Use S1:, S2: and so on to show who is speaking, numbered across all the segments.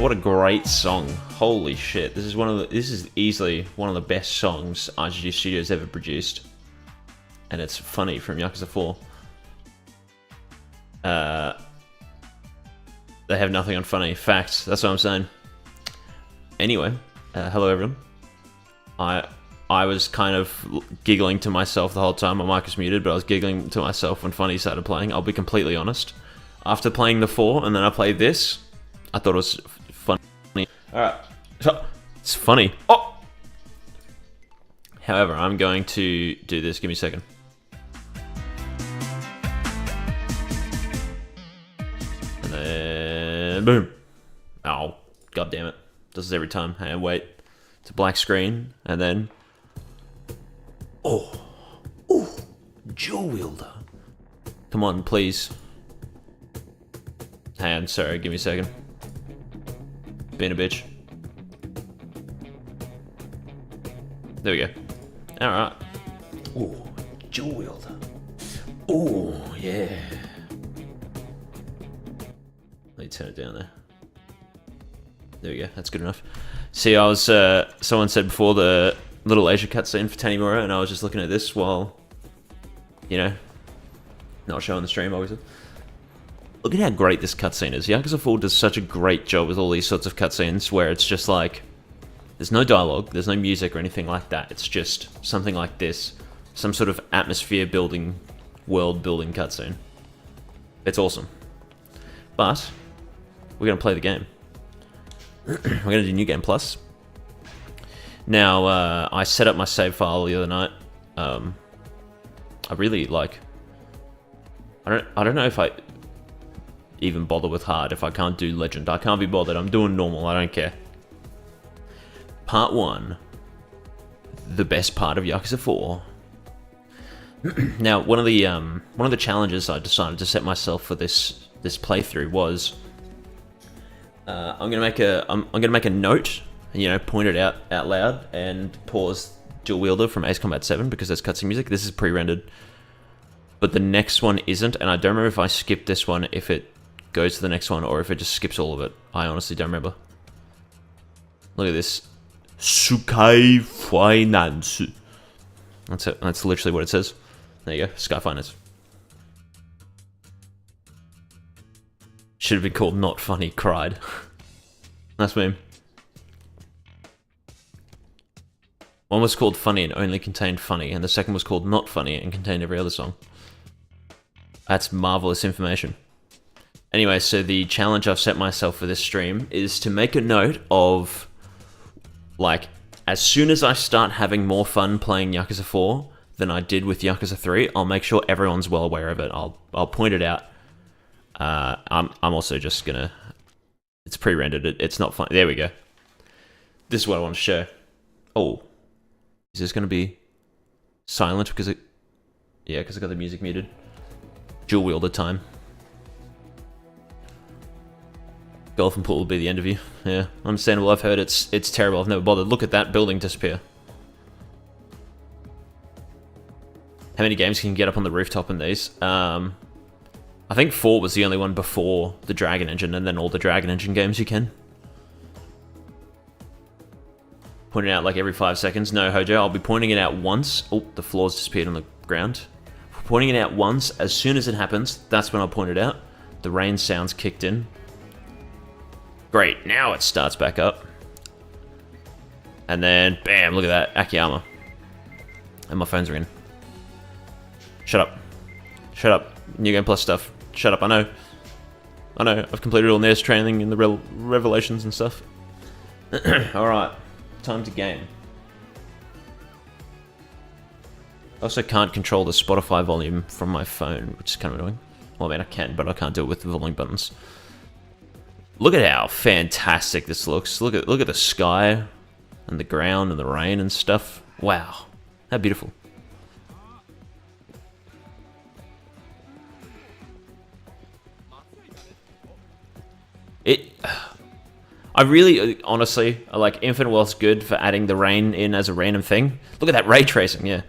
S1: what a great song. Holy shit. This is easily one of the best songs RGG Studios ever produced. And it's Funny from Yakuza 4. They have nothing on Funny. Facts. That's what I'm saying. Anyway, hello everyone. I was kind of giggling to myself the whole time. My mic was muted, but I was giggling to myself when Funny started playing. I'll be completely honest. After playing the 4 and then I played this, I thought it was funny. Alright. It's funny. Oh! However, I'm going to do this. Give me a second. And then... boom. Oh, god damn it. Does this every time. Hang on, wait. It's a black screen, and then... oh. Ooh. Dual wielder. Come on, please. Hang on, sorry, give me a second. Being a bitch. There we go. Alright. Ooh, dual wielder. Ooh, yeah. Let me turn it down there. There we go, that's good enough. See, I was, someone said before the little Asia cutscene for Tanimura, and I was just looking at this while, you know, not showing the stream, obviously. Look at how great this cutscene is. Yakuza 4 does such a great job with all these sorts of cutscenes where it's just like, there's no dialogue, there's no music or anything like that. It's just something like this. Some sort of atmosphere building, world building cutscene. It's awesome. But, we're going to play the game. We're going to do New Game Plus. Now, I set up my save file the other night. I really, like... I don't know if I even bother with hard if I can't do legend. I can't be bothered. I'm doing normal. I don't care. Part 1. The best part of Yakuza 4. Now, one of the challenges I decided to set myself for this playthrough was I'm gonna make a note, you know, point it out loud and pause dual wielder from Ace Combat 7 because there's cutscene music. This is pre-rendered, but the next one isn't, and I don't remember if I skipped this one, if it goes to the next one, or if it just skips all of it. I honestly don't remember. Look at this. Sukai Finance. That's it. That's literally what it says. There you go. Sky Finance. Should have been called Not Funny, cried. Nice meme. One was called Funny and only contained Funny, and the second was called Not Funny and contained every other song. That's marvelous information. Anyway, so the challenge I've set myself for this stream is to make a note of, like, as soon as I start having more fun playing Yakuza 4 than I did with Yakuza 3, I'll make sure everyone's well aware of it. I'll point it out. I'm also just gonna... it's pre-rendered. It's not fun. There we go. This is what I want to show. Oh. Is this gonna be silent because it... yeah, because I got the music muted. Dual wielder time. Golfing pool will be the end of you. Yeah, understandable. I've heard it's terrible. I've never bothered. Look at that building disappear. How many games can you get up on the rooftop in these? I think 4 was the only one before the Dragon Engine, and then all the Dragon Engine games you can. Point it out like every 5 seconds. No, Hojo, I'll be pointing it out once. Oh, the floor's disappeared on the ground. Pointing it out once. As soon as it happens, that's when I'll point it out. The rain sounds kicked in. Great, now it starts back up. And then, bam, look at that, Akiyama. And my phone's ringing. Shut up. Shut up. New Game Plus stuff. Shut up, I know. I've completed all NES training in the revelations and stuff. Alright, time to game. I also can't control the Spotify volume from my phone, which is kind of annoying. Well, I mean, I can, but I can't do it with the volume buttons. Look at how fantastic this looks. Look at the sky and the ground and the rain and stuff. Wow, how beautiful. I really, honestly, like Infinite Wealth's good for adding the rain in as a random thing. Look at that ray tracing, yeah.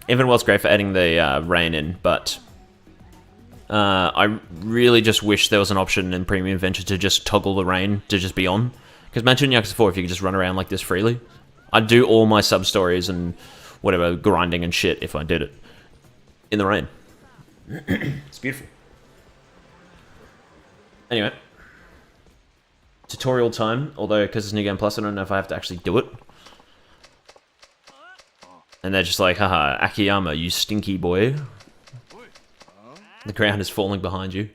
S1: Infinite Wealth's great for adding the rain in, but I really just wish there was an option in Premium Adventure to just toggle the rain to just be on. Because imagine in Yakuza 4 if you could just run around like this freely. I'd do all my sub-stories and whatever, grinding and shit if I did it in the rain. It's beautiful. Anyway. Tutorial time, although because it's New Game Plus, I don't know if I have to actually do it. And they're just like, haha, Akiyama, you stinky boy. The ground is falling behind you.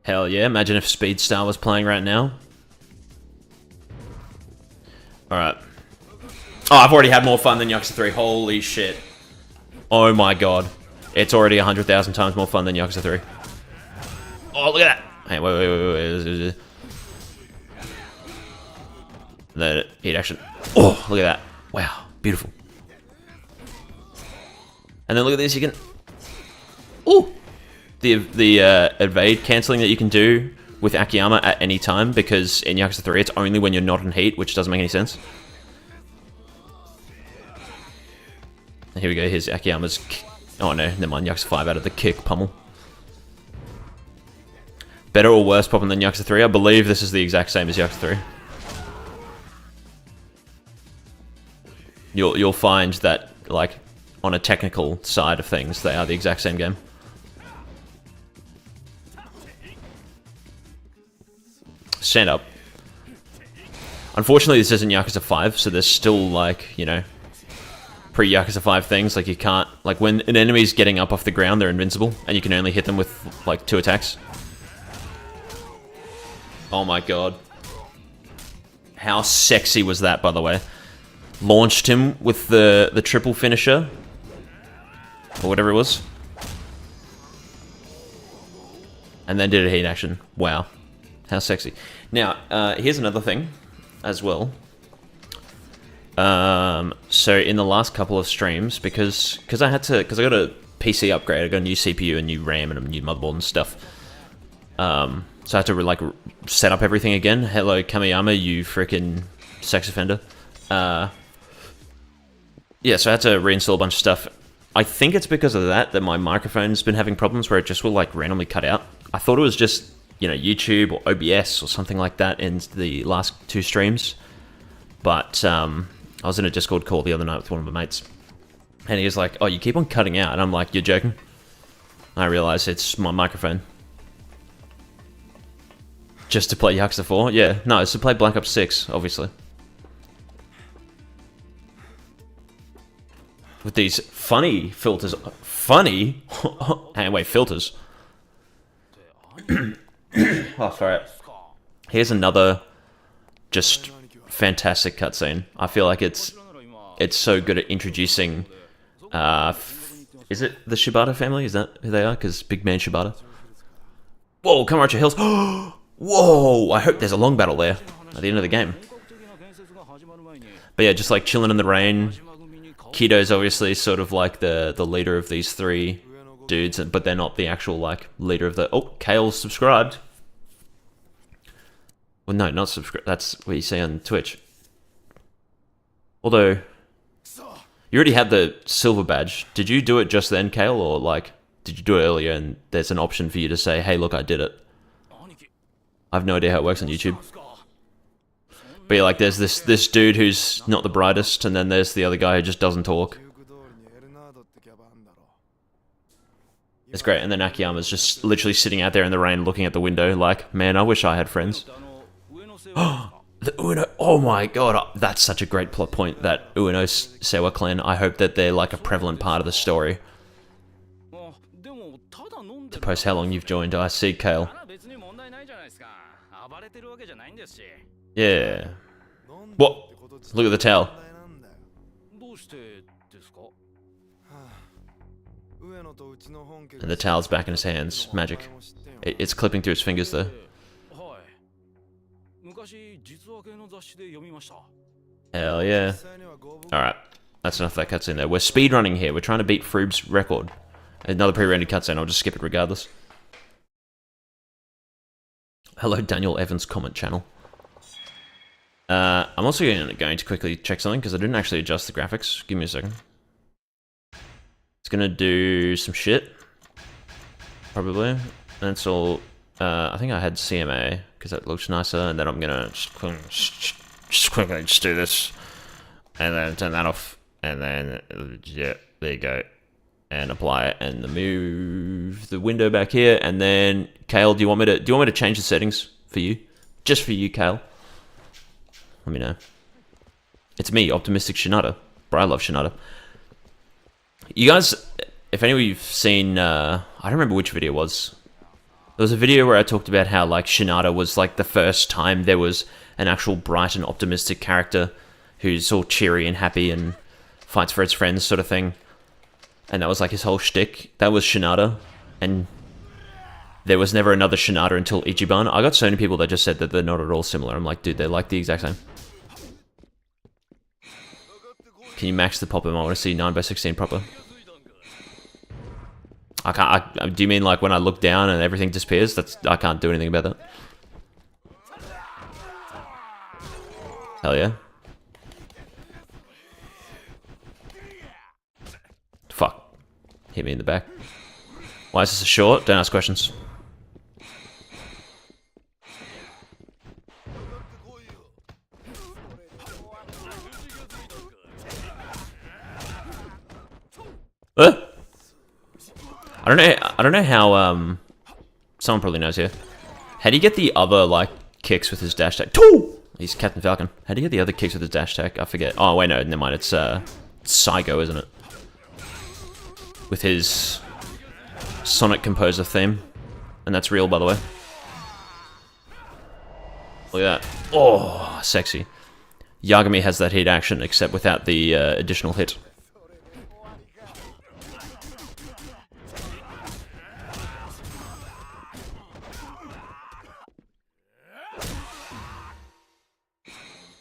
S1: Hell yeah, imagine if Speed Star was playing right now. Alright. Oh, I've already had more fun than Yakuza 3, holy shit. Oh my god. It's already 100,000 times more fun than Yakuza 3. Oh, look at that! Hey, wait. Then heat action. Oh, look at that. Wow, beautiful. And then look at this, you can... Ooh! The evade cancelling that you can do with Akiyama at any time, because in Yakuza 3 it's only when you're not in heat, which doesn't make any sense. And here we go, here's Akiyama's... Oh no, never mind, Yakuza 5 out of the kick pummel. Better or worse problem than Yakuza 3? I believe this is the exact same as Yakuza 3. You'll find that, like, on a technical side of things, they are the exact same game. Stand up. Unfortunately, this isn't Yakuza 5, so there's still, like, you know, pre-Yakuza 5 things. Like, you can't... Like, when an enemy's getting up off the ground, they're invincible, and you can only hit them with, like, 2 attacks. Oh my god. How sexy was that, by the way? Launched him with the triple finisher. Or whatever it was. And then did a heat action. Wow. How sexy. Now, here's another thing as well. So in the last couple of streams, because I got a PC upgrade, I got a new CPU, a new RAM, and a new motherboard and stuff. So I had to like set up everything again. Hello, Kamiyama, you freaking sex offender. Yeah, so I had to reinstall a bunch of stuff. I think it's because of that my microphone's been having problems where it just will like randomly cut out. I thought it was just, you know, YouTube or OBS or something like that in the last 2 streams. But I was in a Discord call the other night with one of my mates. And he was like, oh, you keep on cutting out. And I'm like, you're joking? And I realized it's my microphone. Just to play Yakuza 4? Yeah, no, it's to play Black Ops 6, obviously. With these funny filters. Funny? Hey, wait, filters. Oh, sorry. Here's another just fantastic cutscene. I feel like it's so good at introducing... is it the Shibata family? Is that who they are? Because Big Man Shibata. Whoa, Kamurocho Hills. Whoa, I hope there's a long battle there at the end of the game. But yeah, just like chilling in the rain. Kido's obviously sort of like the leader of these 3 dudes, but they're not the actual like leader of the... Oh, Kale's subscribed. Well, no, not subscribed. That's what you see on Twitch. Although, you already had the silver badge. Did you do it just then, Kale, or like did you do it earlier and there's an option for you to say, hey, look, I did it? I have no idea how it works on YouTube. But yeah, like there's this dude who's not the brightest, and then there's the other guy who just doesn't talk. It's great, and then Akiyama's just literally sitting out there in the rain looking at the window like, man, I wish I had friends. The Ueno, oh my god, that's such a great plot point, that Ueno Sewa clan. I hope that they're like a prevalent part of the story. To post how long you've joined, I see, Kale. Yeah. What? Look at the towel. And the towel's back in his hands. Magic. It's clipping through his fingers though. Hell yeah. Alright. That's enough of that cutscene there. We're speedrunning here. We're trying to beat Froob's record. Another pre-rendered cutscene. I'll just skip it regardless. Hello, Daniel Evans comment channel. I'm also going to quickly check something because I didn't actually adjust the graphics. Give me a second. It's going to do some shit. probably. That's all. I think I had CMA because that looks nicer, and then I'm gonna just quickly just do this, and then turn that off, and then yeah, there you go, and apply it, and move the window back here, and then Kale, do you want me to change the settings for you, just for you, Kale? Let me know. It's me, Optimistic Shinada. Bro, I love Shinada. You guys, if any of you've seen, I don't remember which video it was. There was a video where I talked about how, like, Shinada was, like, the first time there was an actual bright and optimistic character who's all cheery and happy and fights for his friends sort of thing. And that was, like, his whole shtick. That was Shinada. And there was never another Shinada until Ichiban. I got so many people that just said that they're not at all similar. I'm like, dude, they're, like, the exact same. Can you max the pop-up? I want to see 9x16 proper. I can't. Do you mean like when I look down and everything disappears? I can't do anything about that. Hell yeah. Fuck. Hit me in the back. Why is this a short? Don't ask questions. I don't know how, someone probably knows here. How do you get the other, like, kicks with his dash attack? He's Captain Falcon. How do you get the other kicks with his dash attack? I forget. Oh, wait, no, never mind. It's, Saigo, isn't it? With his Sonic Composer theme. And that's real, by the way. Look at that. Oh, sexy. Yagami has that hit action, except without the, additional hit.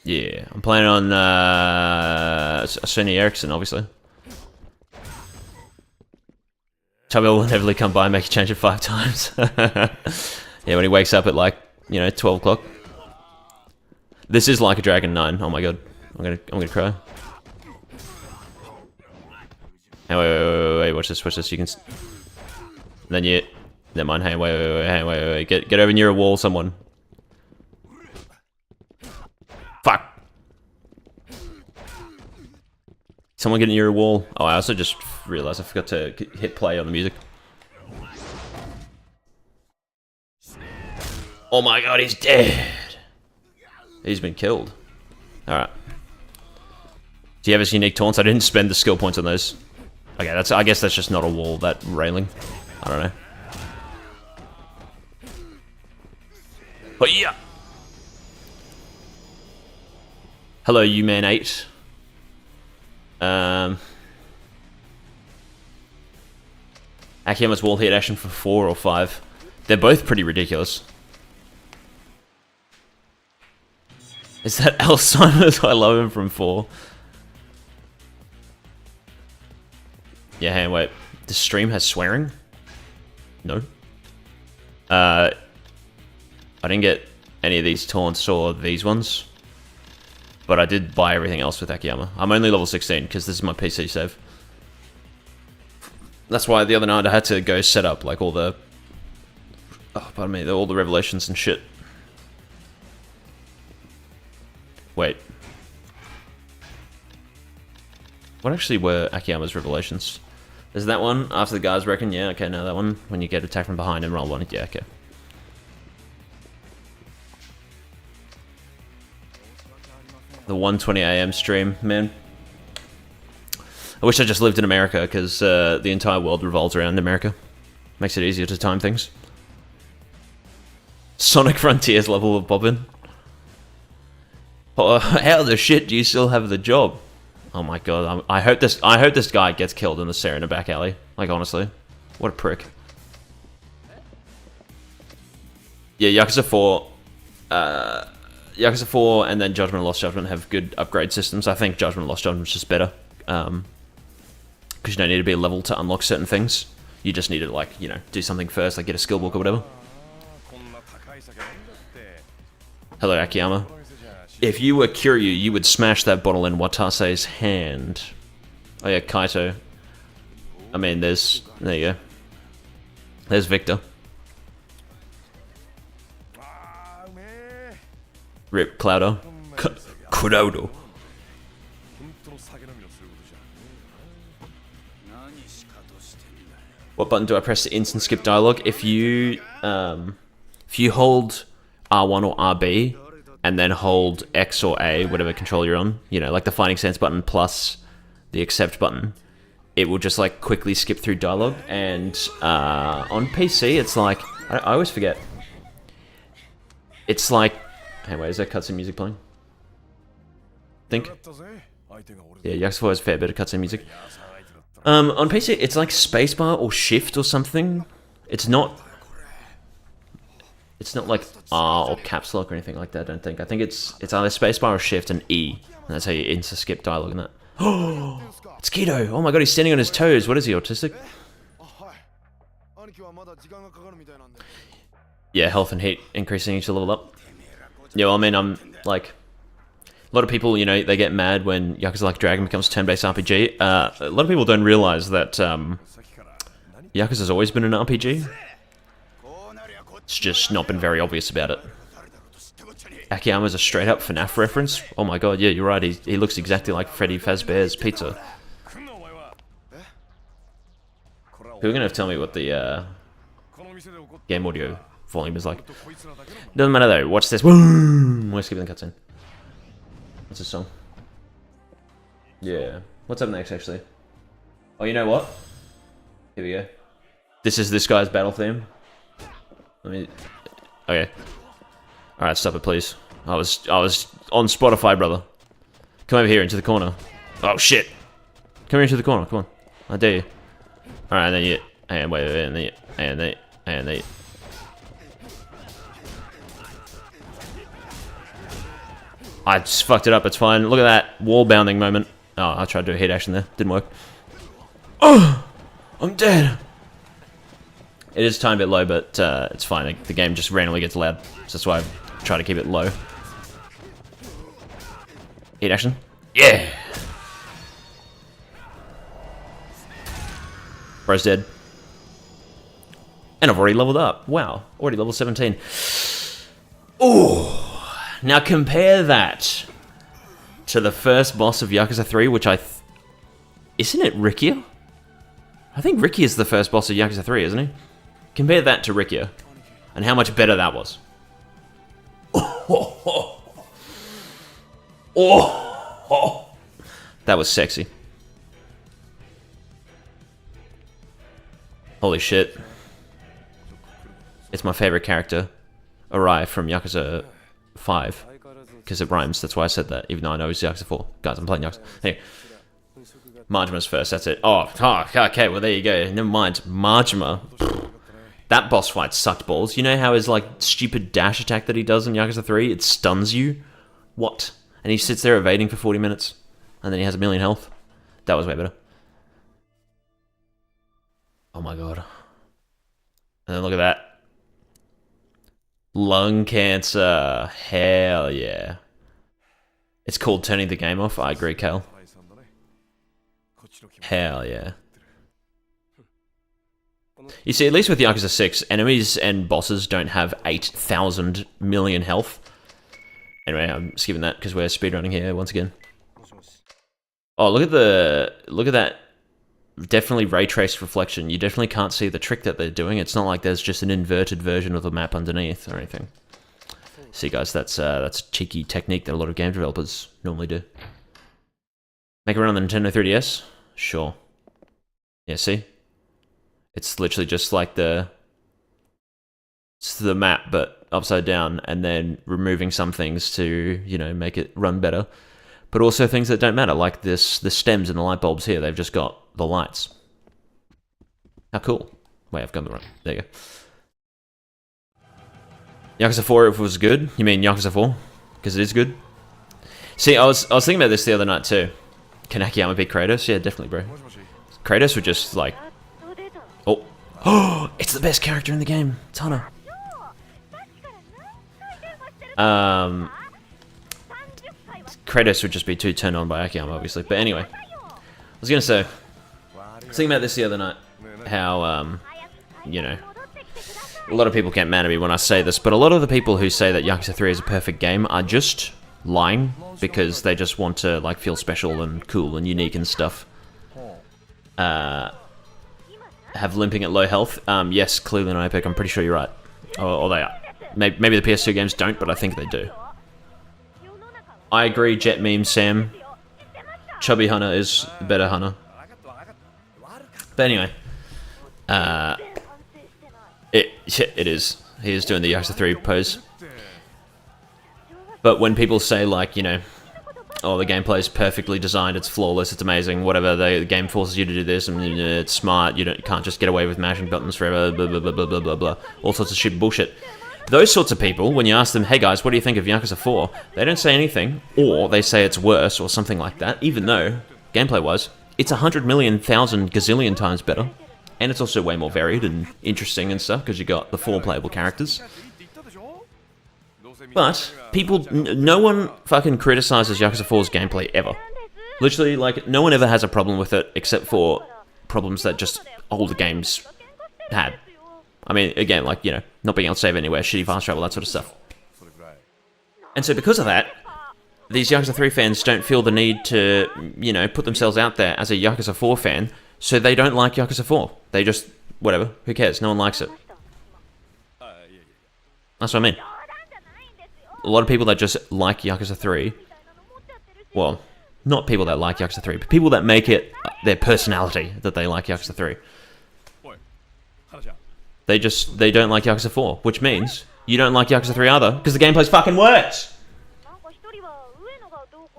S1: Yeah, I'm playing on Sony Ericsson, obviously. Chubby will inevitably come by and make you change it 5 times. Yeah, when he wakes up at like, 12 o'clock. This is like a Dragon 9. Oh my god, I'm gonna cry. Hey, wait, watch this. You can. Then you. Never mind. Hey, wait. Get over near a wall, someone. Fuck. Someone getting near a wall. Oh, I also just realized I forgot to hit play on the music. Oh my god, he's dead. He's been killed. Alright. Do you have his unique taunts? I didn't spend the skill points on those. Okay, I guess that's just not a wall, that railing. I don't know. But yeah. Hello, U-Man 8. Akiyama's wall hit action for 4 or 5. They're both pretty ridiculous. Is that Alzheimer's? I love him from 4. Yeah, hey, wait. The stream has swearing? No. I didn't get any of these taunts or these ones. But I did buy everything else with Akiyama. I'm only level 16 because this is my PC save. That's why the other night I had to go set up like all the... Oh, pardon me, all the revelations and shit. Wait. What actually were Akiyama's revelations? Is that one after the guys reckon? Yeah, okay, no, that one. When you get attacked from behind and roll one. Yeah, okay. The 1:20 AM stream, man. I wish I just lived in America, because the entire world revolves around America. Makes it easier to time things. Sonic Frontiers level of Bobbin. Oh, how the shit do you still have the job? Oh my god, I hope this guy gets killed in the stair in the back alley. Like, honestly. What a prick. Yeah, Yakuza 4... Yakuza 4 and then Judgment and Lost Judgment have good upgrade systems. I think Judgment and Lost Judgment is just better. Because you don't need to be a level to unlock certain things. You just need to, like, do something first, like get a skill book or whatever. Hello, Akiyama. If you were Kiryu, you would smash that bottle in Watase's hand. Oh yeah, Kaito. I mean, there you go. There's Victor. Rip Cloudo. Cloudo. What button do I press to instant skip dialogue? If you hold R1 or RB and then hold X or A, whatever control you're on, you know, like the finding sense button plus the accept button, it will just like quickly skip through dialogue. And on PC, it's like, I always forget. It's like, hey, wait, is there cutscene music playing? Think? Yeah, Yakuza 4 has a fair bit of cutscene music. On PC, it's like spacebar or shift or something. It's not like R or caps lock or anything like that, I don't think. I think it's either spacebar or shift and E. And that's how you insta-skip dialogue and that. Oh, it's Kido! Oh my god, he's standing on his toes. What is he, autistic? Yeah, health and heat increasing each level up. Yeah, well, I mean, I'm like... A lot of people, you know, they get mad when Yakuza Like a Dragon becomes a turn-based RPG. A lot of people don't realize that Yakuza's always been an RPG. It's just not been very obvious about it. Akiyama's a straight-up FNAF reference. Oh my god, yeah, you're right. He looks exactly like Freddy Fazbear's Pizza. Who are going to tell me what the game audio volume is like? Doesn't matter though. Watch this. We're skipping the cutscene. What's this song? Yeah. What's up next, actually? Oh, you know what? Here we go. This is this guy's battle theme. Let me... Okay. Alright, stop it, please. I was on Spotify, brother. Come over here, into the corner. Oh, shit! Come here into the corner, come on. I dare you. Alright, and then you... And wait, and then you... And then you... I just fucked it up, it's fine. Look at that wall bounding moment. Oh, I tried to do a hit action there. Didn't work. Oh! I'm dead! It is tiny bit low, but it's fine. The game just randomly gets loud. So that's why I try to keep it low. Hit action. Yeah! Bro's dead. And I've already leveled up. Wow. Already level 17. Ooh! Now compare that to the first boss of Yakuza 3, which isn't it Rikia? I think Rikia is the first boss of Yakuza 3, isn't he? Compare that to Rikia, and how much better that was. That was sexy. Holy shit. It's my favorite character, Arai from Yakuza 5, because it rhymes. That's why I said that, even though I know it's Yakuza 4. Guys, I'm playing Yakuza. Hey, Majima's first, that's it. Oh, okay, well there you go. Never mind. Majima. That boss fight sucked balls. You know how his, like, stupid dash attack that he does in Yakuza 3, it stuns you? What? And he sits there evading for 40 minutes, and then he has 1 million health? That was way better. Oh my god. And then look at that. Lung cancer. Hell yeah. It's called turning the game off. I agree, Cal. Hell yeah. You see, at least with Yakuza 6, enemies and bosses don't have 8,000 million health. Anyway, I'm skipping that because we're speedrunning here once again. Oh, look at that. Definitely ray traced reflection. You definitely can't see the trick that they're doing. It's not like there's just an inverted version of the map underneath or anything. See, guys, that's a cheeky technique that a lot of game developers normally do. Make it run on the Nintendo 3DS? Sure. Yeah, see? It's literally just like it's the map, but upside down, and then removing some things to, you know, make it run better. But also things that don't matter, like the stems and the light bulbs here, they've just got the lights. How cool. Wait, I've gone the wrong... There you go. Yakuza 4, if it was good? You mean Yakuza 4? Because it is good? See, I was thinking about this the other night too. Can Akiyama beat Kratos? Yeah, definitely, bro. Kratos would just, like... Oh. Oh! It's the best character in the game. Tana. Kratos would just be too turned on by Akiyama, obviously. But anyway, I was gonna say, I was thinking about this the other night, how, you know, A lot of people get mad at me when I say this, but a lot of the people who say that Yakuza 3 is a perfect game are just lying because they just want to like feel special and cool and unique and stuff. Have limping at low health? Yes, clearly not epic. I'm pretty sure you're right. Or they are. Maybe the PS2 games don't, but I think they do. I agree, Jet Meme Sam. Chubby Hunter is the better Hunter. But anyway. It is. He is doing the Yakuza 3 pose. But when people say, like, you know, oh, the gameplay is perfectly designed, it's flawless, it's amazing, whatever, the game forces you to do this, and it's smart, you can't just get away with mashing buttons forever, blah, blah, blah, blah, blah, blah, blah. All sorts of shit bullshit. Those sorts of people, when you ask them, hey guys, what do you think of Yakuza 4? They don't say anything, or they say it's worse, or something like that, even though, gameplay-wise, it's 100,000,000 gazillion times better. And it's also way more varied and interesting and stuff, because you got the 4 playable characters. But, no one fucking criticizes Yakuza 4's gameplay ever. Literally, like, no one ever has a problem with it, except for problems that just older games had. I mean, again, like, you know, not being able to save anywhere, shitty fast travel, that sort of stuff. And so because of that, these Yakuza 3 fans don't feel the need to, you know, put themselves out there as a Yakuza 4 fan, so they don't like Yakuza 4. They just, whatever, who cares, no one likes it. That's what I mean. A lot of people that just like Yakuza 3, well, not people that like Yakuza 3, but people that make it their personality that they like Yakuza 3. They don't like Yakuza 4, which means you don't like Yakuza 3 either, because the gameplay's fucking worse!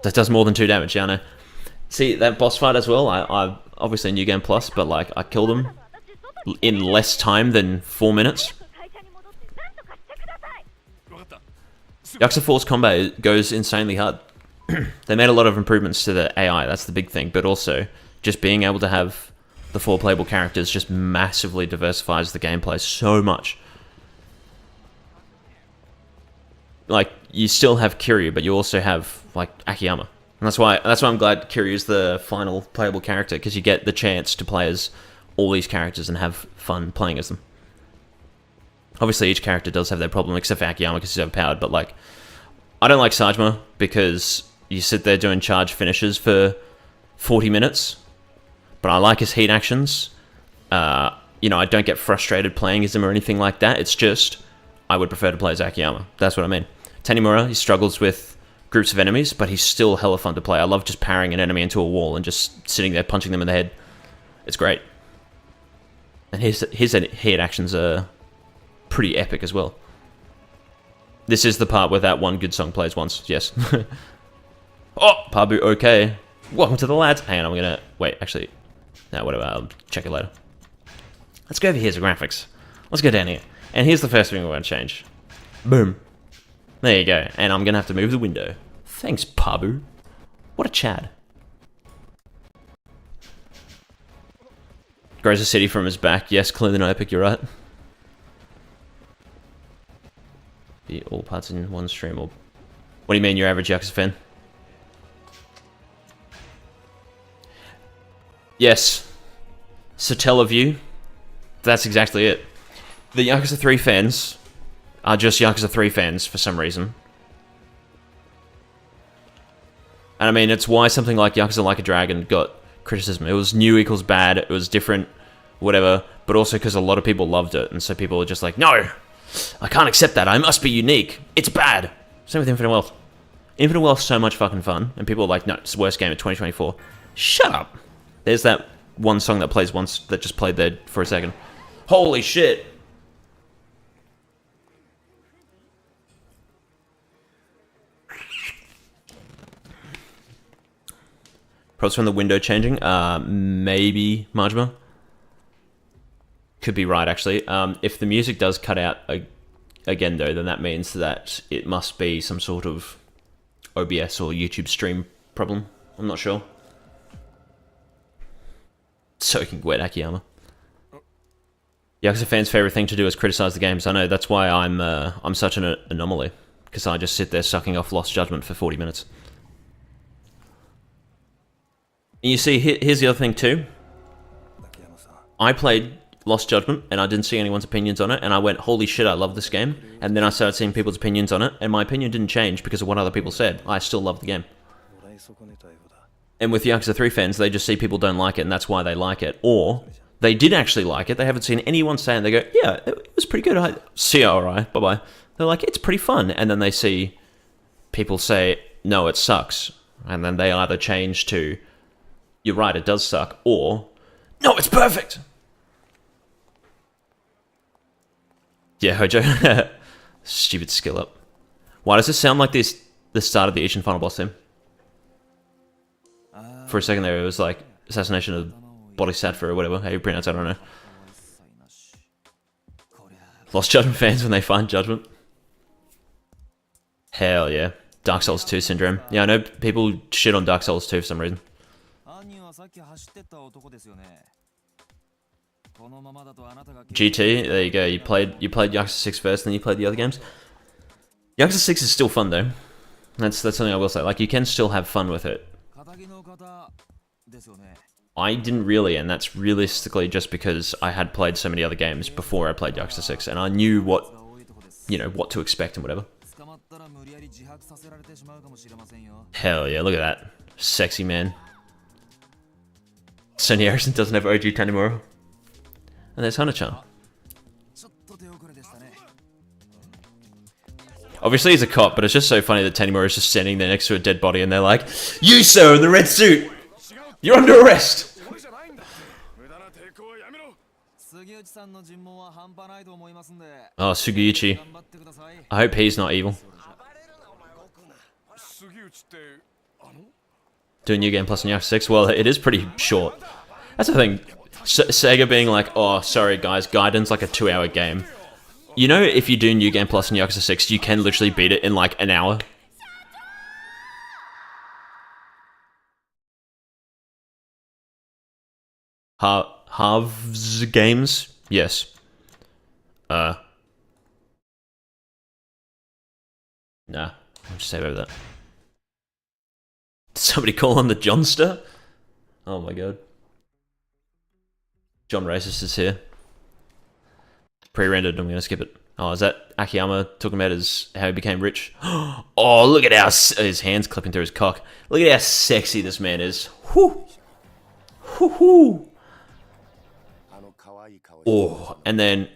S1: That does more than 2 damage, yeah, I know. See, that boss fight as well, I obviously New Game Plus, but like, I killed him in less time than 4 minutes. Yakuza 4's combat goes insanely hard. They made a lot of improvements to the AI, that's the big thing, but also, just being able to have the 4 playable characters just massively diversifies the gameplay so much. Like, you still have Kiryu, but you also have, like, Akiyama. And that's why I'm glad Kiryu's the final playable character, because you get the chance to play as all these characters and have fun playing as them. Obviously, each character does have their problem, except for Akiyama, because he's overpowered, but, like, I don't like Sajima, because you sit there doing charge finishes for 40 minutes, but I like his heat actions. You know, I don't get frustrated playing as him or anything like that, it's just, I would prefer to play as Akiyama. That's what I mean. Tanimura, he struggles with groups of enemies, but he's still hella fun to play. I love just parrying an enemy into a wall and just sitting there punching them in the head. It's great. And his heat actions are pretty epic as well. This is the part where that one good song plays once, yes. Oh, Pabu, okay. Welcome to the lads. Hang on, I'm gonna... Wait, actually... No, whatever, I'll check it later. Let's go over here to graphics. Let's go down here. And here's the first thing we're gonna change. Boom. There you go. And I'm gonna have to move the window. Thanks, Pabu. What a Chad. Grows a city from his back. Yes, clearly not epic, you're right. Be all parts in one stream, or... What do you mean, your average Yakuza fan? Yes. Satella view. That's exactly it. The Yakuza 3 fans are just Yakuza 3 fans for some reason. And I mean, it's why something like Yakuza Like a Dragon got criticism. It was new equals bad, it was different, whatever, but also because a lot of people loved it, and so people were just like, no! I can't accept that, I must be unique! It's bad! Same with Infinite Wealth. Infinite Wealth's so much fucking fun, and people are like, no, it's the worst game of 2024. Shut up! There's that one song that plays once, that just played there for a second. Holy shit! Pros from the window changing? Maybe, Majima. Could be right, actually. If the music does cut out again, though, then that means that it must be some sort of OBS or YouTube stream problem. I'm not sure. Soaking wet, Akiyama. Yakuza fans' favorite thing to do is criticize the games. I know, that's why I'm such an anomaly. Because I just sit there sucking off Lost Judgment for 40 minutes. And you see, here's the other thing too. I played Lost Judgment, and I didn't see anyone's opinions on it, and I went, holy shit, I love this game. And then I started seeing people's opinions on it, and my opinion didn't change because of what other people said. I still love the game. And with Yakuza 3 fans, they just see people don't like it, and that's why they like it. Or they did actually like it. They haven't seen anyone say it, and they go, yeah, it was pretty good. I see ya, alright, bye-bye. They're like, it's pretty fun. And then they see people say, no, it sucks. And then they either change to, you're right, it does suck, or, no, it's perfect. Yeah, Hojo. Stupid skill up. Why does this sound like the start of the Ishin final boss theme? For a second there, it was like Assassination of Bodhisattva or whatever, how you pronounce it, I don't know. Lost Judgment fans when they find Judgment. Hell yeah. Dark Souls 2 syndrome. Yeah, I know people shit on Dark Souls 2 for some reason. GT, there you go. You played Yakuza 6 first, then you played the other games. Yakuza 6 is still fun though. That's something I will say. Like, you can still have fun with it. I didn't really, and that's realistically just because I had played so many other games before I played Yakuza 6, and I knew what, you know, what to expect and whatever. Hell yeah, look at that. Sexy man. Sony Ericsson doesn't have OG Tanimura. And there's Hana-chan. Obviously he's a cop, but it's just so funny that Tanimura is just standing there next to a dead body and they're like, you sir in the red suit! You're under arrest! Oh, Sugiyuchi. I hope he's not evil. Doing New Game Plus in Yakuza 6? Well, it is pretty short. That's the thing. Sega being like, oh, sorry guys, Gaiden's like a 2-hour game. You know, if you do New Game Plus in Yakuza 6, you can literally beat it in like an hour. Halves games? Yes. Nah. I'll just save over that. Did somebody call on the Johnster? Oh my god. John Racist is here. Pre-rendered, I'm gonna skip it. Oh, is that Akiyama talking about how he became rich? Oh, look at how his hands clipping through his cock. Look at how sexy this man is. Whoo! Whoo! Oh, and then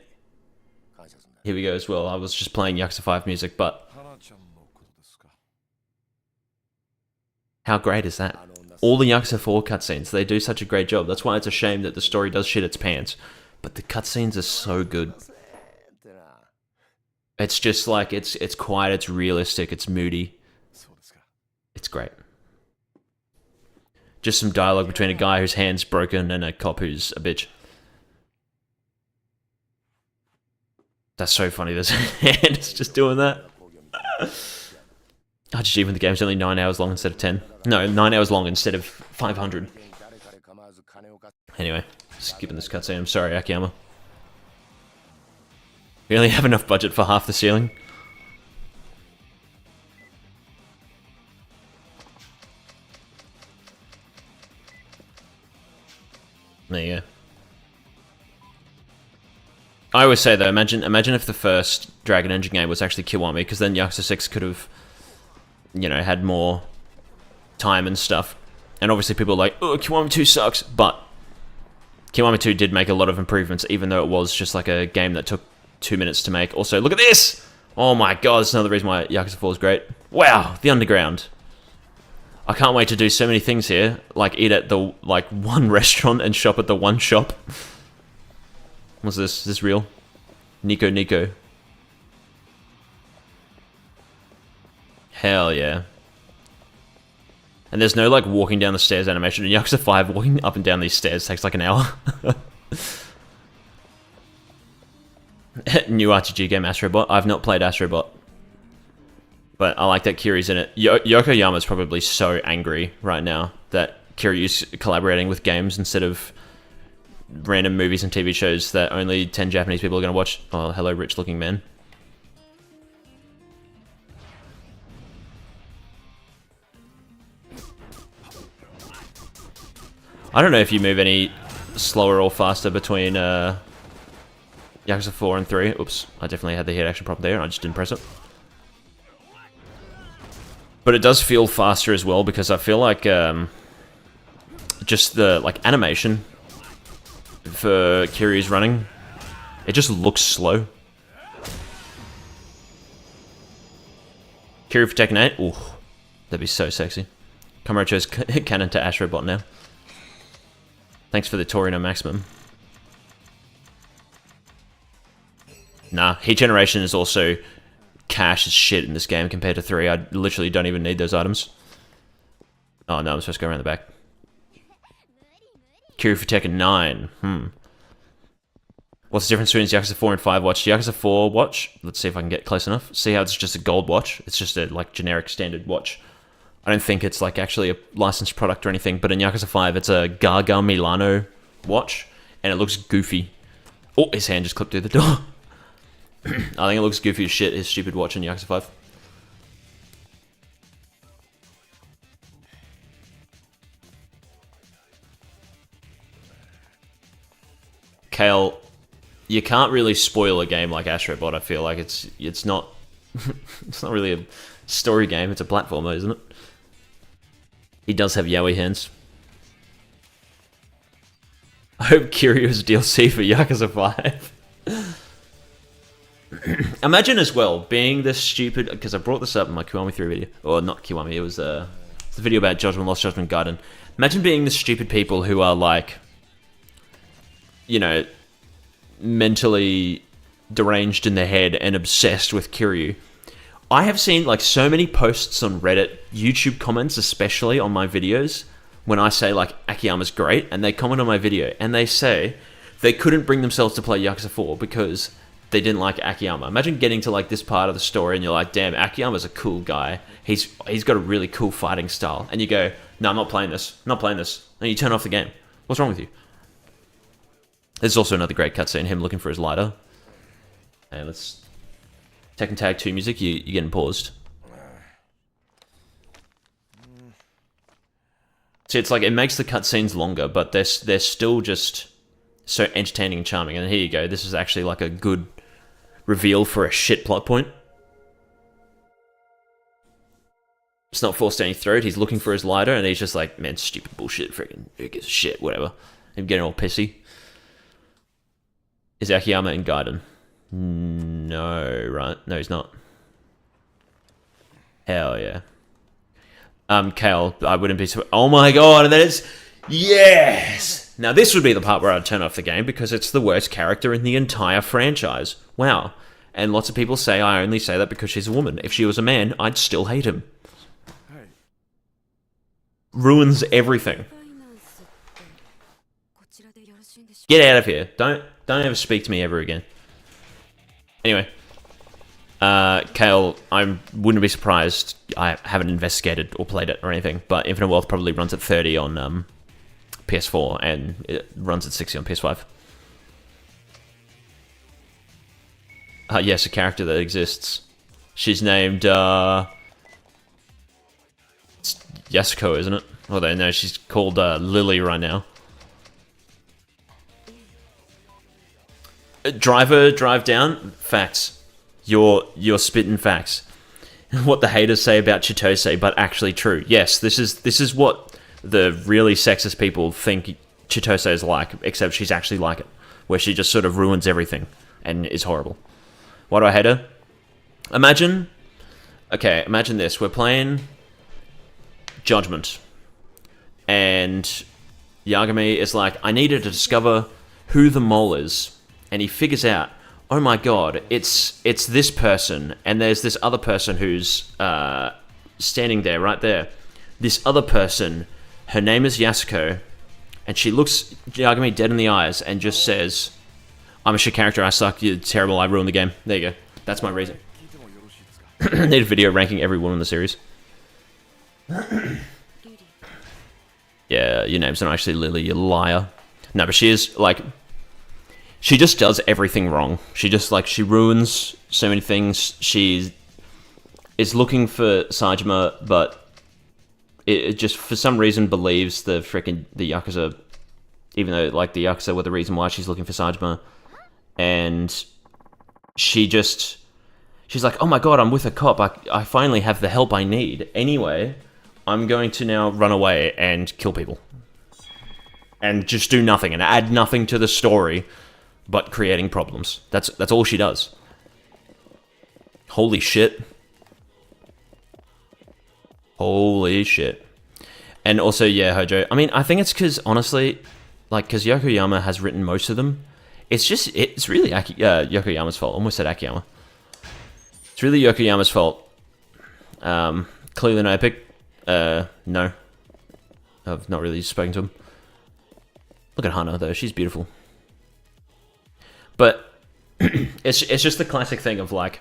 S1: here we go as well. I was just playing Yakuza 5 music, but how great is that? All the Yakuza 4 cutscenes, they do such a great job. That's why it's a shame that the story does shit its pants. But the cutscenes are so good. It's just like, it's quiet, it's realistic, it's moody. It's great. Just some dialogue between a guy whose hand's broken and a cop who's a bitch. That's so funny, this hand is just doing that. I just even the game's only 9 hours long instead of 10. No, 9 hours long instead of 500. Anyway, skipping this cutscene. I'm sorry, Akiyama. We only have enough budget for half the ceiling. There you go. I always say though, imagine if the first Dragon Engine game was actually Kiwami, because then Yakuza 6 could have, you know, had more time and stuff. And obviously people are like, oh, Kiwami 2 sucks, but Kiwami 2 did make a lot of improvements, even though it was just like a game that took 2 minutes to make. Also, look at this! Oh my god, that's another reason why Yakuza 4 is great. Wow, the underground. I can't wait to do so many things here, like eat at the, like, one restaurant and shop at the one shop. What's this? Is this real? Nico. Hell yeah. And there's no, like, walking down the stairs animation. In Yakuza 5, walking up and down these stairs takes, like, an hour. New RPG game, Astrobot. I've not played Astrobot. But I like that Kiryu's in it. Yokoyama's probably so angry right now that Kiryu's collaborating with games instead of random movies and TV shows that only 10 Japanese people are going to watch. Oh, hello, rich-looking man. I don't know if you move any slower or faster between Yakuza 4 and 3. Oops, I definitely had the hit action problem there. I just didn't press it. But it does feel faster as well because I feel like just the animation for Kiryu's running, it just looks slow. Kiryu for Tekken 8. Ooh, that'd be so sexy. Kamaro chose cannon to Astrobot now. Thanks for the Torino Maximum. Nah, heat generation is also cash as shit in this game compared to 3. I literally don't even need those items. Oh no, I'm supposed to go around the back. Kiryu for Tekken 9. What's the difference between Yakuza 4 and 5 watch? Yakuza 4 watch, let's see if I can get close enough. See how it's just a gold watch? It's just a generic standard watch. I don't think it's actually a licensed product or anything, but in Yakuza 5 it's a Gaga Milano watch, and it looks goofy. Oh, his hand just clipped through the door. I think it looks goofy as shit, his stupid watch in Yakuza 5. Kale, you can't really spoil a game like Astrobot. I feel like it's not it's not really a story game, it's a platformer, isn't it? He does have yaoi hands. I hope Kiryu's DLC for Yakuza 5. Imagine as well being this stupid, because I brought this up in my Kiwami 3 video, or not Kiwami, it was the video about Judgment Lost Judgment Gaiden. Imagine being the stupid people who are you know, mentally deranged in their head and obsessed with Kiryu. I have seen so many posts on Reddit, YouTube comments especially on my videos when I say Akiyama's great, and they comment on my video and they say they couldn't bring themselves to play Yakuza 4 because they didn't like Akiyama. Imagine getting to this part of the story and you're like, damn, Akiyama's a cool guy. He's got a really cool fighting style. And you go, no, I'm not playing this. I'm not playing this. And you turn off the game. What's wrong with you? There's also another great cutscene, him looking for his lighter. And let's... Tekken Tag 2 music, you're getting paused. See, it's it makes the cutscenes longer, but they're still just so entertaining and charming. And here you go, this is actually a good reveal for a shit plot point. It's not forced down your throat, he's looking for his lighter, and he's just man, stupid bullshit, freaking, who gives a shit, whatever. Him getting all pissy. Is Akiyama in Gaiden? No, right? No, he's not. Hell yeah. Kale, I wouldn't be so... Oh my god, and that is... Yes! Now this would be the part where I'd turn off the game because it's the worst character in the entire franchise. Wow. And lots of people say I only say that because she's a woman. If she was a man, I'd still hate him. Ruins everything. Get out of here. Don't ever speak to me ever again. Anyway. Kale, I wouldn't be surprised. I haven't investigated or played it or anything, but Infinite Wealth probably runs at 30 on PS4 and it runs at 60 on PS5. Yes, a character that exists. She's named it's Yasuko, isn't it? Although no, she's called Lily right now. Drive down. Facts. You're spitting facts. What the haters say about Chitose, but actually true. Yes, this is what the really sexist people think Chitose is like, except she's actually like it, where she just sort of ruins everything and is horrible. Why do I hate her? Imagine this. We're playing Judgment, and Yagami is like, I needed to discover who the mole is, and he figures out, oh my god, it's this person, and there's this other person who's standing there, right there. This other person, her name is Yasuko, and she looks Yagami dead in the eyes and just says, I'm a shit character, I suck, you're terrible, I ruined the game. There you go. That's my reason. Need a video ranking every woman in the series. Yeah, your name's not actually Lily, you liar. No, but she is, she just does everything wrong. She just, she ruins so many things. She is looking for Sajima, but it just, for some reason, believes the Yakuza, even though, the Yakuza were the reason why she's looking for Sajima. and she's like, oh my god, I'm with a cop. I finally have the help I need. Anyway, I'm going to now run away and kill people. And just do nothing and add nothing to the story but creating problems. That's all she does. Holy shit. Holy shit. And also, yeah, Hojo. I mean, I think it's because, honestly, like, because Yokoyama has written most of them. It's really Yokoyama's fault. Almost said Akiyama. It's really Yokoyama's fault. Clearly no epic. No. I've not really spoken to him. Look at Hana, though. She's beautiful. But it's just the classic thing of, like,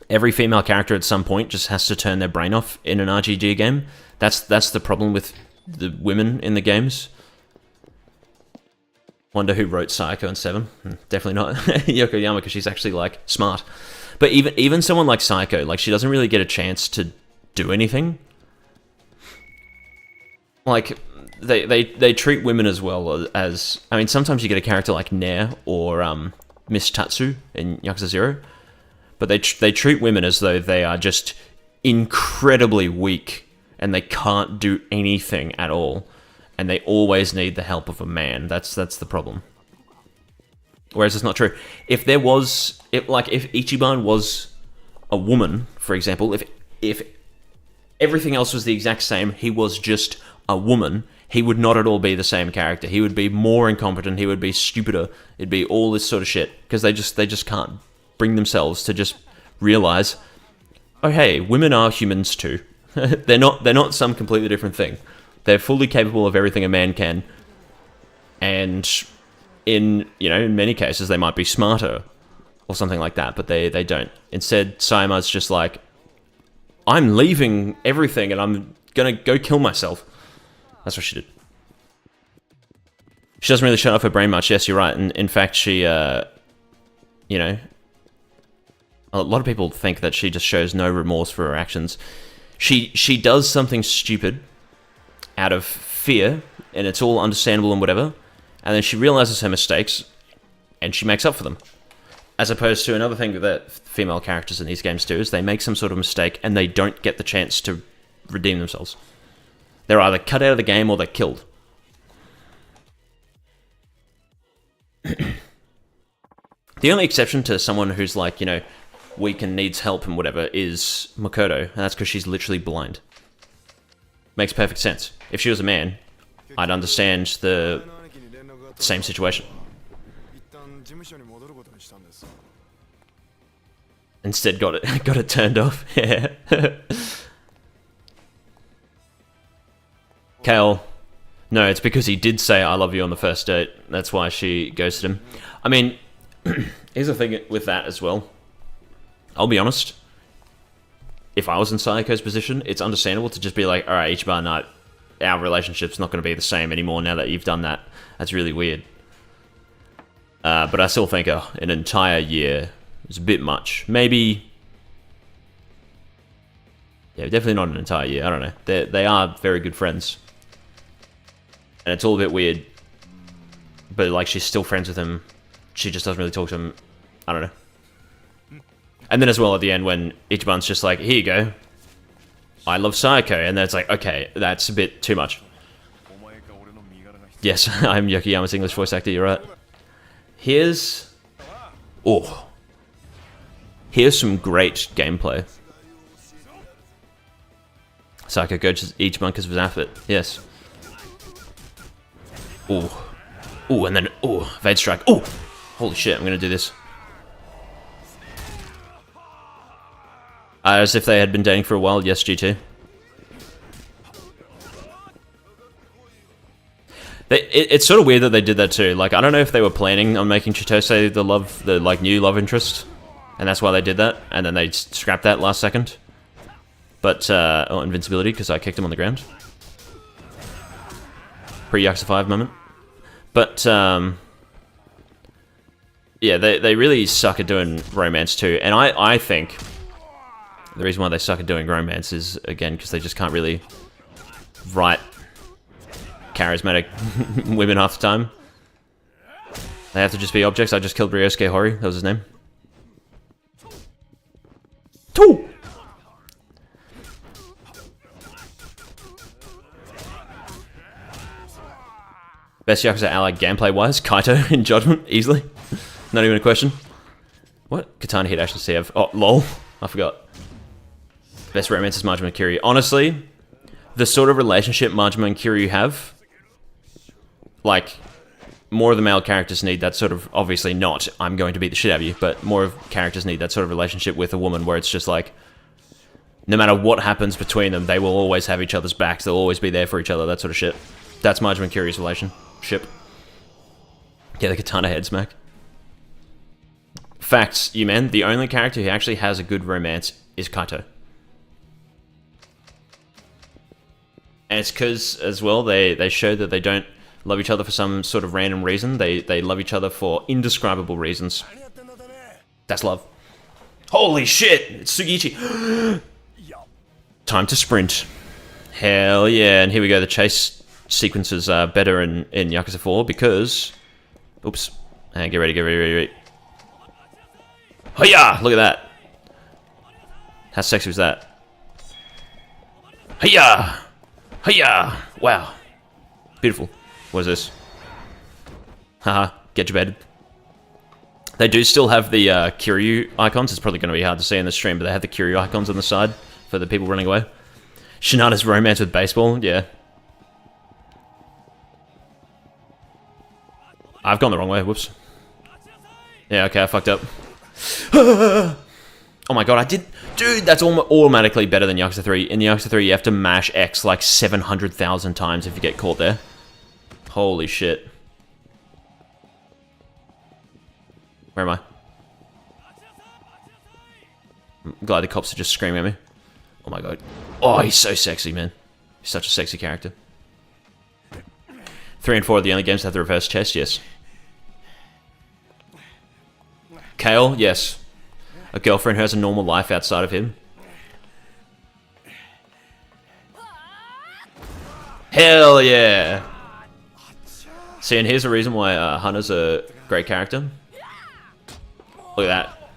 S1: every female character at some point just has to turn their brain off in an RPG game. That's the problem with the women in the games. Wonder who wrote Psycho and 7. Definitely not Yokoyama, because she's actually, like, smart. But even someone like Psycho, like, she doesn't really get a chance to do anything. Like, they treat women as well as... I mean, sometimes you get a character like Nair or Miss Tatsu in Yakuza 0. But they treat women as though they are just incredibly weak and they can't do anything at all. And they always need the help of a man. That's the problem. Whereas it's not true. If Ichiban was a woman, for example, if everything else was the exact same, he was just a woman, he would not at all be the same character. He would be more incompetent, he would be stupider, it'd be all this sort of shit. Because they just can't bring themselves to just realize, oh hey, women are humans too. They're not some completely different thing. They're fully capable of everything a man can. And in many cases they might be smarter or something like that, but they don't. Instead, Sayama's just like, I'm leaving everything and I'm gonna go kill myself. That's what she did. She doesn't really shut off her brain much. Yes, you're right. And in fact, she, a lot of people think that she just shows no remorse for her actions. She does something stupid out of fear, and it's all understandable and whatever, and then she realizes her mistakes, and she makes up for them. As opposed to another thing that female characters in these games do, is they make some sort of mistake, and they don't get the chance to redeem themselves. They're either cut out of the game, or they're killed. The only exception to someone who's like, weak and needs help and whatever is Makoto, and that's because she's literally blind. Makes perfect sense. If she was a man, I'd understand the same situation. Instead, got it turned off. Yeah. Kale. No, it's because he did say I love you on the first date. That's why she ghosted him. I mean, here's the thing with that as well. I'll be honest. If I was in Sayako's position, it's understandable to just be like, alright, Ichiban, our relationship's not going to be the same anymore now that you've done that. That's really weird. But I still think an entire year is a bit much. Maybe... Yeah, definitely not an entire year. I don't know. They are very good friends. And it's all a bit weird. But, like, she's still friends with him. She just doesn't really talk to him. I don't know. And then as well at the end when Ichiban's just like, here you go. I love Sayako. And then it's like, okay, that's a bit too much. Yes, I'm Yokoyama's English voice actor, you're right. Here's some great gameplay. Sayako goes to Ichiban because of his outfit. Yes. And then, Vade Strike. Holy shit, I'm gonna do this. As if they had been dating for a while, yes, G2. It's sort of weird that they did that too. Like, I don't know if they were planning on making Chitose the like new love interest, and that's why they did that, and then they scrapped that last second. But invincibility because I kicked him on the ground. Pre-Yakuza 5 moment. But yeah, they really suck at doing romance too, and I think the reason why they suck at doing romance is, again, because they just can't really write charismatic women half the time. They have to just be objects. I just killed Ryosuke Hori. That was his name. Two! Best Yakuza ally gameplay-wise? Kaito in Judgment, easily. Not even a question. What? Katana hit action CF. Oh, lol. I forgot. Best romance is Majima and Kiryu. Honestly, the sort of relationship Majima and Kiryu have, like, more of the male characters need that sort of, obviously not, I'm going to beat the shit out of you, but more of characters need that sort of relationship with a woman where it's just like, no matter what happens between them, they will always have each other's backs, they'll always be there for each other, that sort of shit. That's Majima and Kiryu's relationship. Yeah, the katana head smack. Facts, you man, the only character who actually has a good romance is Kaito. And it's because, as well, they show that they don't love each other for some sort of random reason. They love each other for indescribable reasons. That's love. Holy shit! It's Sugiichi! Time to sprint. Hell yeah, and here we go. The chase sequences are better in Yakuza 4 because... Oops. And get ready, get ready, get ready. Hiya! Look at that. How sexy was that? Hiya! Hiya! Wow. Beautiful. What is this? Haha, get your bed. They do still have the Kiryu icons. It's probably going to be hard to see in the stream, but they have the Kiryu icons on the side for the people running away. Shinada's romance with baseball, yeah. I've gone the wrong way, whoops. Yeah, okay, I fucked up. Oh my god, I did... Dude, that's automatically better than Yakuza 3. In Yakuza 3, you have to mash X like 700,000 times if you get caught there. Holy shit. Where am I? I'm glad the cops are just screaming at me. Oh my god. Oh, he's so sexy, man. He's such a sexy character. 3 and 4 are the only games that have the reverse chest, yes. Kale, yes. A girlfriend who has a normal life outside of him. Hell yeah! See, and here's the reason why Hana's a great character. Look at that.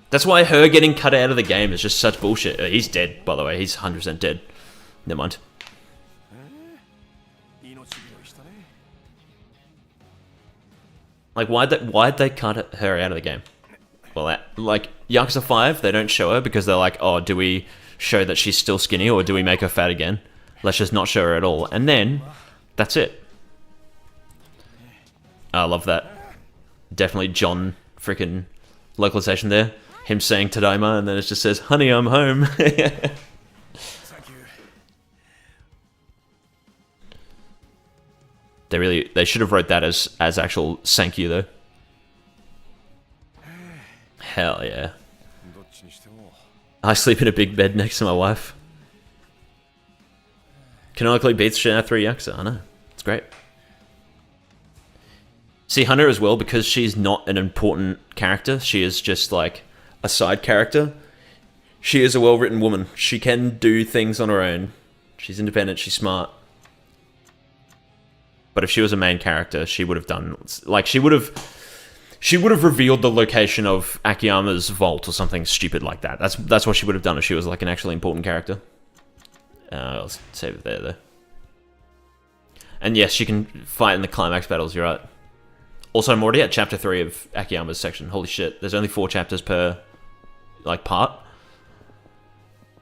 S1: That's why her getting cut out of the game is just such bullshit. He's dead, by the way. He's 100% dead. Never mind. Like, why'd they cut her out of the game? Well, like, Yakuza 5, they don't show her because they're like, oh, do we show that she's still skinny or do we make her fat again? Let's just not show her at all. And then, that's it. I love that. Definitely John freaking localization there. Him saying Tadaima and then it just says, honey, I'm home. They should have wrote that as actual thank you though. Hell yeah. I sleep in a big bed next to my wife. Canonically beats shit out of 3 Yakuza, I know. It's great. See, Hunter as well, because she's not an important character, she is just like a side character. She is a well-written woman. She can do things on her own. She's independent, she's smart. But if she was a main character, she would have done... Like, she would have revealed the location of Akiyama's vault or something stupid like that. That's what she would have done if she was, like, an actually important character. I'll save it there, though. And yes, she can fight in the climax battles, you're right. Also, I'm already at chapter 3 of Akiyama's section. Holy shit, there's only 4 chapters per, like, part.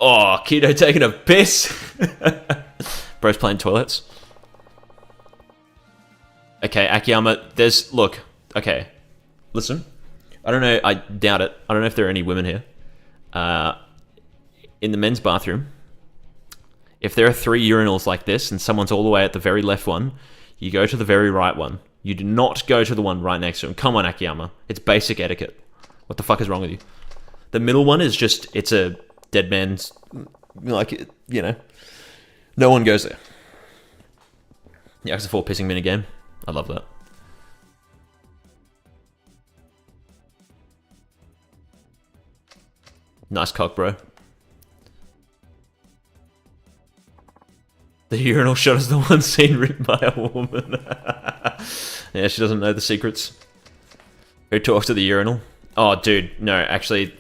S1: Oh, Kido taking a piss! Bro's playing toilets. Okay, Akiyama, look, okay, listen, I don't know, I doubt it, I don't know if there are any women here. In the men's bathroom, if there are 3 urinals like this, and someone's all the way at the very left one, you go to the very right one. You do not go to the one right next to him. Come on, Akiyama, it's basic etiquette. What the fuck is wrong with you? The middle one is just, it's a dead man's, like, you know, no one goes there. Yakuza 4 pissing minigame. I love that. Nice cock, bro. The urinal shot is the one scene written by a woman. Yeah, she doesn't know the secrets. Who talks to the urinal? Oh, dude, no, actually,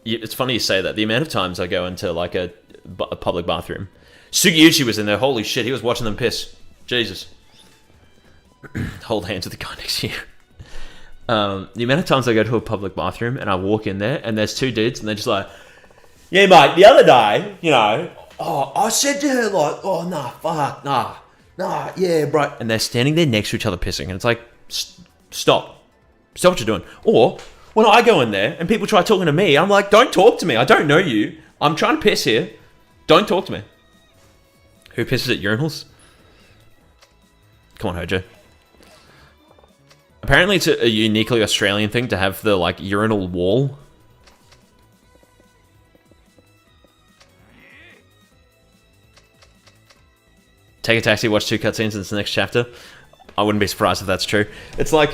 S1: it's funny you say that. The amount of times I go into like a public bathroom. Sugiyuchi was in there. Holy shit, he was watching them piss. Jesus. Hold hands with the guy next to you. The amount of times I go to a public bathroom and I walk in there and there's two dudes and they're just like, yeah, mate, the other day, you know, oh, I said to her, like, oh, nah, fuck, nah, yeah, bro. And they're standing there next to each other pissing. And it's like, stop. Stop what you're doing. Or, when I go in there and people try talking to me, I'm like, don't talk to me. I don't know you. I'm trying to piss here. Don't talk to me. Who pisses at urinals? Come on, Hojo. Apparently it's a uniquely Australian thing to have the, like, urinal wall. Take a taxi, watch 2 cutscenes in the next chapter. I wouldn't be surprised if that's true. It's like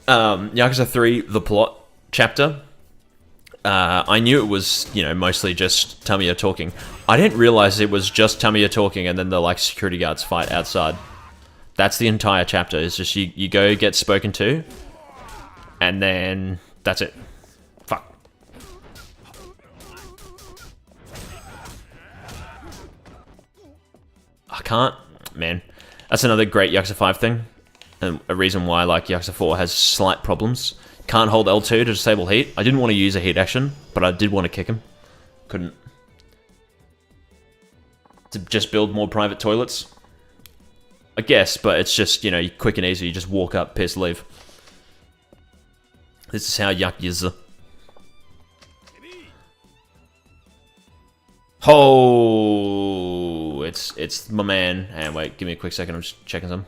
S1: Yakuza 3, the plot chapter. I knew it was, you know, mostly just Tamiya talking. I didn't realize it was just Tamiya talking and then the, like, security guards fight outside. That's the entire chapter. It's just you go get spoken to, and then that's it. Fuck. I can't, man. That's another great Yakuza 5 thing, and a reason why like Yakuza 4 has slight problems. Can't hold L2 to disable heat. I didn't want to use a heat action, but I did want to kick him. Couldn't. To just build more private toilets. I guess, but it's just, you know, quick and easy. You just walk up, piss, leave. This is how Yakuza. Oh, it's my man. And wait, give me a quick second. I'm just checking some.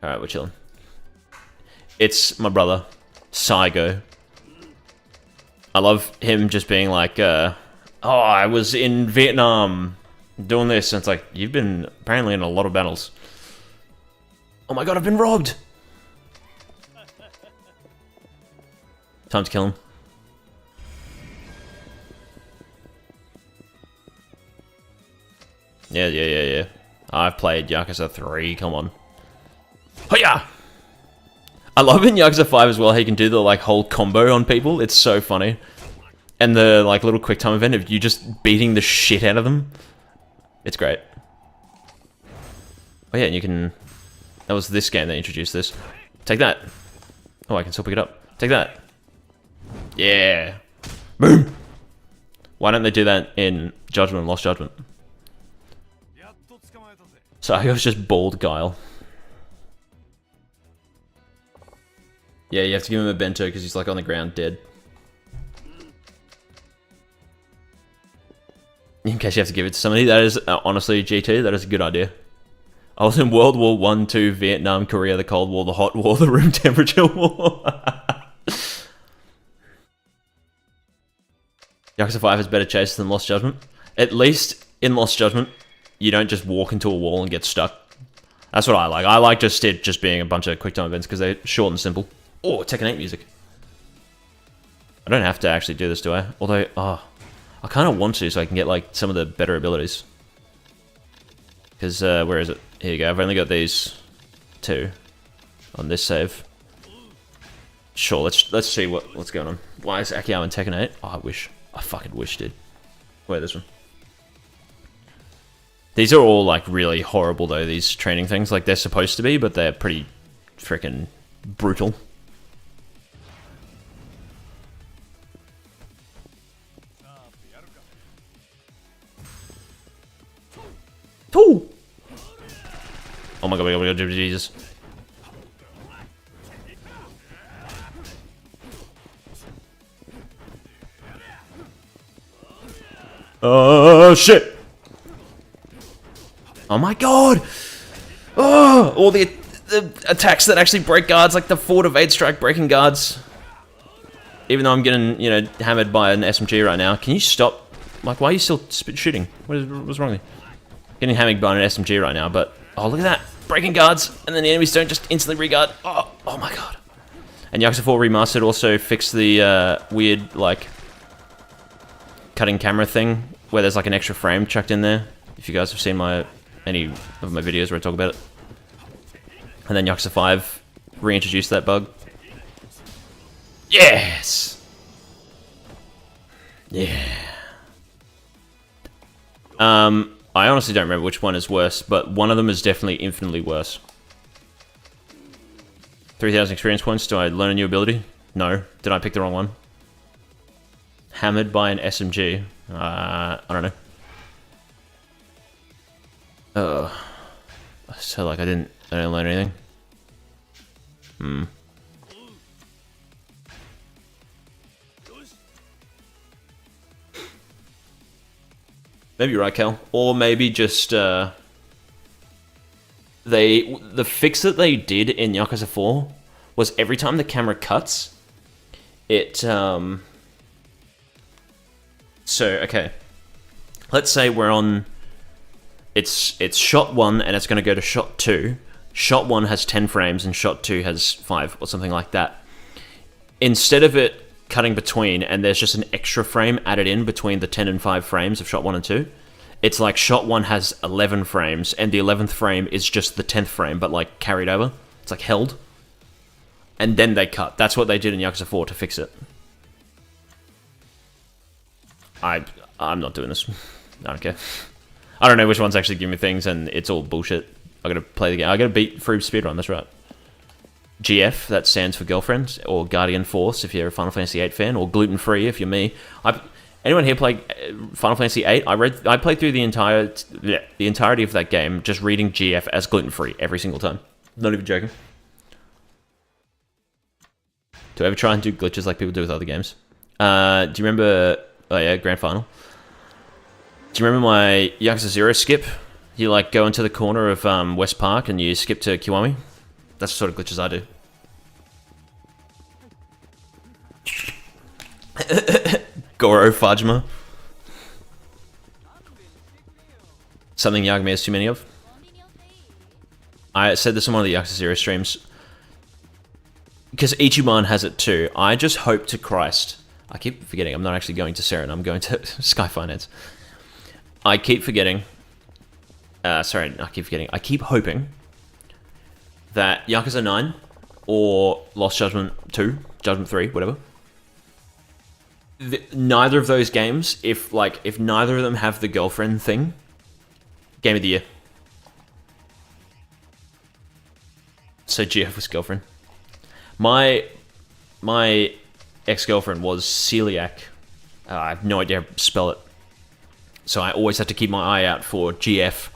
S1: All right, we're chilling. It's my brother, Saigo. I love him just being like, oh, I was in Vietnam. Doing this, and it's like, you've been apparently in a lot of battles. Oh my god, I've been robbed! Time to kill him. Yeah. I've played Yakuza 3, come on. Hiya! I love in Yakuza 5 as well, how you can do the like whole combo on people. It's so funny. And the like little quick time event of you just beating the shit out of them. It's great. Oh yeah, and you can... That was this game that introduced this. Take that. Oh, I can still pick it up. Take that. Yeah. Boom! Why don't they do that in Judgment, Lost Judgment? So I was just bald Guile. Yeah, you have to give him a bento because he's like on the ground dead. In case you have to give it to somebody, that is, honestly, G2, that is a good idea. I was in World War 1, 2, Vietnam, Korea, the Cold War, the Hot War, the Room Temperature War. Yakuza 5 has better chase than Lost Judgment. At least, in Lost Judgment, you don't just walk into a wall and get stuck. That's what I like. I like just being a bunch of quick time events because they're short and simple. Oh, Tekken 8 music. I don't have to actually do this, do I? Although, oh... I kind of want to so I can get like some of the better abilities. Because, where is it? Here you go. I've only got these 2 on this save. Sure, let's see what's going on. Why is Akiyama in Tekken 8? Oh, I fucking wish, dude. Wait, this one. These are all like really horrible though, these training things. Like they're supposed to be, but they're pretty freaking brutal. Ooh. Oh my god, Jesus. Oh shit! Oh my god! Oh, all the attacks that actually break guards, like the 4 to 8 strike breaking guards. Even though I'm getting, you know, hammered by an SMG right now. Can you stop? Like, why are you still shooting? What's wrong with you? Getting hammered by an SMG right now, but... Oh, look at that! Breaking guards, and then the enemies don't just instantly reguard. Oh my god. And Yakuza 4 Remastered also fixed the weird, like... cutting camera thing where there's like an extra frame chucked in there. If you guys have seen any of my videos where I talk about it. And then Yakuza 5 reintroduced that bug. Yes! Yeah. I honestly don't remember which one is worse, but one of them is definitely infinitely worse. 3,000 experience points. Do I learn a new ability? No. Did I pick the wrong one? Hammered by an SMG. I don't know. So like I didn't learn anything. Maybe you're right, Cal. Or maybe just the fix that they did in Yakuza 4 was every time the camera cuts, it so okay. Let's say we're on it's shot 1 and it's going to go to shot 2. Shot 1 has 10 frames and shot 2 has 5 or something like that. Instead of it cutting between and there's just an extra frame added in between the 10 and 5 frames of shot 1 and 2, it's like shot 1 has 11 frames and the 11th frame is just the 10th frame but like carried over. It's like held. And then they cut. That's what they did in Yakuza 4 to fix it. I'm not doing this. I don't care. I don't know which ones actually give me things and it's all bullshit. I gotta play the game. I gotta beat through speedrun, that's right. GF, that stands for girlfriend, or Guardian Force if you're a Final Fantasy VIII fan, or gluten free if you're me. Anyone here play Final Fantasy VIII? I played through the entirety of that game just reading GF as gluten free every single time. Not even joking. Do I ever try and do glitches like people do with other games? Do you remember? Oh yeah, Grand Final. Do you remember my Yakuza 0 skip? You like go into the corner of West Park and you skip to Kiwami. That's the sort of glitches I do. Goro Fajima. Something Yagami has too many of. I said this on one of the Yakuza 0 streams. Because Ichiban has it too. I just hope to Christ. I keep forgetting I'm not actually going to Seren. I'm going to Sky Finance. I keep forgetting. I keep hoping that Yakuza 9 or Lost Judgment 2, Judgment 3, whatever. Neither of those games, if neither of them have the girlfriend thing, game of the year. So GF was girlfriend. My ex-girlfriend was celiac. I have no idea how to spell it. So I always had to keep my eye out for GF.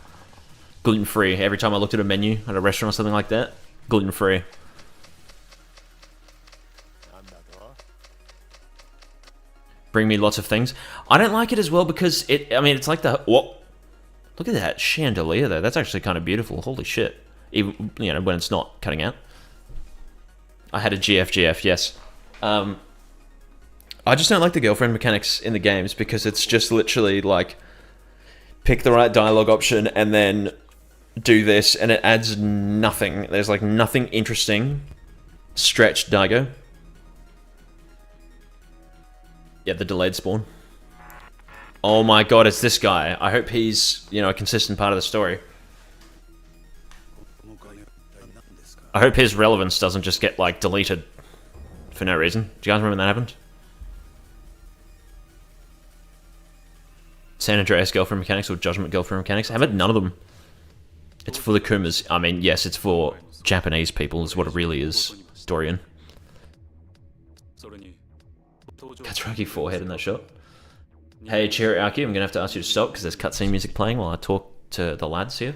S1: Gluten-free. Every time I looked at a menu at a restaurant or something like that, gluten-free. Bring me lots of things. I don't like it as well because it's like the... Whoa. Look at that chandelier there. That's actually kind of beautiful. Holy shit. Even, when it's not cutting out. I had a GF, yes. I just don't like the girlfriend mechanics in the games because it's just literally like pick the right dialogue option and then do this and it adds nothing. There's like nothing interesting. Stretch Daigo. Yeah, the delayed spawn. Oh my god, it's this guy. I hope he's, a consistent part of the story. I hope his relevance doesn't just get, deleted for no reason. Do you guys remember when that happened? San Andreas girlfriend mechanics or Judgment girlfriend mechanics? I haven't none of them. It's for the Kumas. I mean, yes, it's for Japanese people is what it really is, Dorian. Katsuragi forehead in that shot. Hey, Chiriaki, I'm going to have to ask you to stop because there's cutscene music playing while I talk to the lads here.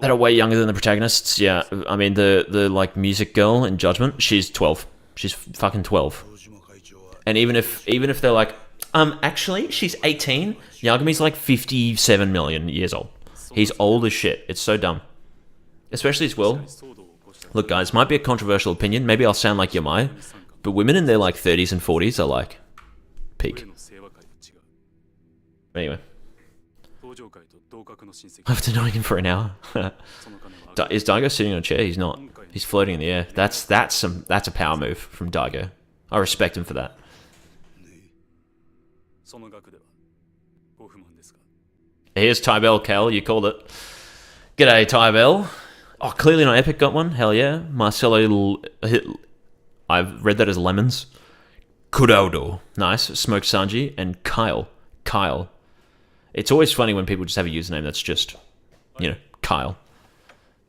S1: That are way younger than the protagonists. Yeah, I mean, the music girl in Judgment, she's 12. She's fucking 12. And even if they're like, actually, she's 18, Yagami's like 57 million years old. He's old as shit. It's so dumb. Especially as well. Look, guys, might be a controversial opinion. Maybe I'll sound like Yamai. But women in their 30s and 40s are peak. Anyway. After knowing him for an hour. Is Daigo sitting on a chair? He's not. He's floating in the air. That's a power move from Daigo. I respect him for that. Here's Tybell, Cal. You called it. G'day, Tybell. Oh, clearly not Epic got one. Hell yeah. Marcelo... I've read that as lemons. Kuraudo. Nice. Smoke Sanji. And Kyle. Kyle. It's always funny when people just have a username that's just, you know, Kyle.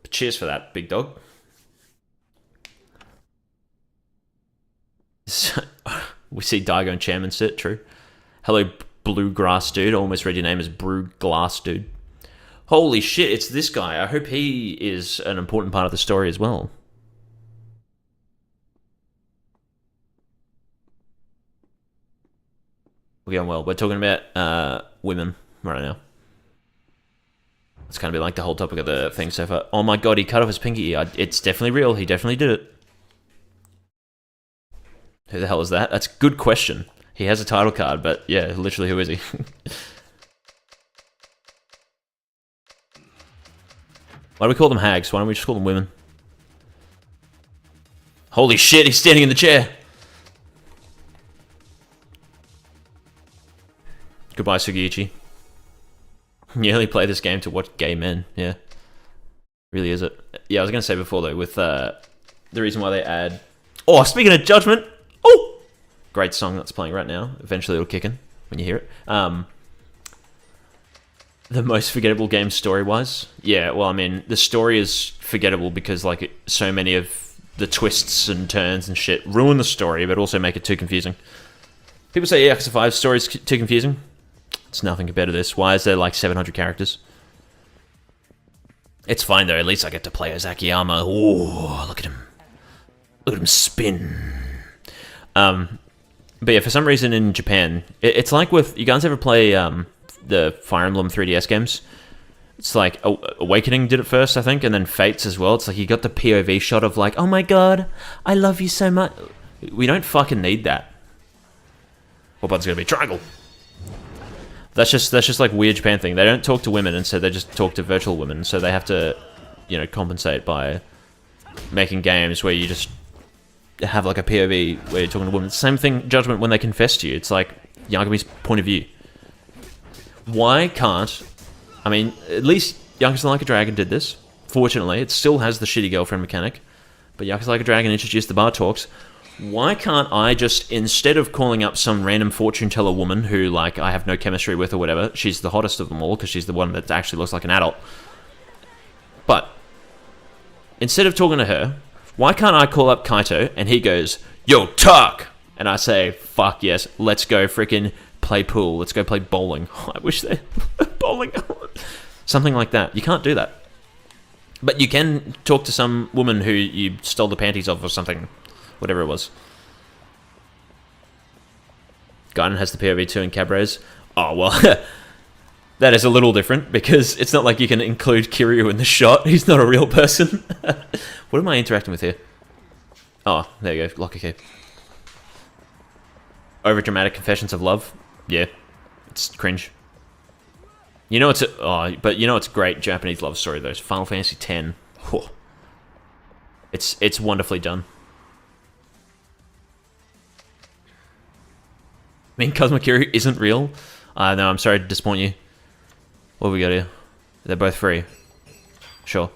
S1: But cheers for that, big dog. We see Daigo and Chairman sit, true. Hello, Bluegrass Dude. I almost read your name as Brew Glass Dude. Holy shit, it's this guy. I hope he is an important part of the story as well. We're going well. We're talking about women right now. It's kind of been like the whole topic of the thing so far. Oh my god, he cut off his pinky ear. It's definitely real. He definitely did it. Who the hell is that? That's a good question. He has a title card, but yeah, literally, who is he? Why do we call them hags? Why don't we just call them women? Holy shit, he's standing in the chair! Goodbye, Sugiichi. You only play this game to watch gay men, yeah. Really is it? Yeah, I was going to say before, though, with the reason why they add... Oh, speaking of Judgment! Oh! Great song that's playing right now. Eventually it'll kick in when you hear it. The most forgettable game story-wise? Yeah, well, I mean, the story is forgettable because, like, so many of the twists and turns and shit ruin the story, but also make it too confusing. People say Yakuza 5 story is too confusing. It's nothing compared to this. Why is there, like, 700 characters? It's fine, though. At least I get to play as Akiyama. Oh, look at him. Look at him spin. But yeah, for some reason in Japan, it's like with... You guys ever play the Fire Emblem 3DS games? It's like Awakening did it first, I think, and then Fates as well. It's like you got the POV shot of like, oh my god, I love you so much. We don't fucking need that. What button's gonna be? Triangle. That's just like weird Japan thing. They don't talk to women, and so they just talk to virtual women. So they have to, you know, compensate by making games where you just have like a POV where you're talking to women. Same thing, Judgment, when they confess to you. It's like Yakumi's point of view. Why can't... I mean, at least Yakuza Like a Dragon did this. Fortunately, it still has the shitty girlfriend mechanic. But Yakuza Like a Dragon introduced the bar talks. Why can't I just, instead of calling up some random fortune teller woman who, like, I have no chemistry with or whatever, she's the hottest of them all because she's the one that actually looks like an adult. But, instead of talking to her, why can't I call up Kaito and he goes, yo, talk! And I say, fuck yes, let's go freaking play pool, let's go play bowling. I wish they... bowling. Something like that. You can't do that. But you can talk to some woman who you stole the panties of or something. Whatever it was. Gaiden has the POV too in Cabrez. Oh, well, that is a little different because it's not like you can include Kiryu in the shot. He's not a real person. What am I interacting with here? Oh, there you go. Lock a key. Overdramatic confessions of love. Yeah, it's cringe. You know it's but you know it's a great Japanese love story though. It's Final Fantasy X. Oh. It's wonderfully done. I mean, Kazuma Kiryu isn't real. No, I'm sorry to disappoint you. What have we got here? They're both free. Sure.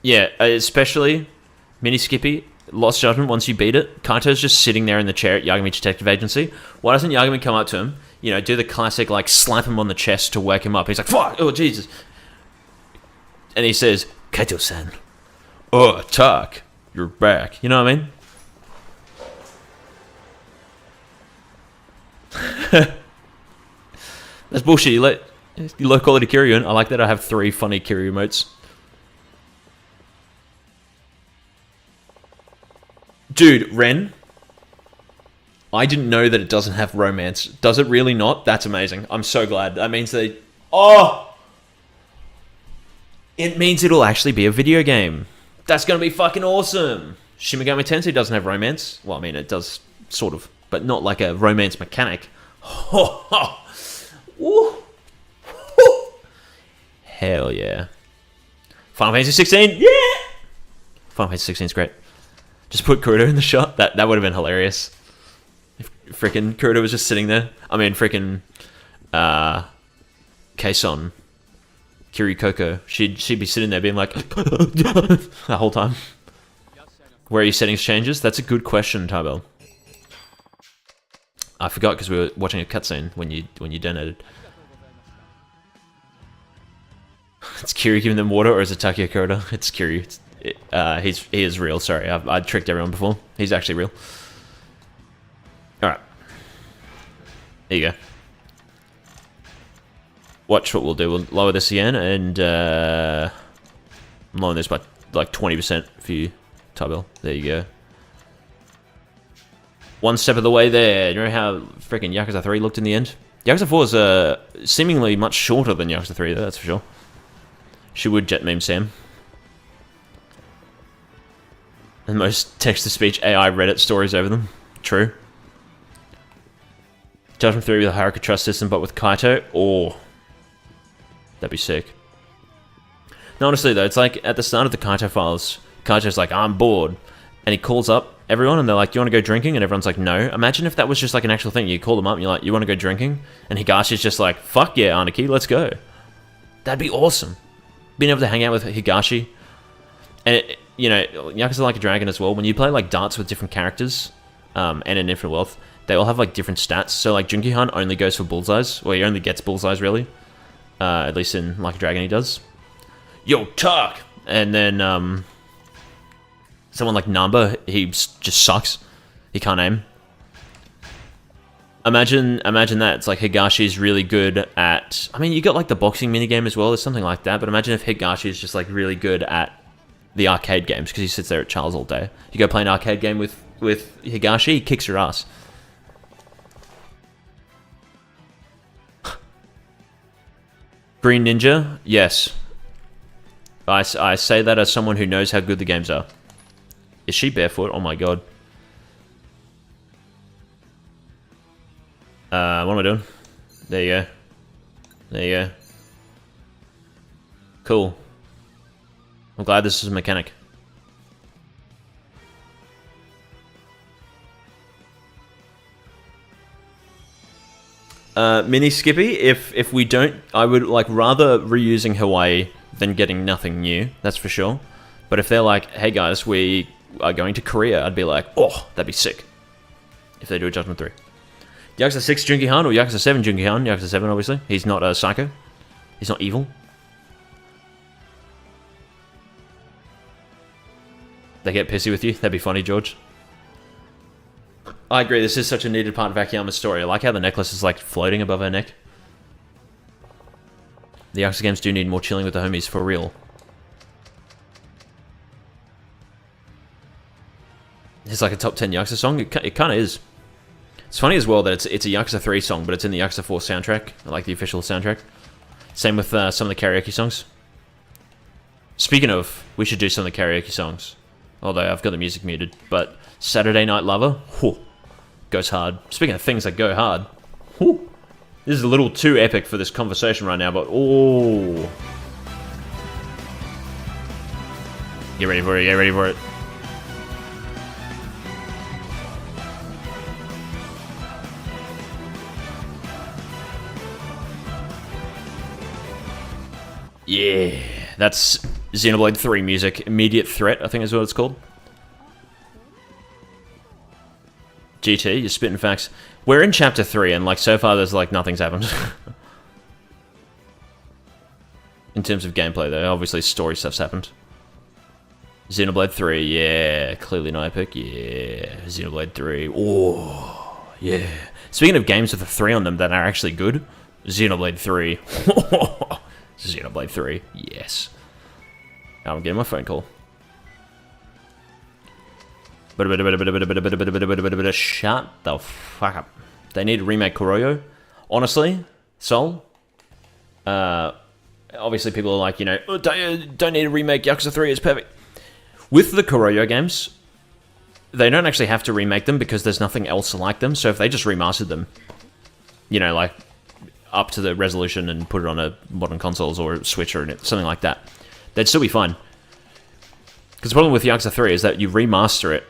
S1: Yeah, especially Mini Skippy, Lost Judgment, once you beat it, Kaito's just sitting there in the chair at Yagami Detective Agency. Why doesn't Yagami come up to him, you know, do the classic, like, slap him on the chest to wake him up? He's like, fuck, oh, Jesus. And he says, Kaito-san, oh, talk, you're back. You know what I mean? That's bullshit. You let low quality Kiryu in. I like that I have 3 funny Kiryu emotes. Dude, Ren, I didn't know that it doesn't have romance. Does it really not? That's amazing. I'm so glad. That means they... Oh! It means it'll actually be a video game. That's gonna be fucking awesome. Shin Megami Tensei doesn't have romance. Well, I mean, it does, sort of. But not like a romance mechanic. Ho, ho. Woo. Woo. Hell yeah. Final Fantasy 16, yeah! Final Fantasy 16 is great. Just put Kuruda in the shot. That would have been hilarious. If freaking Kuruda was just sitting there. I mean, freaking Kason, Kirikoko. She'd be sitting there being like the whole time. Where are your settings changes? That's a good question, Tarbell. I forgot because we were watching a cutscene when you donated. It's Kiri giving them water, or is it Takia Kuroda? It's Kiri. He is real. Sorry, I tricked everyone before. He's actually real. All right. There you go. Watch what we'll do. We'll lower this again, and I'm lowering this by like 20% for you, Tarbell. There you go. One step of the way there. You know how freaking Yakuza 3 looked in the end? Yakuza 4 is seemingly much shorter than Yakuza 3, though, that's for sure. She would jet meme Sam. And most text-to-speech AI Reddit stories over them. True. Judgment 3 with a Haruka Trust system, but with Kaito. Oh. That'd be sick. No, honestly, though, it's like at the start of the Kaito files, Kaito's like, I'm bored. And he calls up everyone, and they're like, do you want to go drinking? And everyone's like, no. Imagine if that was just like an actual thing. You call them up, and you're like, you want to go drinking? And Higashi's just like, fuck yeah, Aniki, let's go. That'd be awesome. Being able to hang out with Higashi. And, you know, Yakuza Like a Dragon as well. When you play, like, darts with different characters, and in Infinite Wealth, they all have, like, different stats. So, like, Junkihan only goes for bullseyes. Well, he only gets bullseyes, really. At least in Like a Dragon he does. Yo, talk! And then, someone like Namba, he just sucks. He can't aim. Imagine that. It's like Higashi's really good at... I mean, you got like the boxing minigame as well. There's something like that. But imagine if Higashi's just like really good at the arcade games because he sits there at Charles all day. You go play an arcade game with Higashi, he kicks your ass. Green Ninja? Yes. I say that as someone who knows how good the games are. Is she barefoot? Oh my god. What am I doing? There you go. There you go. Cool. I'm glad this is a mechanic. Mini Skippy, if we don't... I would like rather reusing Hawaii than getting nothing new, that's for sure. But if they're like, hey guys, we are going to Korea, I'd be like, oh, that'd be sick. If they do a Judgment 3. Yakuza 6 Junkihan or Yakuza 7 Junkihan. Yakuza 7, obviously. He's not a psycho. He's not evil. They get pissy with you. That'd be funny, George. I agree, this is such a needed part of Akiyama's story. I like how the necklace is like floating above her neck. The Yakuza games do need more chilling with the homies, for real. It's like a top 10 Yakuza song. It kind of is. It's funny as well that it's a Yakuza 3 song, but it's in the Yakuza 4 soundtrack, like the official soundtrack. Same with some of the karaoke songs. Speaking of, we should do some of the karaoke songs. Although I've got the music muted. But Saturday Night Lover, whew, goes hard. Speaking of things that go hard, whew, this is a little too epic for this conversation right now, but oh. Get ready for it, get ready for it. Yeah, that's Xenoblade 3 music. Immediate Threat, I think is what it's called. GT, you're spitting facts. We're in Chapter 3, and like so far there's like nothing's happened. In terms of gameplay though, obviously story stuff's happened. Xenoblade 3, yeah. Clearly not epic, yeah. Xenoblade 3, oh, yeah. Speaking of games with a 3 on them that are actually good, Xenoblade 3. Xenoblade 3, yes. I'm getting my phone call. Shut the fuck up. They need to remake Kuroyo. Honestly, Sol. Obviously people are like, you know, oh, don't need to remake Yakuza 3, it's perfect. With the Kuroyo games, they don't actually have to remake them because there's nothing else like them. So if they just remastered them, you know, like up to the resolution and put it on a modern consoles or a Switch or something like that, they'd still be fine. Because the problem with Yakuza 3 is that you remaster it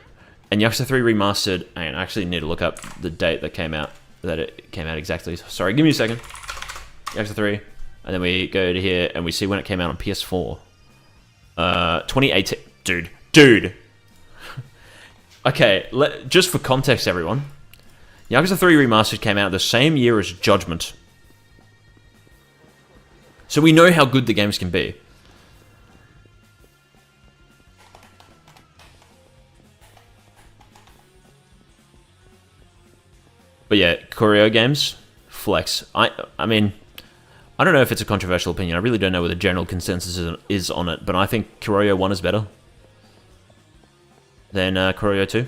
S1: And Yakuza 3 Remastered, I actually need to look up the date that it came out exactly. Sorry, give me a second. Yakuza 3, and then we go to here, and we see when it came out on PS4. 2018. Dude. Okay, just for context, everyone. Yakuza 3 Remastered came out the same year as Judgment. So we know how good the games can be. But yeah, Koryo games, flex. I mean, I don't know if it's a controversial opinion. I really don't know what the general consensus is on it, but I think Koryo 1 is better than Koryo 2.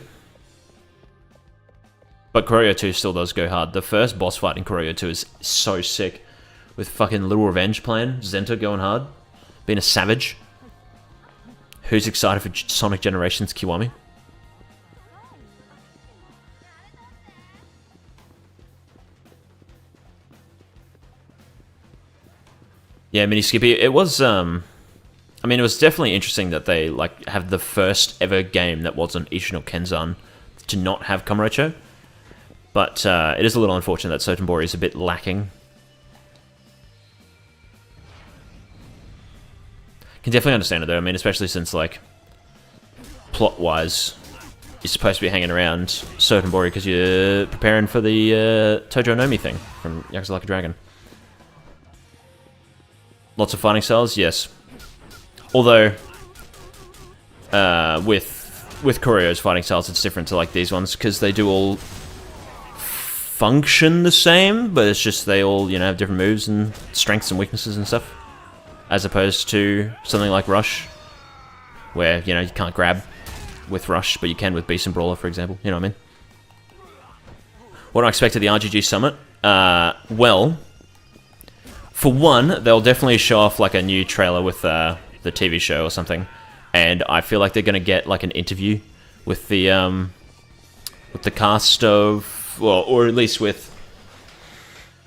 S1: But Koryo 2 still does go hard. The first boss fight in Koryo 2 is so sick. With fucking Little Revenge playing, Zenta going hard, being a savage. Who's excited for Sonic Generations Kiwami? Yeah, Mini Skippy. It was, I mean, it was definitely interesting that they, like, have the first ever game that wasn't Ishin no Kenzan to not have Kamurocho. But it is a little unfortunate that Sotenbori is a bit lacking. Can definitely understand it, though. I mean, especially since, like, plot-wise, you're supposed to be hanging around Sotenbori because you're preparing for the Tojo Nomi thing from Yakuza Like a Dragon. Lots of fighting styles, yes. Although, with Koryo's fighting styles, it's different to like these ones because they do all function the same, but it's just they all, you know, have different moves and strengths and weaknesses and stuff. As opposed to something like Rush, where, you know, you can't grab with Rush, but you can with Beast and Brawler, for example. You know what I mean? What do I expect at the RGG Summit? Well, for one, they'll definitely show off like a new trailer with the TV show or something, and I feel like they're gonna get like an interview with the cast of, well, or at least with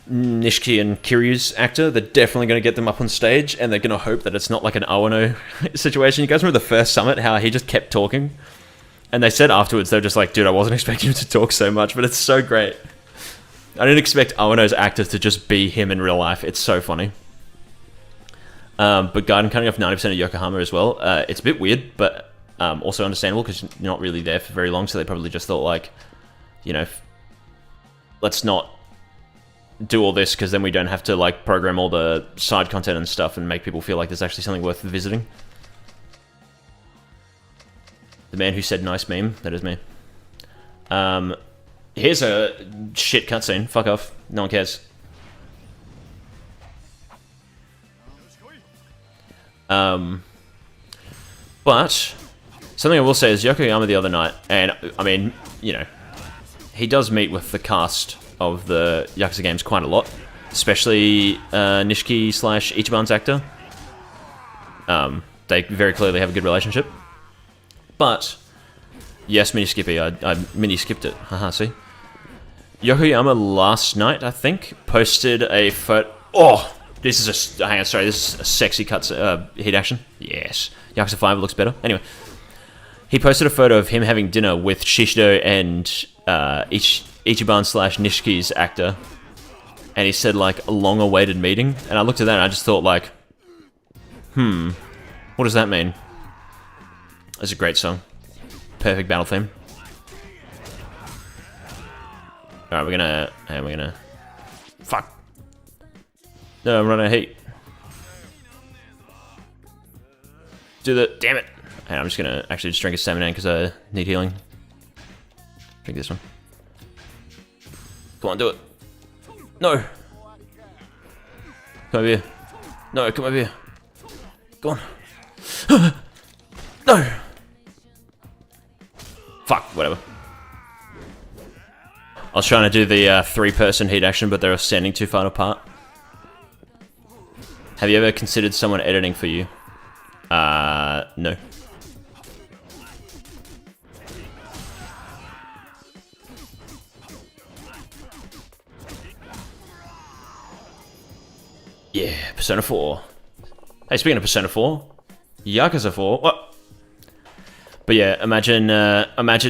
S1: Nishiki and Kiryu's actor. They're definitely going to get them up on stage, and they're going to hope that it's not like an Awano situation. You guys remember the first summit, how he just kept talking? And they said afterwards, they were just like, dude, I wasn't expecting him to talk so much, but it's so great. I didn't expect Awano's actors to just be him in real life. It's so funny. But Gaiden cutting off 90% of Yokohama as well. It's a bit weird, but also understandable, because you're not really there for very long, so they probably just thought, like, you know, let's not do all this, because then we don't have to like program all the side content and stuff and make people feel like there's actually something worth visiting. The man who said nice meme, that is me. Here's a shit cutscene. Fuck off. No one cares. But something I will say is Yokoyama the other night, and I mean, you know, he does meet with the cast of the Yakuza games quite a lot, especially Nishiki / Ichiban's actor. They very clearly have a good relationship. But yes, Mini Skippy, I mini skipped it. Haha, see? Yokoyama last night, I think, posted a photo. Oh, this is a hang on, sorry, this is a sexy heat action. Yes, Yakuza 5 looks better. Anyway, he posted a photo of him having dinner with Shishido and Ichiban / Nishiki's actor, and he said like a long-awaited meeting, and I looked at that and I just thought like, what does that mean? It's a great song, perfect battle theme. All right, we're gonna fuck. No, I'm running out of heat. Do the damn it. Hey, I'm just gonna actually just drink a stamina because I need healing. Drink this one. Come on, do it. No. Come over here. No, come over here. Go on. No. Fuck, whatever. I was trying to do the 3-person heat action, but they were standing too far apart. Have you ever considered someone editing for you? No. Yeah, Persona 4. Hey, speaking of Persona 4, Yakuza 4. What? But yeah, imagine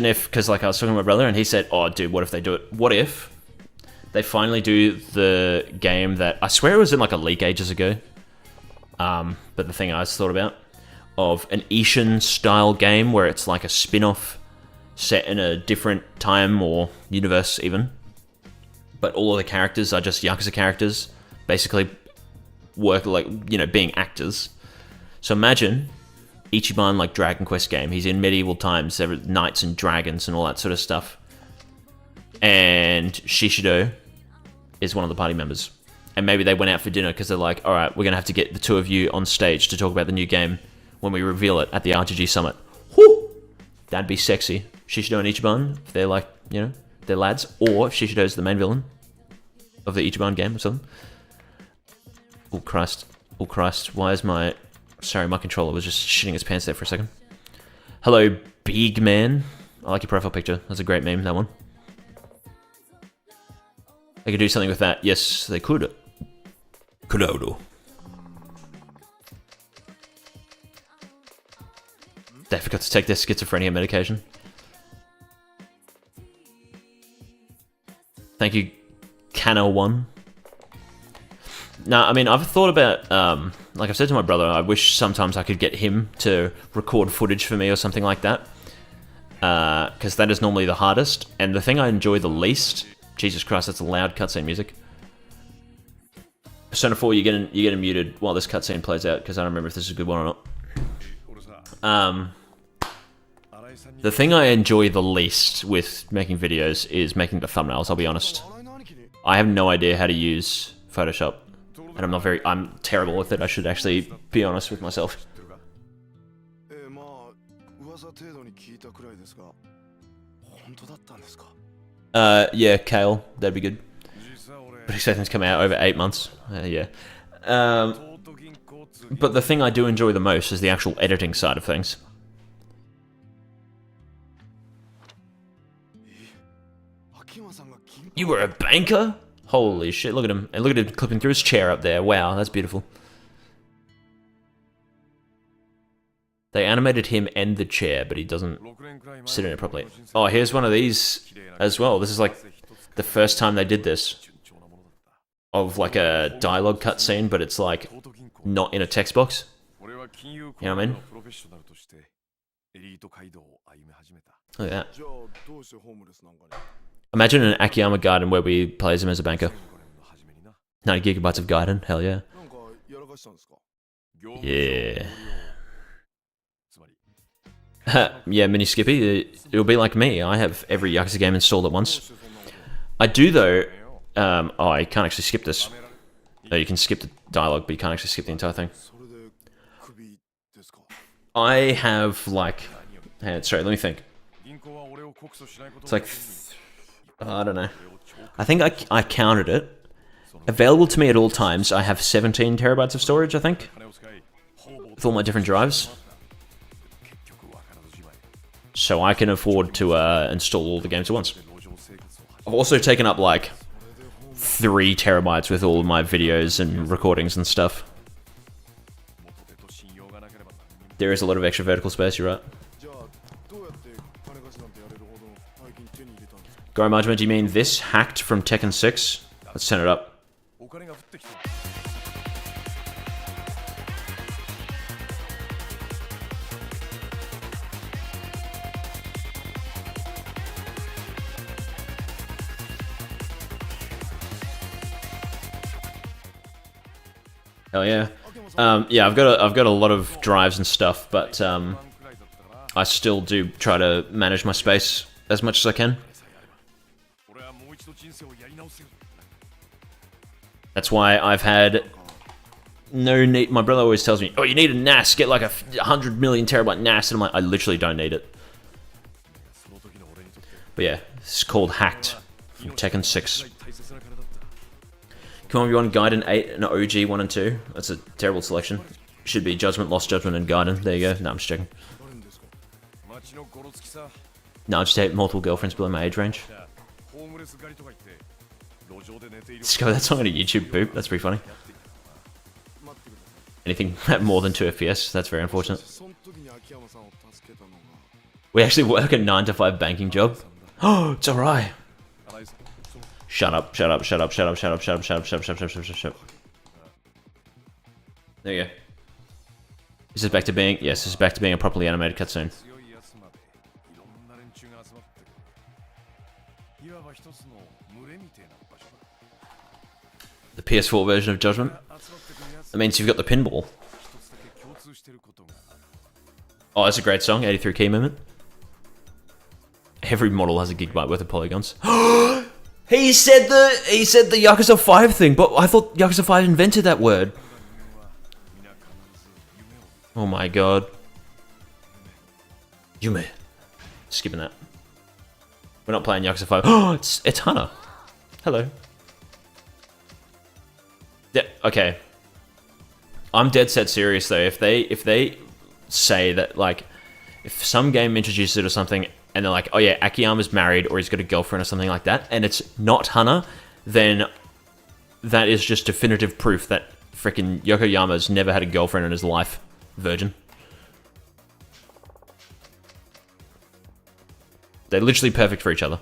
S1: if, because like I was talking to my brother and he said, oh dude, what if they do it? What if they finally do the game that, I swear it was in like a leak ages ago, but the thing I thought about, of an Ishin style game where it's like a spin-off set in a different time or universe even, but all of the characters are just Yakuza characters, basically work like, you know, being actors. So imagine Ichiban like Dragon Quest game. He's in medieval times, there are knights and dragons and all that sort of stuff. And Shishido is one of the party members. And maybe they went out for dinner because they're like, alright, we're going to have to get the two of you on stage to talk about the new game when we reveal it at the RGG Summit. Whoo! That'd be sexy. Shishido and Ichiban, if they're like, you know, they're lads. Or if Shishido's the main villain of the Ichiban game or something. Oh Christ. Oh Christ. Why is my... Sorry, my controller was just shitting his pants there for a second. Hello, big man. I like your profile picture. That's a great meme, that one. They could do something with that. Yes, they could. Kudodo. They forgot to take their schizophrenia medication. Thank you, Cano1. No, I mean, I've thought about, like I've said to my brother, I wish sometimes I could get him to record footage for me or something like that. Because that is normally the hardest. And the thing I enjoy the least... Jesus Christ, that's loud cutscene music. Persona 4, you're getting muted while this cutscene plays out, because I don't remember if this is a good one or not. The thing I enjoy the least with making videos is making the thumbnails, I'll be honest. I have no idea how to use Photoshop. And I'm terrible with it, I should actually be honest with myself. Yeah, Kale, that'd be good. But expect them to come out over 8 months. Yeah. But the thing I do enjoy the most is the actual editing side of things. You were a banker? Holy shit, look at him. And look at him clipping through his chair up there. Wow, that's beautiful. They animated him and the chair, but he doesn't sit in it properly. Oh, here's one of these as well. This is like the first time they did this. Of like a dialogue cutscene, but it's like not in a text box. You know what I mean? Look at that. Imagine an Akiyama Gaiden where we plays him as a banker. 90 gigabytes of Gaiden, hell yeah. Yeah. Yeah, Mini Skippy, it'll be like me. I have every Yakuza game installed at once. I do though. Oh, I can't actually skip this. No, you can skip the dialogue, but you can't actually skip the entire thing. I have like... Sorry, let me think. It's like... I don't know. I think I counted it. Available to me at all times, I have 17 terabytes of storage, I think. With all my different drives. So I can afford to install all the games at once. I've also taken up like 3 terabytes with all of my videos and recordings and stuff. There is a lot of extra vertical space, you're right. Goromajima, do you mean this hacked from Tekken 6? Let's turn it up. Hell yeah. Yeah, I've got a lot of drives and stuff, but I still do try to manage my space as much as I can. That's why I've had no need. My brother always tells me, "Oh, you need a NAS. Get like a 100 million terabyte NAS," and I'm like, I literally don't need it. But yeah, it's called Hacked from Tekken 6. Come on, you want Gaiden 8 and OG 1 and 2? That's a terrible selection. Should be Judgment, Lost Judgment, and Gaiden. There you go. No, I'm just checking. No, I just hate multiple girlfriends below my age range. Discover that song on a YouTube boop. That's pretty funny. Anything at more than 2 FPS, that's very unfortunate. We actually work a 9-to-5 banking job. Oh, it's alright. Shut up, shut up, shut up, shut up, shut up, shut up, shut up, shut up, shut up, shut up, shut up. There you go. Is this back to being... Yes, this is back to being a properly animated cutscene. The PS4 version of Judgment. That means you've got the pinball. Oh, that's a great song. 83 key movement. Every model has a gigabyte worth of polygons. He said the Yakuza 5 thing, but I thought Yakuza 5 invented that word. Oh my god. Yume. Skipping that. We're not playing Yakuza 5. Oh, it's Hana. Hello. Yeah, okay. I'm dead set serious though. If they say that, like, if some game introduces it or something and they're like, oh yeah, Akiyama's married or he's got a girlfriend or something like that, and it's not Hana, then that is just definitive proof that frickin' Yokoyama's never had a girlfriend in his life. Virgin. They're literally perfect for each other.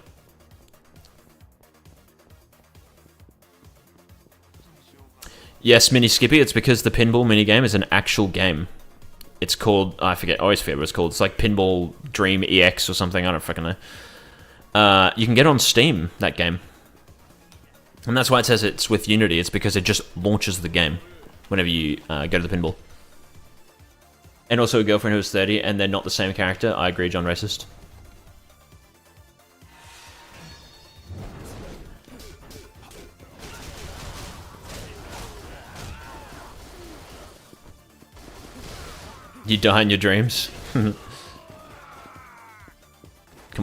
S1: Yes, Mini Skippy, it's because the pinball minigame is an actual game. It's called, I always forget what it's called. It's like Pinball Dream EX or something, I don't fucking know. You can get it on Steam, that game. And that's why it says it's with Unity, it's because it just launches the game whenever you go to the pinball. And also a girlfriend who is 30 and they're not the same character. I agree, John Racist. You die in your dreams. Come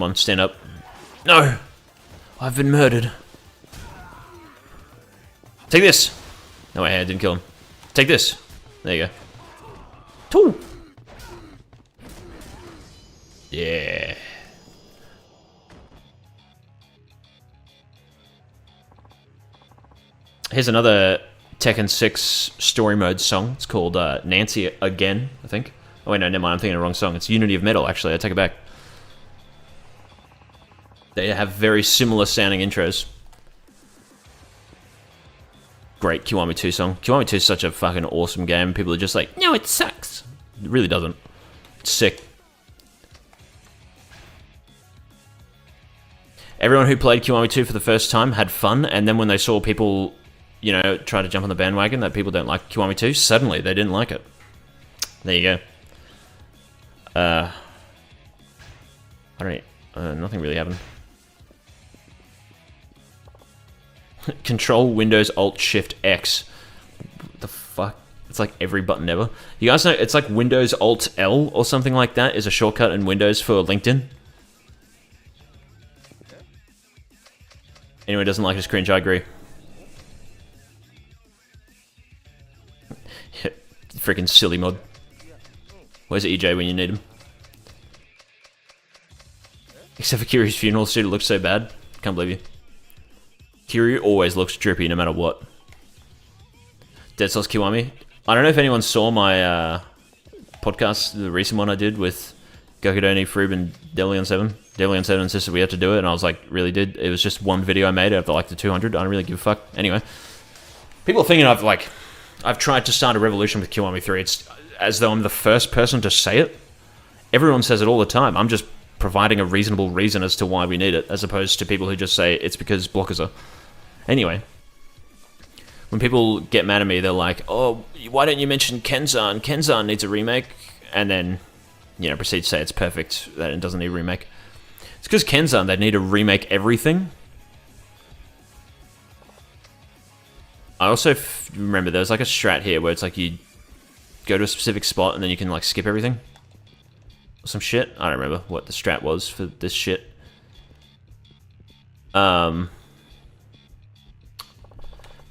S1: on, stand up. No! I've been murdered. Take this! No, wait, I didn't kill him. Take this. There you go. Two! Yeah. Here's another Tekken 6 story mode song. It's called Nancy Again, I think. Oh wait, no, never mind, I'm thinking of the wrong song. It's Unity of Metal, actually, I take it back. They have very similar sounding intros. Great Kiwami 2 song. Kiwami 2 is such a fucking awesome game. People are just like, no, it sucks. It really doesn't. It's sick. Everyone who played Kiwami 2 for the first time had fun, and then when they saw people, you know, try to jump on the bandwagon that people don't like Kiwami 2, suddenly they didn't like it. There you go. I don't know, nothing really happened. Control Windows Alt Shift X. What the fuck? It's like every button ever. You guys know it's like Windows Alt L or something like that is a shortcut in Windows for LinkedIn. Anyone who doesn't like his cringe, I agree. Freaking silly mod. Where's EJ when you need him? Except for Kiryu's funeral suit, it looks so bad. Can't believe you. Kiryu always looks drippy no matter what. Dead Cells Kiwami. I don't know if anyone saw my podcast, the recent one I did with Gokudoni, Froob, and Delion7. Delion7 insisted we had to do it, and I was like, really did. It was just one video I made out of like the 200. I don't really give a fuck. Anyway. People are thinking I've tried to start a revolution with Kiwami 3. It's as though I'm the first person to say it. Everyone says it all the time. I'm just providing a reasonable reason as to why we need it, as opposed to people who just say it's because blockers are. Anyway. When people get mad at me, they're like, oh, why don't you mention Kenzan? Kenzan needs a remake. And then, you know, proceed to say it's perfect, that it doesn't need a remake. It's because Kenzan, they need to remake everything. I also remember there's like a strat here where it's like you go to a specific spot and then you can like skip everything. Or some shit. I don't remember what the strat was for this shit. But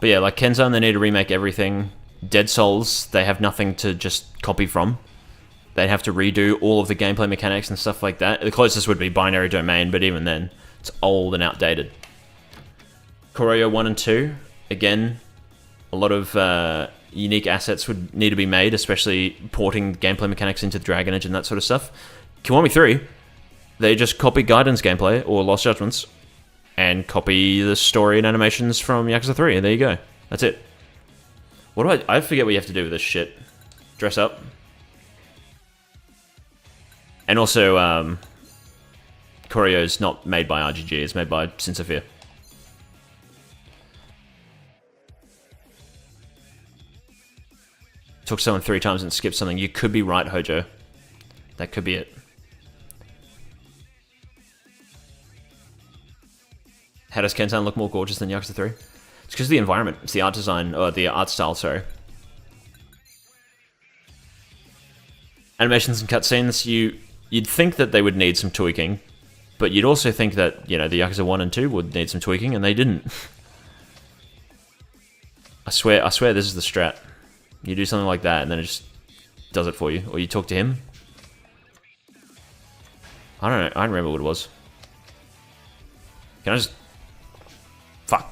S1: yeah, like Kenzan, they need to remake everything. Dead Souls, they have nothing to just copy from. They'd have to redo all of the gameplay mechanics and stuff like that. The closest would be Binary Domain, but even then, it's old and outdated. Koroyo 1 and 2, again, a lot of unique assets would need to be made, especially porting gameplay mechanics into Dragon Age and that sort of stuff. Kiwami 3, They just copy Gaiden's gameplay, or Lost Judgments, and copy the story and animations from Yakuza 3, and there you go. That's it. What do I forget what you have to do with this shit. Dress up. And also, Choreo's not made by RGG, it's made by Sinsofia. Took someone 3 times and skipped something. You could be right, Hojo. That could be it. How does Kentan look more gorgeous than Yakuza 3? It's because of the environment. It's the art design, or the art style, sorry. Animations and cutscenes, you'd think that they would need some tweaking, but you'd also think that, you know, the Yakuza 1 and 2 would need some tweaking, and they didn't. I swear this is the strat. You do something like that, and then it just does it for you. Or you talk to him. I don't know, I don't remember what it was. Can I just... Fuck.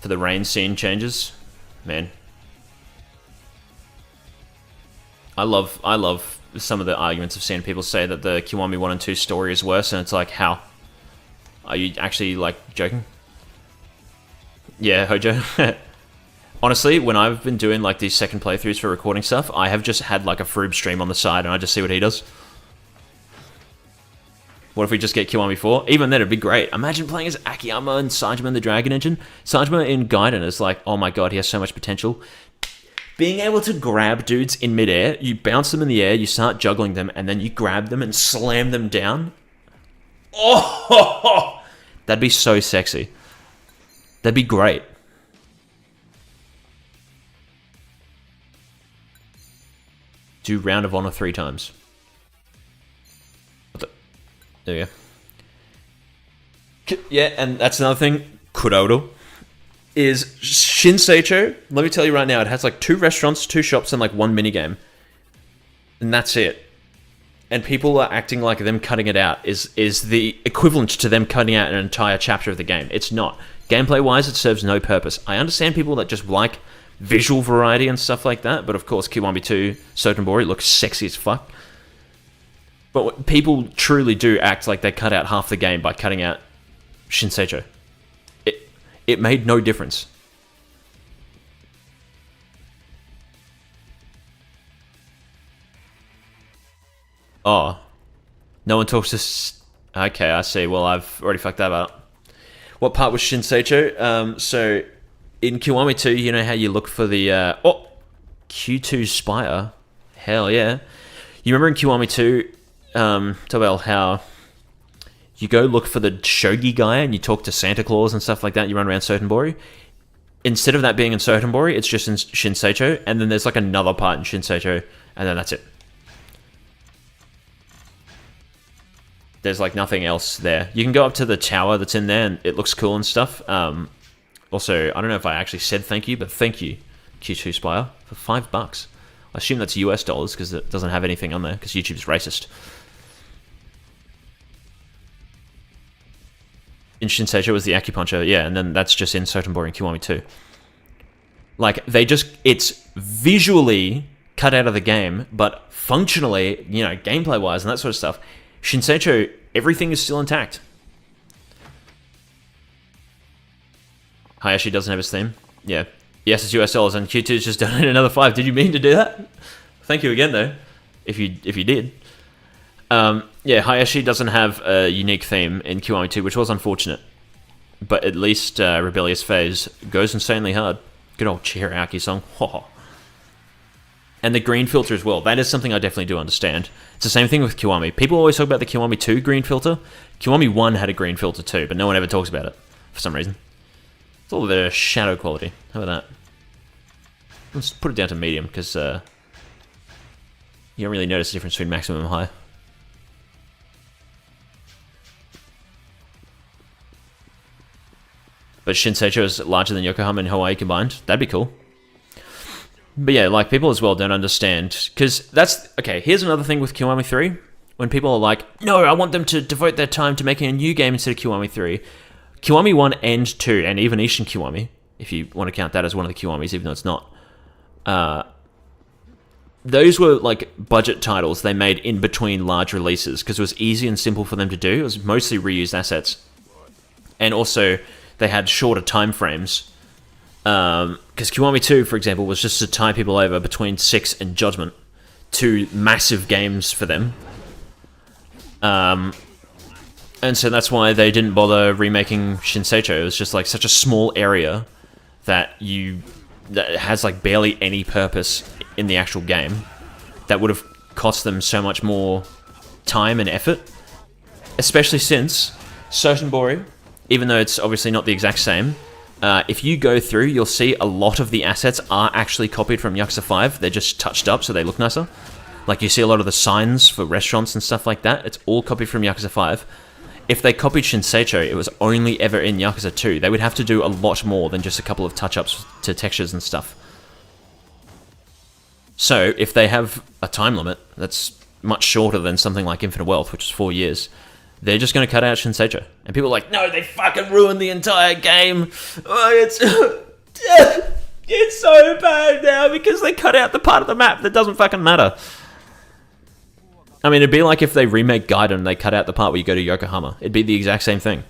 S1: For the rain scene changes. Man. I love some of the arguments I've seen people say that the Kiwami 1 and 2 story is worse, and it's like, how? Are you actually, like, joking? Yeah, Hojo. Honestly, when I've been doing, like, these second playthroughs for recording stuff, I have just had, like, a Froob stream on the side, and I just see what he does. What if we just get Kiwami 4? Even then, it'd be great. Imagine playing as Akiyama and Sanjima in the Dragon Engine. Sanjima in Gaiden is like, oh my god, he has so much potential. Being able to grab dudes in midair, you bounce them in the air, you start juggling them, and then you grab them and slam them down. Oh, that'd be so sexy. That'd be great. Do Round of Honor 3 times. There you go. Yeah, and that's another thing. Kurodo is Shinseicho. Let me tell you right now, it has like 2 restaurants, 2 shops, and like 1 minigame. And that's it. And people are acting like them cutting it out is the equivalent to them cutting out an entire chapter of the game. It's not. Gameplay-wise, it serves no purpose. I understand people that just like visual variety and stuff like that, but of course, Kiwami 2, Sotenbori looks sexy as fuck. But people truly do act like they cut out half the game by cutting out Shinseicho. It made no difference. Oh. No one talks to... Okay, I see. Well, I've already fucked that up. What part was Shinseicho? So, in Kiwami 2, you know how you look for the... Q2 Spire? Hell yeah. You remember in Kiwami 2... Tobel, how you go look for the shogi guy and you talk to Santa Claus and stuff like that. You run around Sotenbori. Instead of that being in Sotenbori, it's just in Shinseicho, and then there's like another part in Shinseicho, and then that's it. There's like nothing else there. You can go up to the tower that's in there, and it looks cool and stuff. Also, I don't know if I actually said thank you, but thank you, Q2 Spire, for $5. I assume that's US dollars because it doesn't have anything on there because YouTube's racist. In Shinseicho was the acupuncture, yeah, and then that's just in Sotenbori and Kiwami 2. Like, it's visually cut out of the game, but functionally, you know, gameplay-wise and that sort of stuff, Shinseicho, everything is still intact. Hayashi doesn't have his theme? Yeah. Yes, it's US dollars, and Q2's just donated another $5. Did you mean to do that? Thank you again, though, if you did. Yeah, Hayashi doesn't have a unique theme in Kiwami 2, which was unfortunate. But at least Rebellious Phase goes insanely hard. Good old Chihiraki song. And the green filter as well. That is something I definitely do understand. It's the same thing with Kiwami. People always talk about the Kiwami 2 green filter. Kiwami 1 had a green filter too, but no one ever talks about it for some reason. It's all the shadow quality. How about that? Let's put it down to medium, because you don't really notice the difference between maximum and high. But Shinseicho is larger than Yokohama and Hawaii combined. That'd be cool. But yeah, like, people as well don't understand, because that's... Okay, here's another thing with Kiwami 3. When people are like, no, I want them to devote their time to making a new game instead of Kiwami 3. Kiwami 1 and 2, and even Ishin Kiwami, if you want to count that as one of the Kiwamis, even though it's not, those were like budget titles they made in between large releases because it was easy and simple for them to do. It was mostly reused assets. And also, they had shorter time frames. Because Kiwami 2, for example, was just to tie people over between 6 and Judgment. 2 massive games for them. And so that's why they didn't bother remaking Shinseicho. It was just like such a small area that has like barely any purpose in the actual game. That would have cost them so much more time and effort. Especially since Sotenbori, even though it's obviously not the exact same, if you go through, you'll see a lot of the assets are actually copied from Yakuza 5. They're just touched up so they look nicer. Like, you see a lot of the signs for restaurants and stuff like that. It's all copied from Yakuza 5. If they copied Shinseicho, it was only ever in Yakuza 2. They would have to do a lot more than just a couple of touch-ups to textures and stuff. So, if they have a time limit that's much shorter than something like Infinite Wealth, which is 4 years, they're just going to cut out Shinseicho. And people are like, no, they fucking ruined the entire game. Oh, it's so bad now because they cut out the part of the map that doesn't fucking matter. I mean, it'd be like if they remake Gaiden and they cut out the part where you go to Yokohama. It'd be the exact same thing.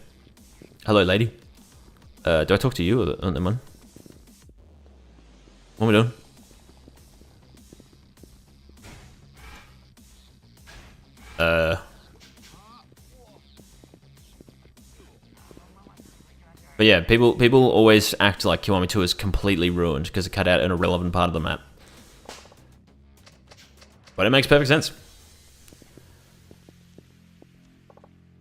S1: Hello, lady. Do I talk to you or the one? What am I doing? But yeah, people always act like Kiwami 2 is completely ruined because it cut out an irrelevant part of the map. But it makes perfect sense.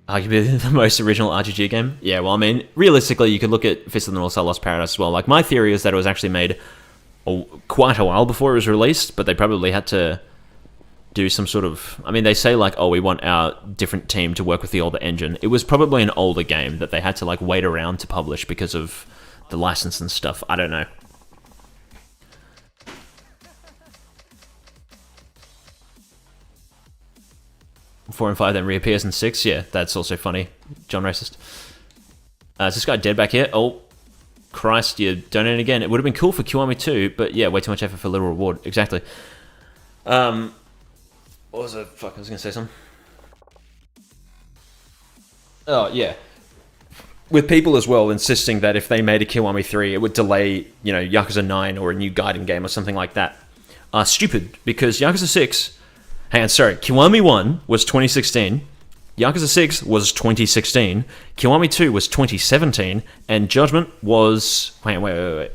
S1: Arguably the most original RPG game. Yeah, well, I mean, realistically, you could look at Fist of the North Star Lost Paradise as well. Like, my theory is that it was actually made quite a while before it was released, but they probably had to do some sort of... I mean, they say, like, oh, we want our different team to work with the older engine. It was probably an older game that they had to, like, wait around to publish because of the license and stuff. I don't know. Four and 5 then reappears in 6. Yeah, that's also funny. John Racist. Is this guy dead back here? Oh, Christ, you're donating again. It would have been cool for Kiwami 2, but yeah, way too much effort for little reward. Exactly. What was it? Fuck, I was going to say something. Oh, yeah. With people as well insisting that if they made a Kiwami 3, it would delay, you know, Yakuza 9 or a new Gaiden game or something like that. Stupid, because Yakuza 6... Hang on, sorry. Kiwami 1 was 2016. Yakuza 6 was 2016. Kiwami 2 was 2017. And Judgment was... Wait.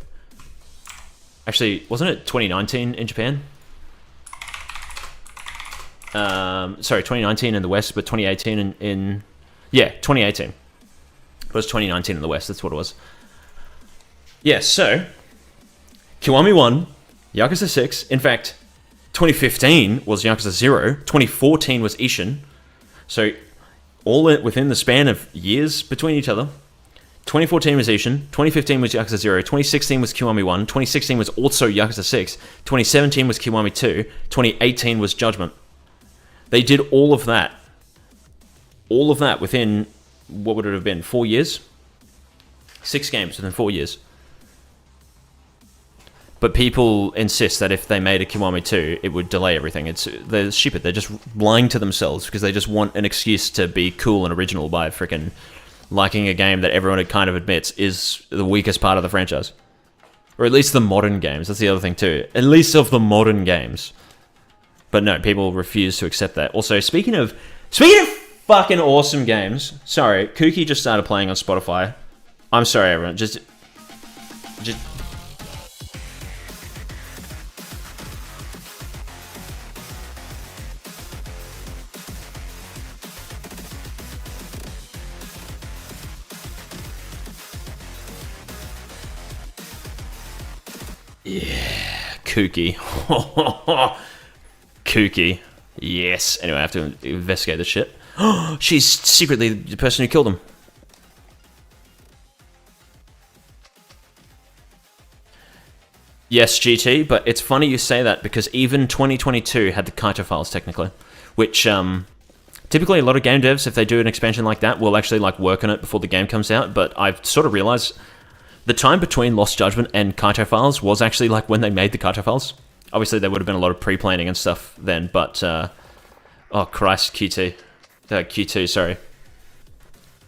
S1: Actually, wasn't it 2019 in Japan? Sorry, 2019 in the West, but 2018 in... Yeah, 2018. It was 2019 in the West, that's what it was. Yeah, so... Kiwami 1, Yakuza 6, in fact... 2015 was Yakuza 0, 2014 was Ishin, so all within the span of years between each other. 2014 was Ishin, 2015 was Yakuza 0, 2016 was Kiwami 1, 2016 was also Yakuza 6, 2017 was Kiwami 2, 2018 was Judgment. They did all of that within, what would it have been, 4 years? 6 games within 4 years. But people insist that if they made a Kiwami 2, it would delay everything. They're stupid. They're just lying to themselves because they just want an excuse to be cool and original by freaking liking a game that everyone kind of admits is the weakest part of the franchise. Or at least the modern games. That's the other thing too. At least of the modern games. But no, people refuse to accept that. Also, speaking of fucking awesome games. Sorry, Kooky just started playing on Spotify. I'm sorry, everyone. Just yeah, Kooky. Kooky. Yes. Anyway, I have to investigate this shit. She's secretly the person who killed him. Yes, GT, but it's funny you say that because even 2022 had the Kaito files technically, which typically a lot of game devs, if they do an expansion like that, will actually like work on it before the game comes out. But I've sort of realized the time between Lost Judgment and Kaito files was actually like when they made the Kaito files. Obviously, there would have been a lot of pre-planning and stuff then, but oh Christ, Q2, sorry.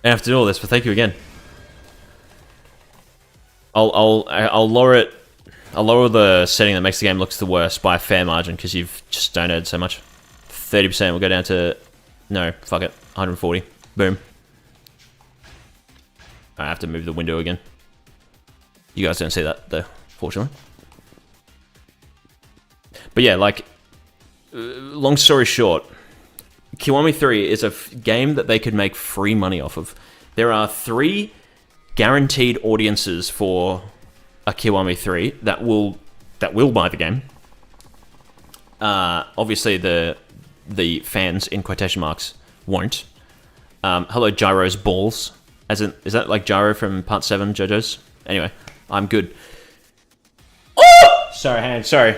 S1: I have to do all this, but thank you again. I'll lower it. I'll lower the setting that makes the game look the worst by a fair margin because you've just donated so much. 30%. We'll go down to no, fuck it, 140. Boom. I have to move the window again. You guys don't see that though, fortunately. But yeah, like, long story short, Kiwami 3 is a game that they could make free money off of. There are 3 guaranteed audiences for a Kiwami 3 that will buy the game. Obviously, the fans in quotation marks won't. Hello, Gyro's balls. Is that like Gyro from Part 7, JoJo's? Anyway, I'm good. Oh! Sorry, hand. Sorry.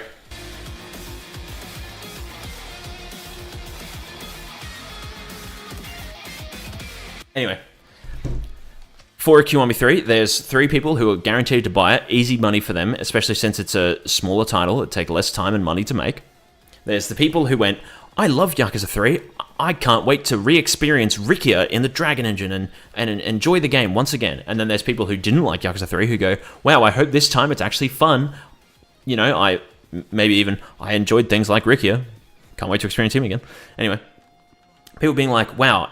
S1: Anyway, for a Kiwami 3, there's 3 people who are guaranteed to buy it. Easy money for them, especially since it's a smaller title. It'd take less time and money to make. There's the people who went, I love Yakuza 3. I can't wait to re-experience Rikia in the Dragon Engine and enjoy the game once again. And then there's people who didn't like Yakuza 3 who go, wow, I hope this time it's actually fun. You know, I enjoyed things like Rikia. Can't wait to experience him again. Anyway, people being like, wow,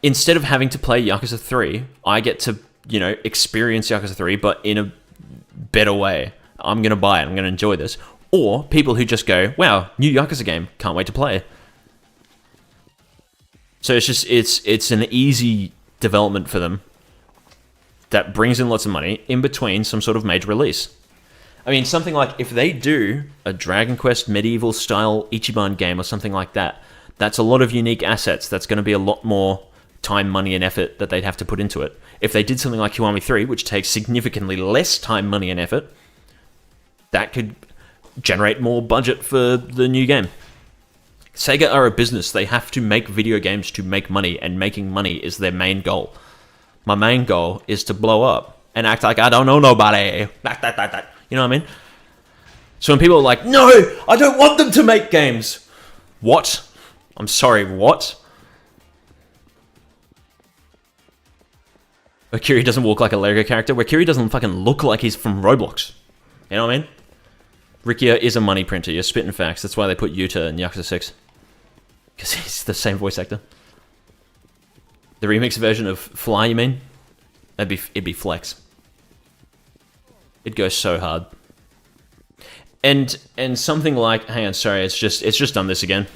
S1: instead of having to play Yakuza 3, I get to, you know, experience Yakuza 3, but in a better way. I'm going to buy it. I'm going to enjoy this. Or people who just go, wow, new Yakuza game. Can't wait to play. So it's just, it's an easy development for them that brings in lots of money in between some sort of major release. I mean, something like if they do a Dragon Quest medieval style Ichiban game or something like that, that's a lot of unique assets. That's going to be a lot more time, money, and effort that they'd have to put into it. If they did something like Kiwami 3, which takes significantly less time, money, and effort, that could generate more budget for the new game. Sega are a business. They have to make video games to make money, and making money is their main goal. My main goal is to blow up and act like I don't know nobody. You know what I mean? So when people are like, no, I don't want them to make games. What? I'm sorry, what? Wakiri doesn't walk like a Lego character. Wakiri doesn't fucking look like he's from Roblox. You know what I mean? Rikia is a money printer. You're spitting facts. That's why they put Yuta in Yakuza 6. Because he's the same voice actor. The remix version of Fly, you mean? It'd be Flex. It'd go so hard. And something like, hang on, sorry, it's just done this again.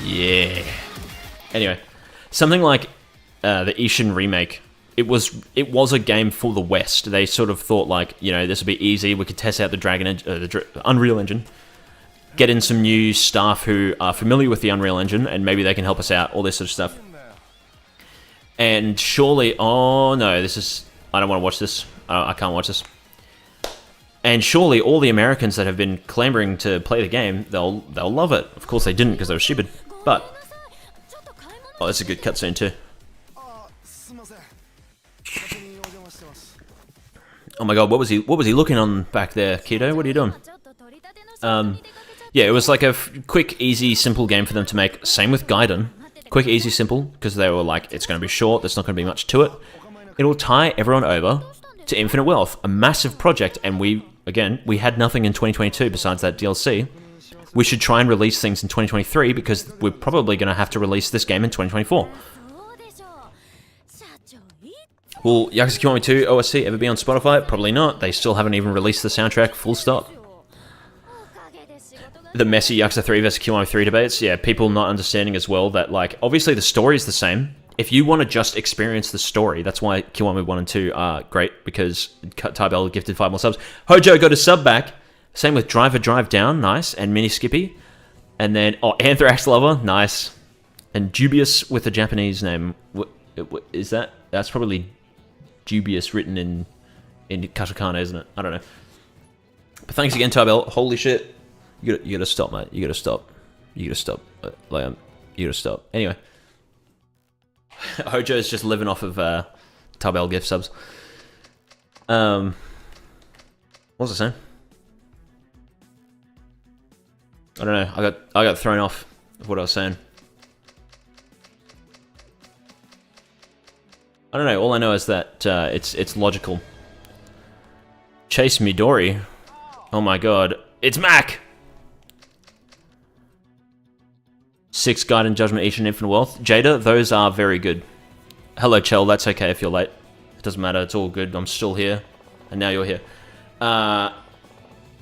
S1: Yeah. Anyway, something like the Ishin remake. It was a game for the West. They sort of thought like, you know, this would be easy. We could test out the Unreal Engine, get in some new staff who are familiar with the Unreal Engine, and maybe they can help us out. All this sort of stuff. And surely, oh no, I don't want to watch this. I can't watch this. And surely, all the Americans that have been clamoring to play the game, they'll love it. Of course, they didn't because they were stupid. But oh, that's a good cutscene too. Oh my god, what was he looking on back there, Kido? What are you doing? Yeah, it was like a quick, easy, simple game for them to make. Same with Gaiden. Quick, easy, simple, because they were like, it's going to be short, there's not going to be much to it. It'll tie everyone over to Infinite Wealth, a massive project, and we had nothing in 2022 besides that DLC. We should try and release things in 2023, because we're probably going to have to release this game in 2024. Will Yakuza Kiwami 2 OSC ever be on Spotify? Probably not. They still haven't even released the soundtrack, full stop. The messy Yakuza 3 versus Kiwami 3 debates, yeah, people not understanding as well that, like, obviously the story is the same. If you want to just experience the story, that's why Kiwami 1 and 2 are great, because Tybell gifted 5 more subs. Hojo got a sub back. Same with Driver Drive Down, nice. And Mini Skippy. And then, oh, Anthrax Lover, nice. And Dubious with a Japanese name. What is that? That's probably Dubious written in katakana, isn't it? I don't know. But thanks again, Tybell. Holy shit. You gotta stop, mate. You gotta stop. You gotta stop. You gotta stop. Anyway. Hojo's just living off of Tybell gift subs. What was I saying? I don't know. I got thrown off of what I was saying. I don't know. All I know is that it's logical. Chase Midori. Oh my god. It's Mac! 6 Guiding Judgment, Each and Infinite Wealth. Jada, those are very good. Hello, Chell. That's okay if you're late. It doesn't matter. It's all good. I'm still here. And now you're here. That's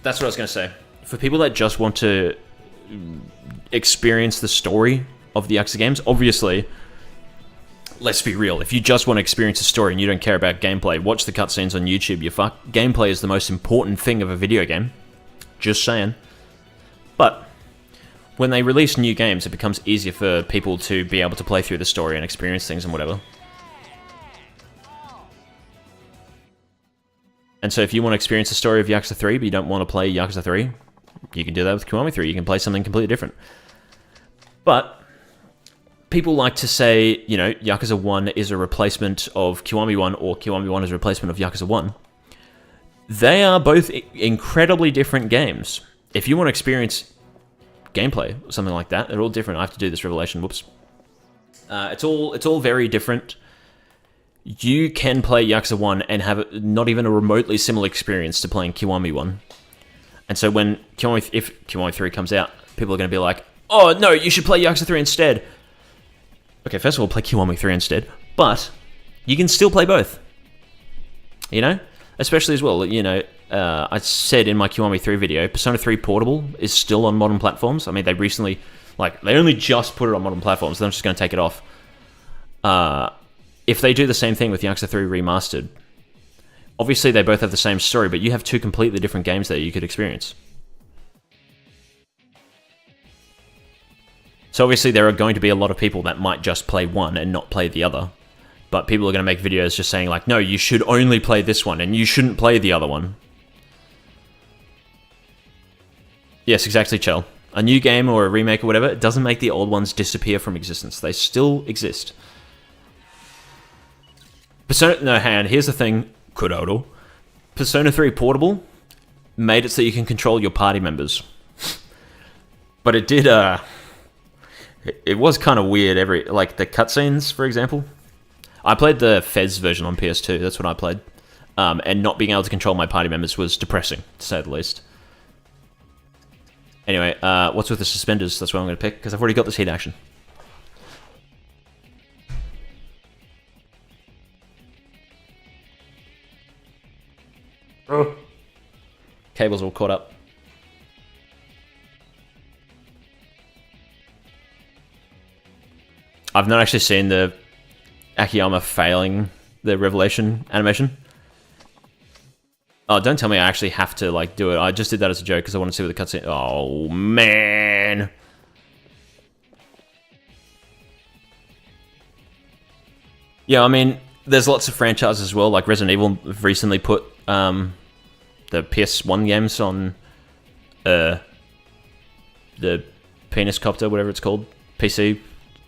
S1: what I was going to say. For people that just want to experience the story of the Yakuza games, obviously, let's be real. If you just want to experience the story and you don't care about gameplay, watch the cutscenes on YouTube. You fuck. Gameplay is the most important thing of a video game. Just saying. But when they release new games, it becomes easier for people to be able to play through the story and experience things and whatever. And so if you want to experience the story of Yakuza 3, but you don't want to play Yakuza 3, you can do that with Kiwami 3. You can play something completely different. But people like to say, you know, Yakuza 1 is a replacement of Kiwami 1, or Kiwami 1 is a replacement of Yakuza 1. They are both incredibly different games. If you want to experience gameplay or something like that, they're all different. I have to do this revelation. Whoops. It's all very different. You can play Yakuza 1 and have not even a remotely similar experience to playing Kiwami 1. And so when if Kiwami 3 comes out, people are going to be like, oh no, you should play Yakuza 3 instead. Okay, first of all, play Kiwami 3 instead. But you can still play both. You know? Especially as well, you know, I said in my Kiwami 3 video, Persona 3 Portable is still on modern platforms. I mean, they recently, like, they only just put it on modern platforms. They're just going to take it off. If they do the same thing with Yakuza 3 Remastered, obviously they both have the same story, but you have 2 completely different games that you could experience. So obviously there are going to be a lot of people that might just play one and not play the other. But people are going to make videos just saying like, no, you should only play this one and you shouldn't play the other one. Yes, exactly, Chell. A new game or a remake or whatever, it doesn't make the old ones disappear from existence. They still exist. Persona... No, hang on. Here's the thing. Kurodo. Persona 3 Portable made it so you can control your party members. But it did, it was kind of weird like, the cutscenes, for example. I played the Fez version on PS2. That's what I played. And not being able to control my party members was depressing, to say the least. Anyway, what's with the suspenders? That's what I'm going to pick, because I've already got this heat action. Oh. Cables all caught up. I've not actually seen the Akiyama failing the revelation animation. Oh, don't tell me I actually have to, like, do it. I just did that as a joke because I want to see what the cutscene... Oh, man. Yeah, I mean, there's lots of franchises as well. Like, Resident Evil recently put the PS1 games on the Penis Copter, whatever it's called. PC,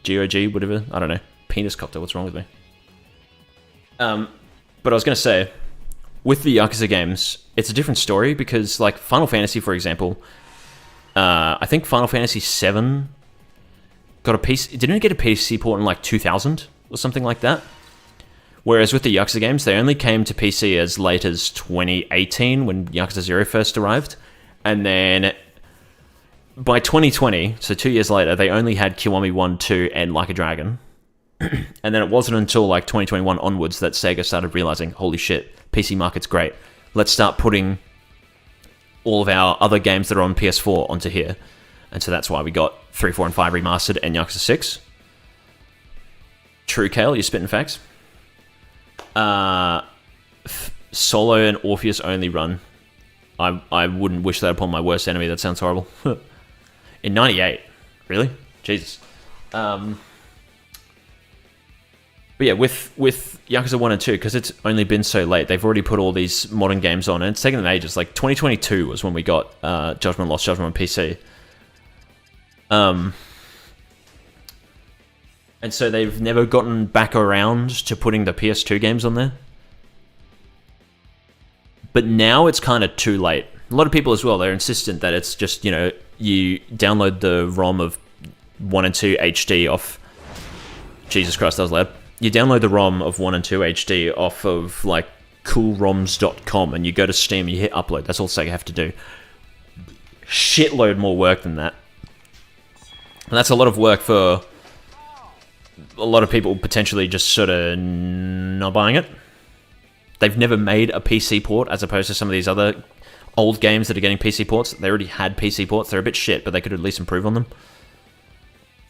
S1: GOG, whatever. I don't know. Penis Copter, what's wrong with me? But I was going to say... With the Yakuza games, it's a different story because, like, Final Fantasy, for example, I think Final Fantasy VII got a PC... Didn't it get a PC port in, like, 2000 or something like that? Whereas with the Yakuza games, they only came to PC as late as 2018 when Yakuza 0 first arrived. And then by 2020, so 2 years later, they only had Kiwami 1, 2, and Like a Dragon. And then it wasn't until, like, 2021 onwards that Sega started realizing, holy shit, PC market's great. Let's start putting all of our other games that are on PS4 onto here. And so that's why we got 3, 4, and 5 remastered and Yakuza 6. True, Kale, you're spitting facts. Solo and Orpheus only run. I wouldn't wish that upon my worst enemy. That sounds horrible. In 98. Really? Jesus. But yeah, with Yakuza 1 and 2, because it's only been so late, they've already put all these modern games on, and it's taken them ages. Like, 2022 was when we got Judgment Lost Judgment on PC. And so they've never gotten back around to putting the PS2 games on there. But now it's kind of too late. A lot of people as well, they're insistent that it's just, you know, you download the ROM of 1 and 2 HD off... Jesus Christ, that was loud. You download the ROM of 1 and 2 HD off of, like, coolroms.com, and you go to Steam and you hit upload. That's all Sega have to do. Shitload more work than that. And that's a lot of work for a lot of people potentially just sort of not buying it. They've never made a PC port, as opposed to some of these other old games that are getting PC ports. They already had PC ports. They're a bit shit, but they could at least improve on them.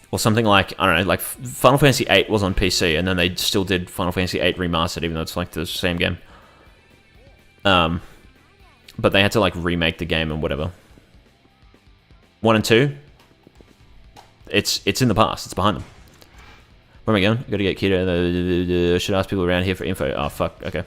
S1: Or something like, I don't know, like Final Fantasy VIII was on PC, and then they still did Final Fantasy VIII Remastered, even though it's like the same game. But they had to like remake the game and whatever. 1 and 2, it's in the past. It's behind them. Where am I going? Gotta get keto. Should ask people around here for info. Oh, fuck. Okay.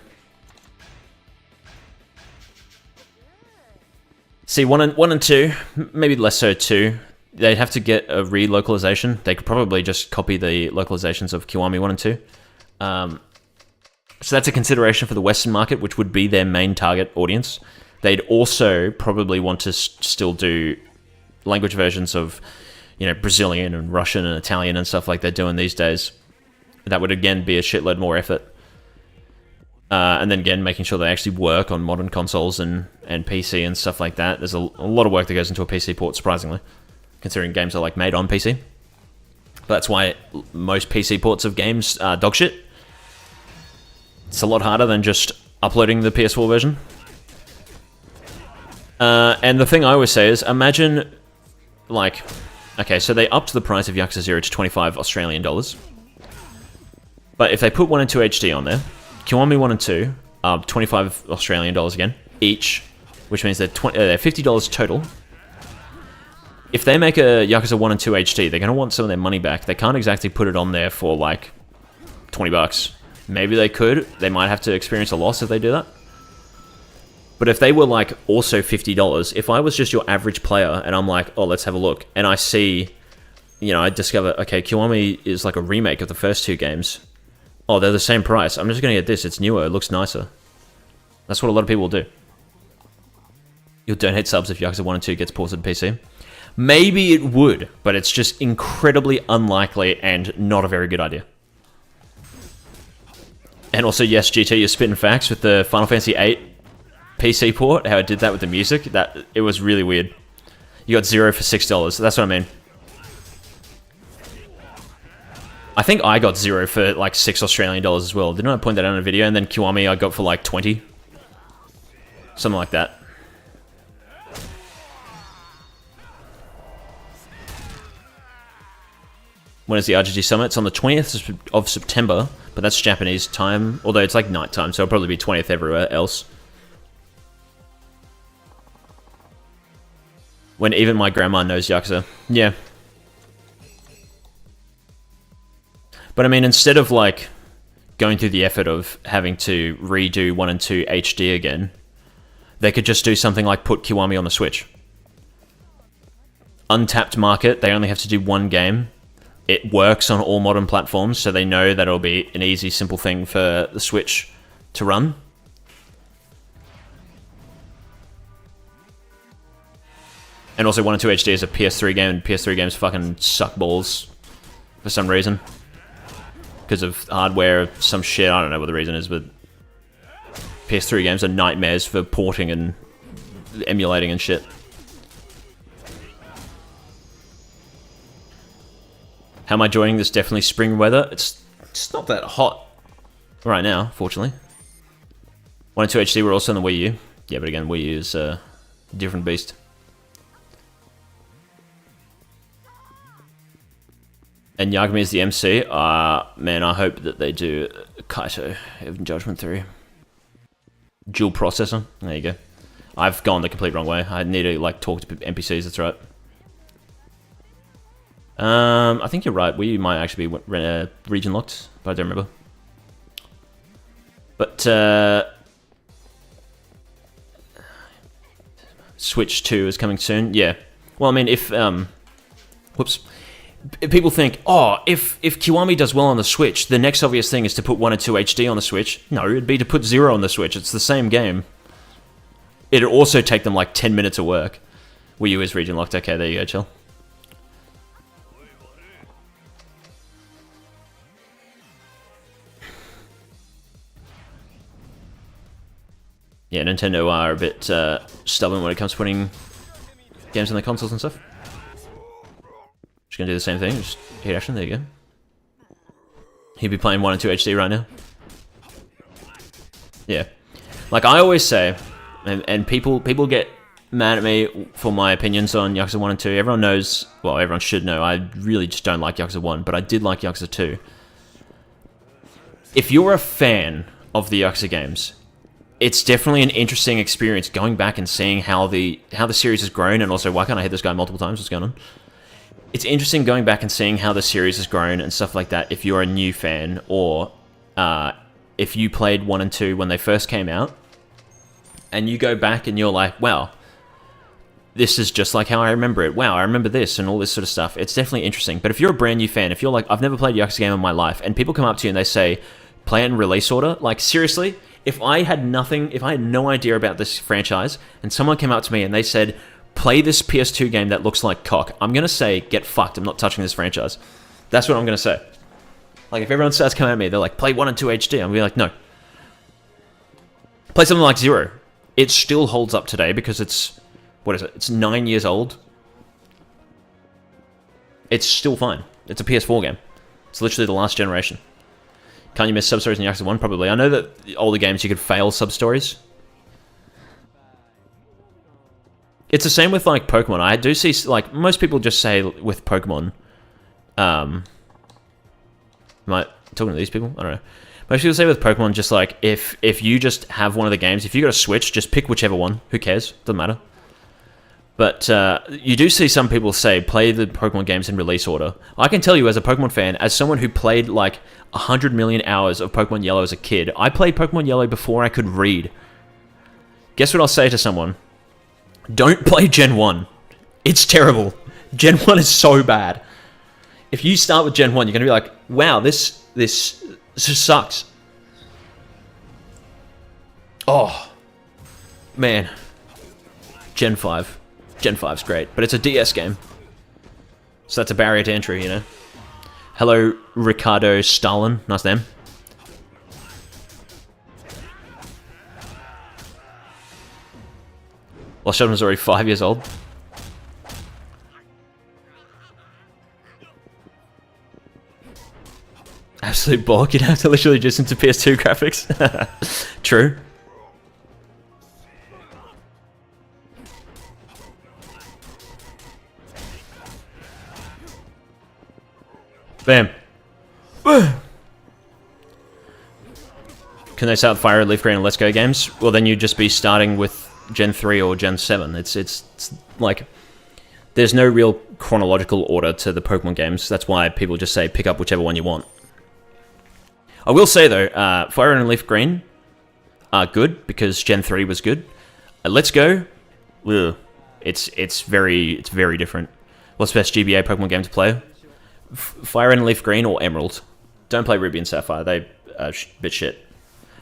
S1: See, 1 and 2, maybe less so 2. They'd have to get a relocalization. They could probably just copy the localizations of Kiwami 1 and 2. So that's a consideration for the Western market, which would be their main target audience. They'd also probably want to still do language versions of, you know, Brazilian and Russian and Italian and stuff like they're doing these days. That would, again, be a shitload more effort. And then, again, making sure they actually work on modern consoles and PC and stuff like that. There's a lot of work that goes into a PC port, surprisingly, considering games are, like, made on PC. But that's why most PC ports of games are dog shit. It's a lot harder than just uploading the PS4 version. And the thing I always say is, imagine, like... Okay, so they upped the price of Yakuza 0 to 25 Australian dollars. But if they put 1 and 2 HD on there, Kiwami 1 and 2 are 25 Australian dollars again, each, which means they're $50 total. If they make a Yakuza 1 and 2 HD, they're going to want some of their money back. They can't exactly put it on there for, like, 20 bucks. Maybe they could. They might have to experience a loss if they do that. But if they were, like, also $50, if I was just your average player and I'm like, oh, let's have a look, and I see, you know, I discover, okay, Kiwami is like a remake of the first 2 games. Oh, they're the same price. I'm just going to get this. It's newer. It looks nicer. That's what a lot of people will do. You'll donate subs if Yakuza 1 and 2 gets ported to PC. Maybe it would, but it's just incredibly unlikely and not a very good idea. And also, yes, GT, you're spitting facts with the Final Fantasy VIII PC port, how it did that with the music. It was really weird. You got 0 for $6. That's what I mean. I think I got 0 for like $6 Australian as well. Didn't I point that out in a video? And then Kiwami I got for like 20. Something like that. When is the RGG Summit? It's on the 20th of September, but that's Japanese time. Although it's like night time, so it'll probably be 20th everywhere else. When even my grandma knows Yakuza. Yeah. But I mean, instead of like going through the effort of having to redo 1 and 2 HD again, they could just do something like put Kiwami on the Switch. Untapped market, they only have to do 1 game. It works on all modern platforms, so they know that it'll be an easy, simple thing for the Switch to run. And also 1 and 2 HD is a PS3 game, and PS3 games fucking suck balls for some reason. Because of hardware, some shit, I don't know what the reason is, but PS3 games are nightmares for porting and emulating and shit. How am I enjoying this? Definitely spring weather. It's not that hot right now, fortunately. 1 and 2 HD were also on the Wii U. Yeah, but again, Wii U is a different beast. And Yagami is the MC. Man, I hope that they do Kaito Even Judgment 3. Dual processor. There you go. I've gone the complete wrong way. I need to like talk to NPCs, that's right. I think you're right. We might actually be region locked, but I don't remember. But Switch 2 is coming soon. Yeah. Well, I mean, if whoops. People think, oh, if Kiwami does well on the Switch, the next obvious thing is to put 1 and 2 HD on the Switch. No, it'd be to put 0 on the Switch. It's the same game. it'd also take them like 10 minutes of work. Wii U is region locked. Okay, there you go, chill. Yeah, Nintendo are a bit stubborn when it comes to putting games on the consoles and stuff. Just gonna do the same thing. Just hit action. There you go. He'd be playing 1 and 2 HD right now. Yeah, like I always say, and people get mad at me for my opinions on Yakuza 1 and 2. Everyone knows, well, everyone should know, I really just don't like Yakuza 1, but I did like Yakuza 2. If you're a fan of the Yakuza games, it's definitely an interesting experience going back and seeing how the series has grown, and also, why can't I hit this guy multiple times? What's going on? It's interesting going back and seeing how the series has grown and stuff like that if you're a new fan, or if you played 1 and 2 when they first came out, and you go back and you're like, wow, this is just like how I remember it. Wow, I remember this and all this sort of stuff. It's definitely interesting. But if you're a brand new fan, if you're like, I've never played a Yakuza game in my life, and people come up to you and they say, play it in release order, like seriously, if I had no idea about this franchise, and someone came up to me and they said, play this PS2 game that looks like cock, I'm going to say, get fucked, I'm not touching this franchise. That's what I'm going to say. Like, if everyone starts coming at me, they're like, play 1 and 2 HD, I'm going to be like, no. Play something like Zero. It still holds up today because it's, what is it? It's 9 years old. It's still fine. It's a PS4 game. It's literally the last generation. Can't you miss sub-stories in Yakuza 1? Probably. I know that older games you could fail sub-stories. It's the same with, like, Pokemon. I do see, like, most people just say with Pokemon, am I talking to these people? I don't know. Most people say with Pokemon, just like, if you just have one of the games, if you got a Switch, just pick whichever one. Who cares? Doesn't matter. But you do see some people say, play the Pokemon games in release order. I can tell you, as a Pokemon fan, as someone who played like 100 million hours of Pokemon Yellow as a kid, I played Pokemon Yellow before I could read. Guess what I'll say to someone? Don't play Gen 1. It's terrible. Gen 1 is so bad. If you start with Gen 1, you're going to be like, wow, this just sucks. Oh, man. Gen 5. Gen 5's great, but it's a DS game. So that's a barrier to entry, you know? Hello, Ricardo Stalin. Nice name. Lost Sheldon was already 5 years old. Absolute bulk. You'd have to literally just into PS2 graphics. True. Bam. Can they start Fire Red, Leaf Green, and Let's Go games? Well, then you'd just be starting with Gen 3 or Gen 7. It's like, there's no real chronological order to the Pokemon games. That's why people just say pick up whichever one you want. I will say though, Fire Red and Leaf Green are good because Gen 3 was good. Let's Go, ugh, it's very different. What's the best GBA Pokemon game to play? Fire Red and Leaf Green or Emerald. Don't play Ruby and Sapphire. They are a bit shit.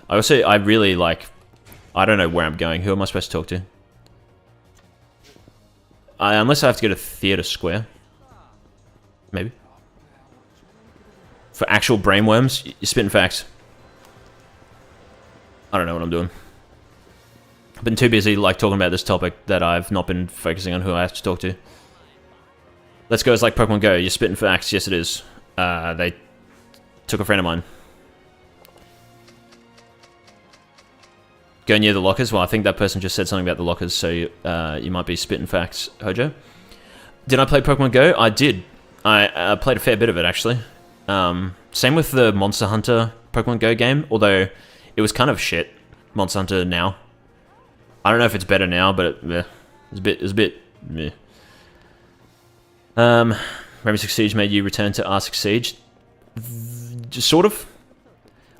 S1: I really like, I don't know where I'm going. Who am I supposed to talk to? Unless I have to go to Theatre Square. Maybe. For actual brainworms, you're spitting facts. I don't know what I'm doing. I've been too busy like talking about this topic that I've not been focusing on who I have to talk to. Let's Go is like Pokemon Go. You're spitting facts. Yes, it is. They took a friend of mine. Go near the lockers. Well, I think that person just said something about the lockers, so you might be spitting facts, Hojo. Did I play Pokemon Go? I did. I played a fair bit of it, actually. Same with the Monster Hunter Pokemon Go game, although it was kind of shit. Monster Hunter now. I don't know if it's better now, but it's a bit meh. Rainbow Six Siege made you return to R6 Siege. Just sort of.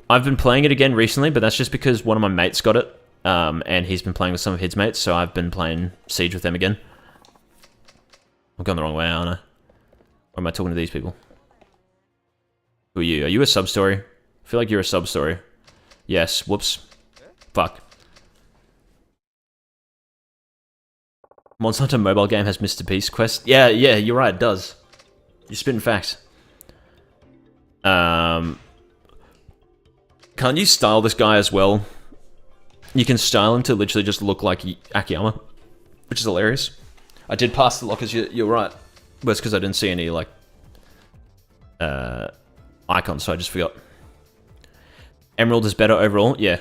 S1: I've been playing it again recently, but that's just because one of my mates got it, and he's been playing with some of his mates, so I've been playing Siege with them again. I'm going the wrong way, aren't I? Or am I talking to these people? Who are you? Are you a sub-story? I feel like you're a sub-story. Yes. Whoops. Fuck. Monster Hunter mobile game has Mr. Beast quest. Yeah, you're right, it does. You're spitting facts. Can't you style this guy as well? You can style him to literally just look like Akiyama, which is hilarious. I did pass the lockers, you're right. But it's because I didn't see any, like, icons, so I just forgot. Emerald is better overall? Yeah.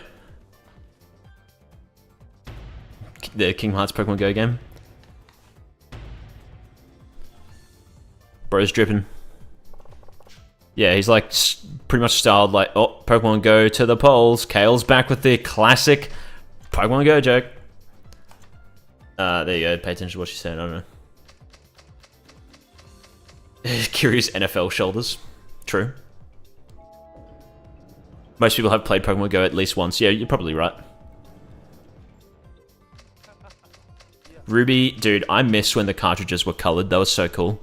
S1: The Kingdom Hearts Pokemon Go game. Bro's dripping. Yeah, he's like pretty much styled like, oh, Pokemon Go to the polls. Kale's back with the classic Pokemon Go joke. There you go. Pay attention to what she's saying. I don't know. Curious NFL shoulders. True. Most people have played Pokemon Go at least once. Yeah, you're probably right. Ruby, dude, I miss when the cartridges were colored. That was so cool.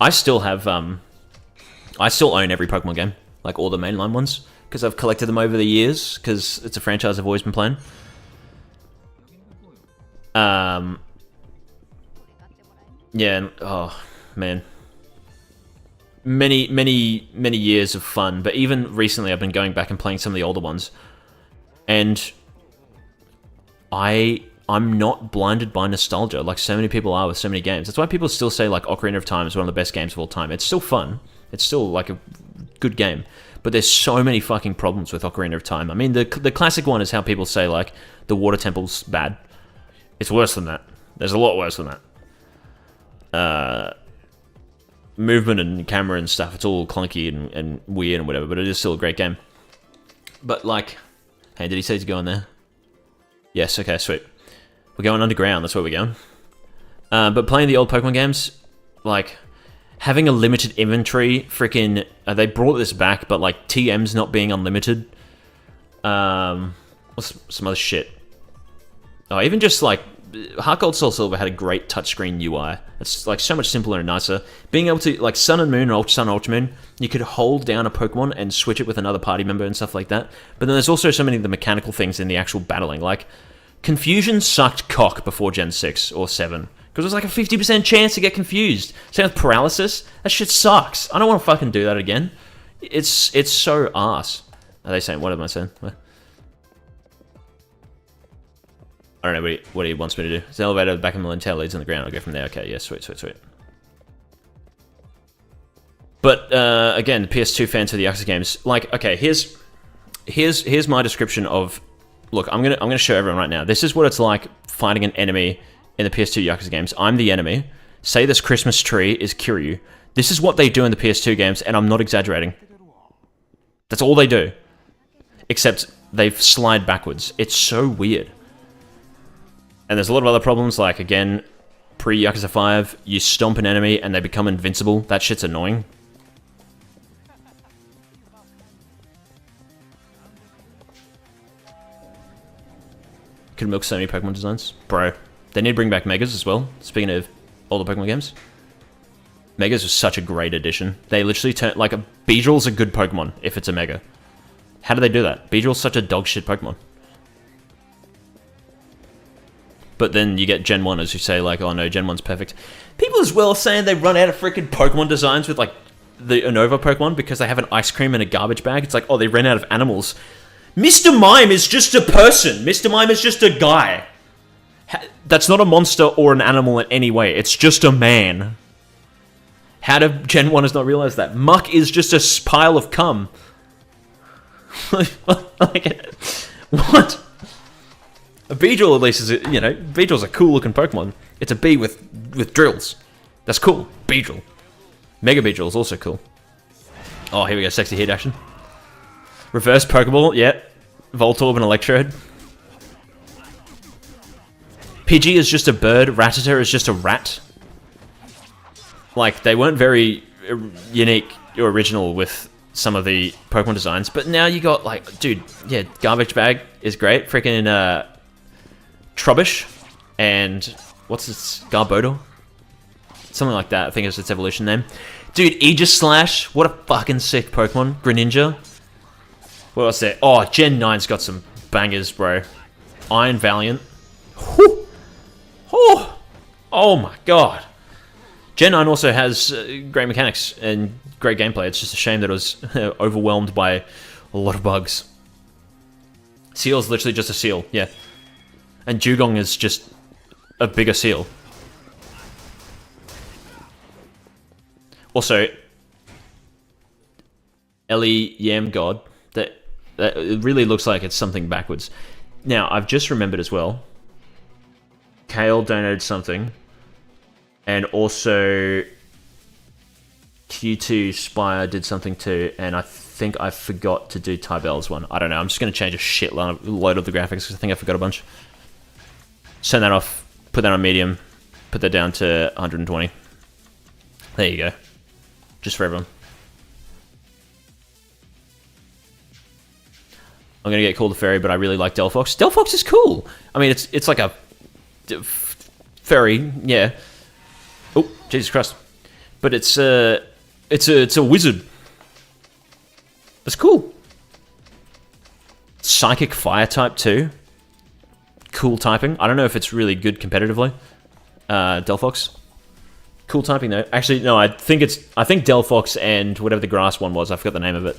S1: I still have, I still own every Pokemon game. Like all the mainline ones. Because I've collected them over the years. Because it's a franchise I've always been playing. Yeah, oh, man. Many years of fun. But even recently I've been going back and playing some of the older ones. And I'm not blinded by nostalgia like so many people are with so many games. That's why people still say like Ocarina of Time is one of the best games of all time. It's still fun. It's still like a good game. But there's so many fucking problems with Ocarina of Time. I mean, the classic one is how people say like the water temple's bad. It's worse than that. There's a lot worse than that. Movement and camera and stuff, it's all clunky and weird and whatever, but it is still a great game. But like, hey, did he say to go in there? Yes, okay, sweet. We're going underground, that's where we're going. But playing the old Pokemon games, like, having a limited inventory, freaking, they brought this back, but like, TMs not being unlimited. What's some other shit? Oh, even just like, Heart Gold Soul Silver had a great touchscreen UI. It's like so much simpler and nicer. Being able to, like Sun and Moon or Ultra Sun and Ultra Moon, you could hold down a Pokemon and switch it with another party member and stuff like that. But then there's also so many of the mechanical things in the actual battling. Like, Confusion sucked cock before Gen 6 or 7. Because it was like a 50% chance to get confused. Same with Paralysis. That shit sucks. I don't want to fucking do that again. It's so arse. Are they saying, what am I saying? What? I don't know what he wants me to do. It's an elevator, back in the tail leads on the ground. I'll go from there. Okay, yeah, sweet. But, again, the PS2 fans for the Yakuza games. Like, okay, here's my description of... Look, I'm gonna show everyone right now. This is what it's like fighting an enemy in the PS2 Yakuza games. I'm the enemy. Say this Christmas tree is Kiryu. This is what they do in the PS2 games, and I'm not exaggerating. That's all they do. Except they slide backwards. It's so weird. And there's a lot of other problems, like, again, pre-Yakuza 5, you stomp an enemy and they become invincible. That shit's annoying. Could milk so many Pokemon designs. Bro, they need to bring back Megas as well. Speaking of all the Pokemon games. Megas was such a great addition. They literally turn... Like, a Beedrill's a good Pokemon if it's a Mega. How do they do that? Beedrill's such a dog shit Pokemon. But then you get Gen 1 as who say, like, oh no, Gen 1's perfect. People as well saying they run out of freaking Pokemon designs with, like, the Unova Pokemon because they have an ice cream in a garbage bag. It's like, oh, they ran out of animals. Mr. Mime is just a person. Mr. Mime is just a guy. That's not a monster or an animal in any way. It's just a man. How did Gen 1 not realize that? Muck is just a pile of cum. Like, what? A Beedrill at least is, you know, Beedrill's a cool looking Pokemon. It's a bee with drills. That's cool. Beedrill. Mega Beedrill is also cool. Oh, here we go. Sexy hit action. Reverse Pokeball. Yeah. Voltorb and Electrode. Pidgey is just a bird. Rattata is just a rat. Like, they weren't very unique or original with some of the Pokemon designs. But now you got, like, dude, yeah, Garbage Bag is great. Freaking, Trubbish and what's its Garbodor? Something like that, I think is its evolution name. Dude, Aegis Slash, what a fucking sick Pokemon. Greninja. What else there? Oh, Gen 9's got some bangers, bro. Iron Valiant. Whew. Oh. Oh my god. Gen 9 also has great mechanics and great gameplay. It's just a shame that it was overwhelmed by a lot of bugs. Seal's literally just a seal, yeah. And Dugong is just a bigger seal. Also, Ellie Yam God, that it really looks like it's something backwards. Now, I've just remembered as well, Kale donated something, and also Q2 Spire did something too, and I think I forgot to do Tybell's one. I don't know, I'm just going to change a shitload of the graphics because I think I forgot a bunch. Send that off, put that on medium, put that down to 120. There you go. Just for everyone. I'm gonna get called a fairy, but I really like Delphox. Delphox is cool. I mean, it's like a fairy, yeah. Oh, Jesus Christ! But it's a wizard. It's cool. Psychic fire type too. Cool typing. I don't know if it's really good competitively. Delphox. Cool typing though. Actually, no. I think Delphox and whatever the grass one was. I forgot the name of it.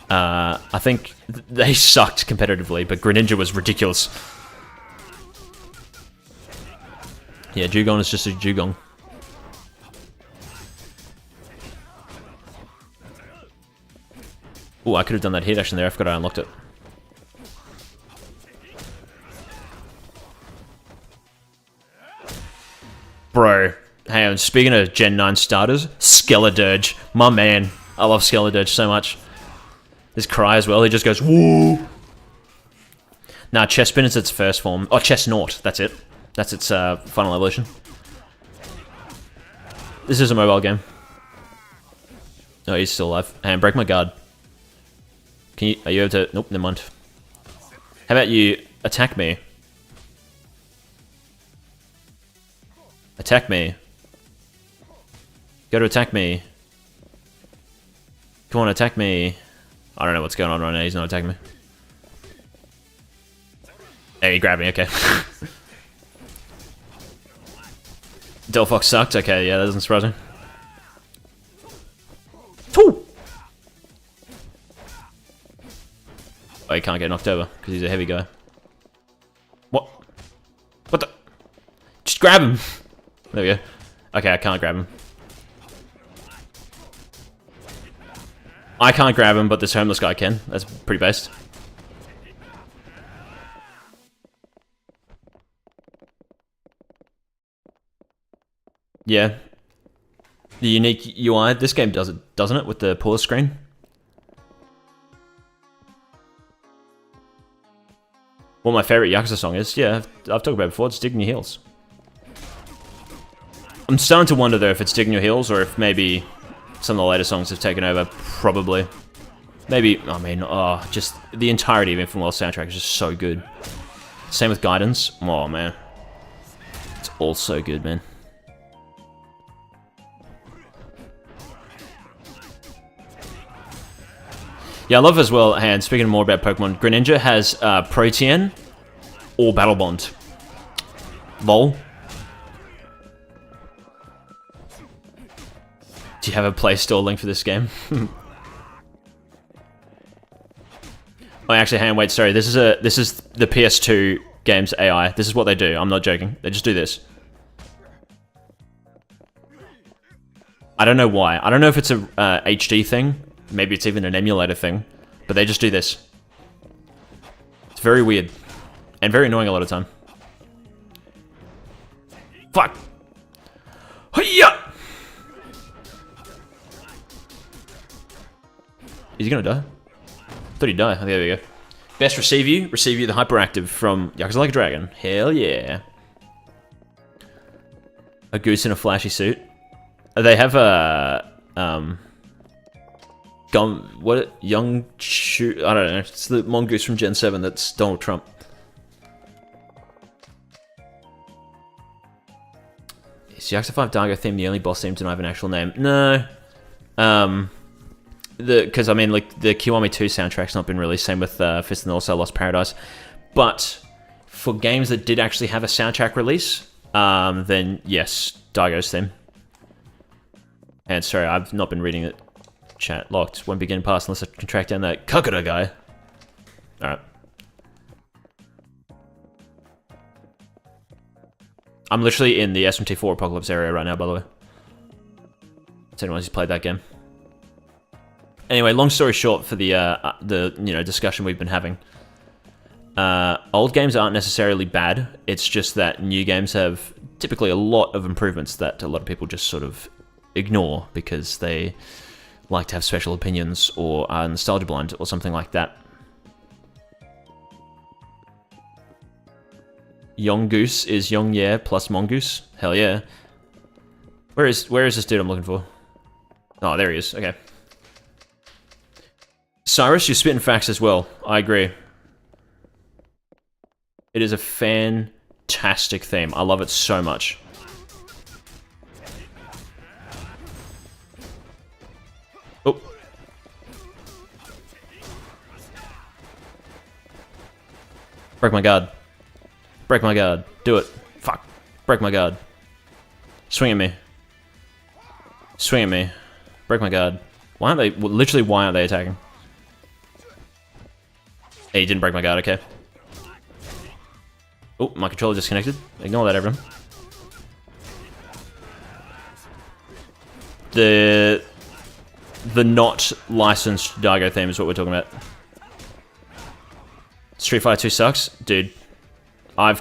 S1: I think they sucked competitively, but Greninja was ridiculous. Yeah, Dugong is just a Dugong. Oh, I could have done that hit action there. I forgot I unlocked it. Bro, hey, on, speaking of Gen 9 starters, Skeledirge. My man. I love Skeledirge so much. There's Cry as well. He just goes, woo! Nah, Chespin is its first form. Oh, Chesnaught. That's it. That's its final evolution. This is a mobile game. Oh, he's still alive. And break my guard. Can you... Are you able to... Nope, never mind. How about you attack me? Attack me. Go to attack me. Come on, attack me. I don't know what's going on right now. He's not attacking me. Hey, he grabbed me. Okay. Delphox sucked. Okay, yeah, that doesn't surprise me. Ooh! Oh, he can't get knocked over because he's a heavy guy. What? What the? Just grab him. There we go. Okay, I can't grab him. I can't grab him, but this homeless guy can. That's pretty based. Yeah. The unique UI. This game does it, doesn't it, with the pause screen? What my favorite Yakuza song is? Yeah, I've talked about it before. It's Digging Your Heels. I'm starting to wonder, though, if it's Digging Your Heels or if maybe some of the later songs have taken over. Probably. Maybe, I mean, oh, just the entirety of Infinite World soundtrack is just so good. Same with Guidance. Oh, man. It's all so good, man. Yeah, I love as well, and speaking more about Pokemon, Greninja has Protean or Battle Bond. Lol. Do you have a Play Store link for this game? Oh, actually, hang on, wait, sorry. This is the PS2 game's AI. This is what they do. I'm not joking. They just do this. I don't know why. I don't know if it's a HD thing. Maybe it's even an emulator thing. But they just do this. It's very weird. And very annoying a lot of time. Fuck! Hiya! Is he gonna die? Thought he'd die. There we go. Best Receive You the Hyperactive from Yakuza Like a Dragon. Hell yeah. A goose in a flashy suit. They have a young shoot. I don't know. It's the mongoose from Gen 7 that's Donald Trump. Is Yakuza 5 Dargo theme the only boss theme to not have an actual name? No. Because I mean, like the Kiwami 2 soundtrack's not been released. Same with Fist of the North Star Lost Paradise. But for games that did actually have a soundtrack release, then yes, Daigo's theme. And sorry, I've not been reading it. Chat locked. Won't begin past unless I can track down that Kakura guy. Alright. I'm literally in the SMT4 Apocalypse area right now, by the way. If anyone who's played that game. Anyway, long story short for the discussion we've been having. Old games aren't necessarily bad. It's just that new games have typically a lot of improvements that a lot of people just sort of ignore because they like to have special opinions or are nostalgia blind or something like that. Yongoose is Yong Yeah plus Mongoose. Hell yeah. Where is this dude I'm looking for? Oh, there he is. Okay. Cyrus, you're spitting facts as well. I agree. It is a fantastic theme. I love it so much. Oh. Break my guard. Break my guard. Do it. Fuck. Break my guard. Swing at me. Swing at me. Break my guard. Why aren't they... Literally, why aren't they attacking? Hey, you didn't break my guard, okay. Oh, my controller disconnected. Ignore that, everyone. The not licensed Daigo theme is what we're talking about. Street Fighter 2 sucks? Dude. I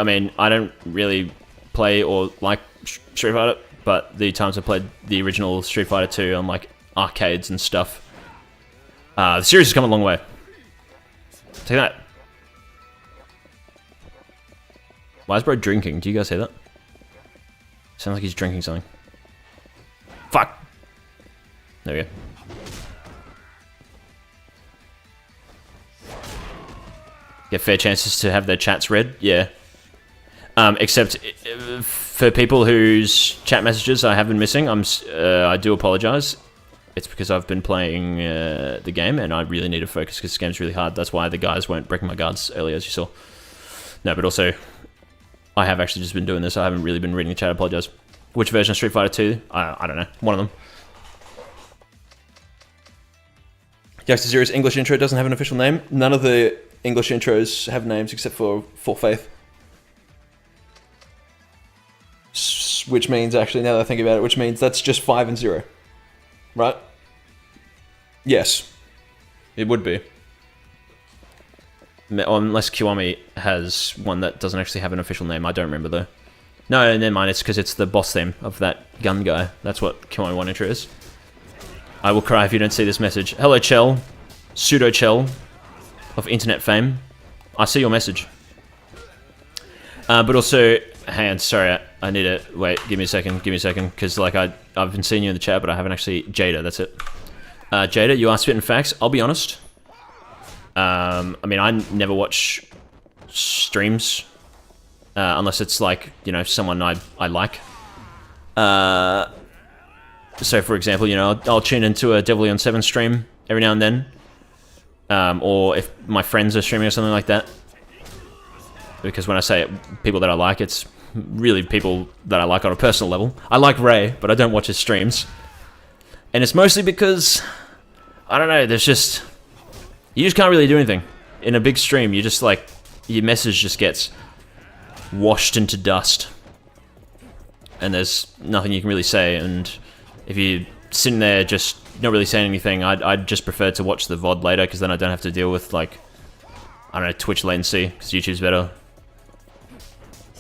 S1: mean, I don't really play or like Street Fighter, but the times I played the original Street Fighter 2 on like arcades and stuff, the series has come a long way. Take that. Why is bro drinking? Do you guys hear that? Sounds like he's drinking something. Fuck! There we go. Get fair chances to have their chats read? Yeah. Except for people whose chat messages I have been missing, I do apologize. It's because I've been playing the game and I really need to focus because this game's really hard. That's why the guys weren't breaking my guards earlier, as you saw. No, but also, I have actually just been doing this. I haven't really been reading the chat. I apologize. Which version of Street Fighter 2? I don't know. One of them. Yakuza Zero's English intro doesn't have an official name. None of the English intros have names except for Full Faith. Which means, actually, now that I think about it, which means that's just 5 and 0. Right? Yes. It would be. Unless Kiwami has one that doesn't actually have an official name. I don't remember, though. No, never mind. It's because it's the boss theme of that gun guy. That's what Kiwami 1 intro is. I will cry if you don't see this message. Hello, Chell. Pseudo Chell of internet fame. I see your message. But also, hang on, sorry, I need to, wait, give me a second, because like I've been seeing you in the chat, but I haven't actually, Jada, that's it. Jada, you are spitting facts, I'll be honest. I mean, I never watch streams, unless it's like, you know, someone I like. So for example, you know, I'll tune into a Devil Leon 7 stream every now and then. Or if my friends are streaming or something like that. Because when I say people that I like, it's really people that I like on a personal level. I like Ray, but I don't watch his streams. And it's mostly because, I don't know, there's just... You just can't really do anything. In a big stream, you just like... Your message just gets washed into dust. And there's nothing you can really say, and if you're sitting there just not really saying anything, I'd just prefer to watch the VOD later, because then I don't have to deal with, like, I don't know, Twitch latency, because YouTube's better.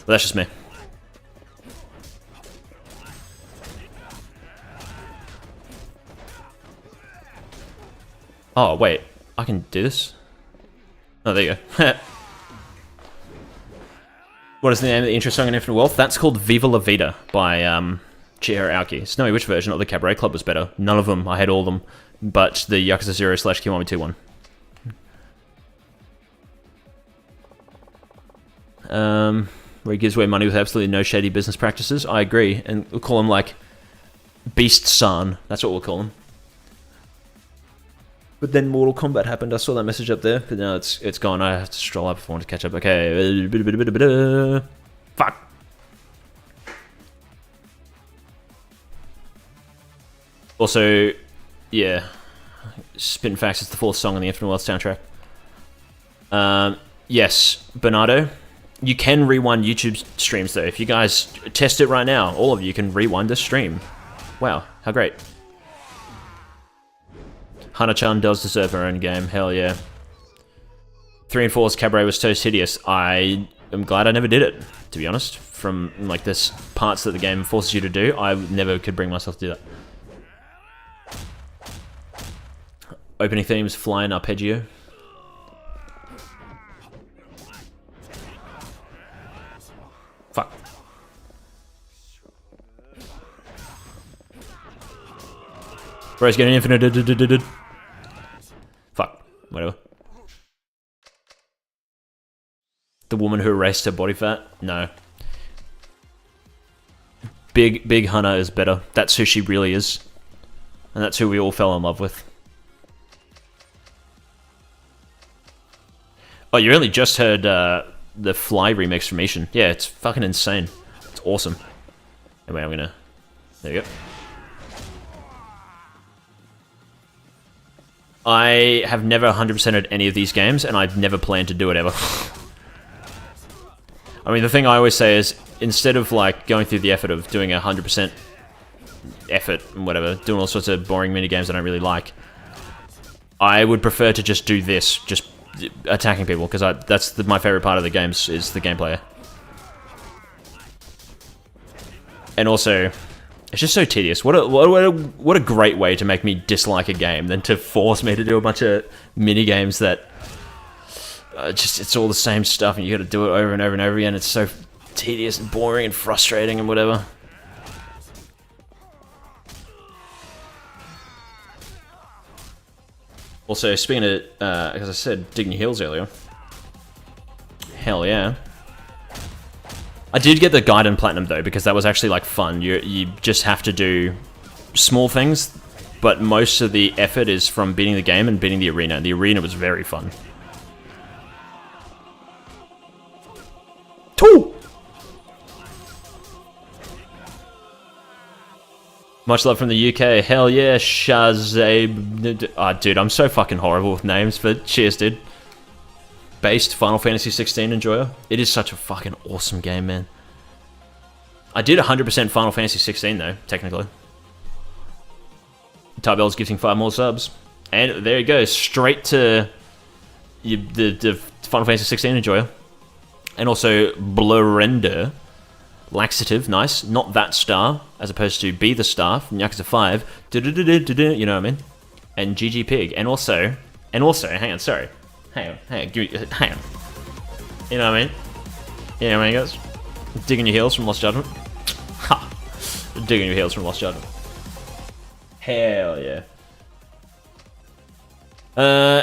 S1: But that's just me. Oh, wait. I can do this? Oh, there you go. What is the name of the intro song in Infinite Wealth? That's called Viva La Vida by Chihiro Aoki. Snowy, which version of the Cabaret Club was better? None of them. I had all of them. But the Yakuza 0 / Kiwami 2 one. Where he gives away money with absolutely no shady business practices. I agree. And we'll call him, like, Beast-san. That's what we'll call him. But then Mortal Kombat happened. I saw that message up there, but now it's gone. I have to stroll up if I want to catch up. Okay. Fuck. Also, yeah, Spittin' Facts is the 4th song on the Infinite World soundtrack. Yes, Bernardo, you can rewind YouTube streams though. If you guys test it right now, all of you can rewind the stream. Wow, how great. Hana-chan does deserve her own game, hell yeah. 3 and 4's Cabaret was toast hideous. I am glad I never did it, to be honest. From like this parts that the game forces you to do, I never could bring myself to do that. Opening themes, flying arpeggio. Fuck. Bro's getting infinite. Fuck. Whatever. The woman who erased her body fat? No. Big Hana is better. That's who she really is. And that's who we all fell in love with. Oh, you only just heard the Fly remix from Ishin. Yeah, it's fucking insane. It's awesome. Anyway, I'm gonna... There you go. I have never 100%ed any of these games, and I've never planned to do it ever. I mean, the thing I always say is, instead of like going through the effort of doing 100% effort and whatever, doing all sorts of boring mini games I don't really like, I would prefer to just do this, just attacking people, because that's my favorite part of the games is the gameplay. And also, it's just so tedious. What a great way to make me dislike a game than to force me to do a bunch of mini games that just it's all the same stuff and you got to do it over and over and over again. It's so tedious and boring and frustrating and whatever. Also, speaking of, as I said, digging your heels earlier. Hell yeah. I did get the Gaiden Platinum though, because that was actually like fun. You just have to do small things, but most of the effort is from beating the game and beating the arena. And the arena was very fun. Two! Much love from the UK. Hell yeah, Shazay. Ah, dude, I'm so fucking horrible with names, but cheers, dude. Based Final Fantasy 16 enjoyer. It is such a fucking awesome game, man. I did 100% Final Fantasy 16 though, technically. Tarbell's gifting 5 more subs. And there you go, straight to the Final Fantasy 16 enjoyer. And also Blurender. Laxative, nice. Not that star, as opposed to Be the Star from Yakuza 5. You know what I mean? And GG Pig. And also, hang on, sorry. Hang on. You know what I mean? You know what I mean, guys? Digging your heels from Lost Judgment. Ha! Digging your heels from Lost Judgment. Hell yeah.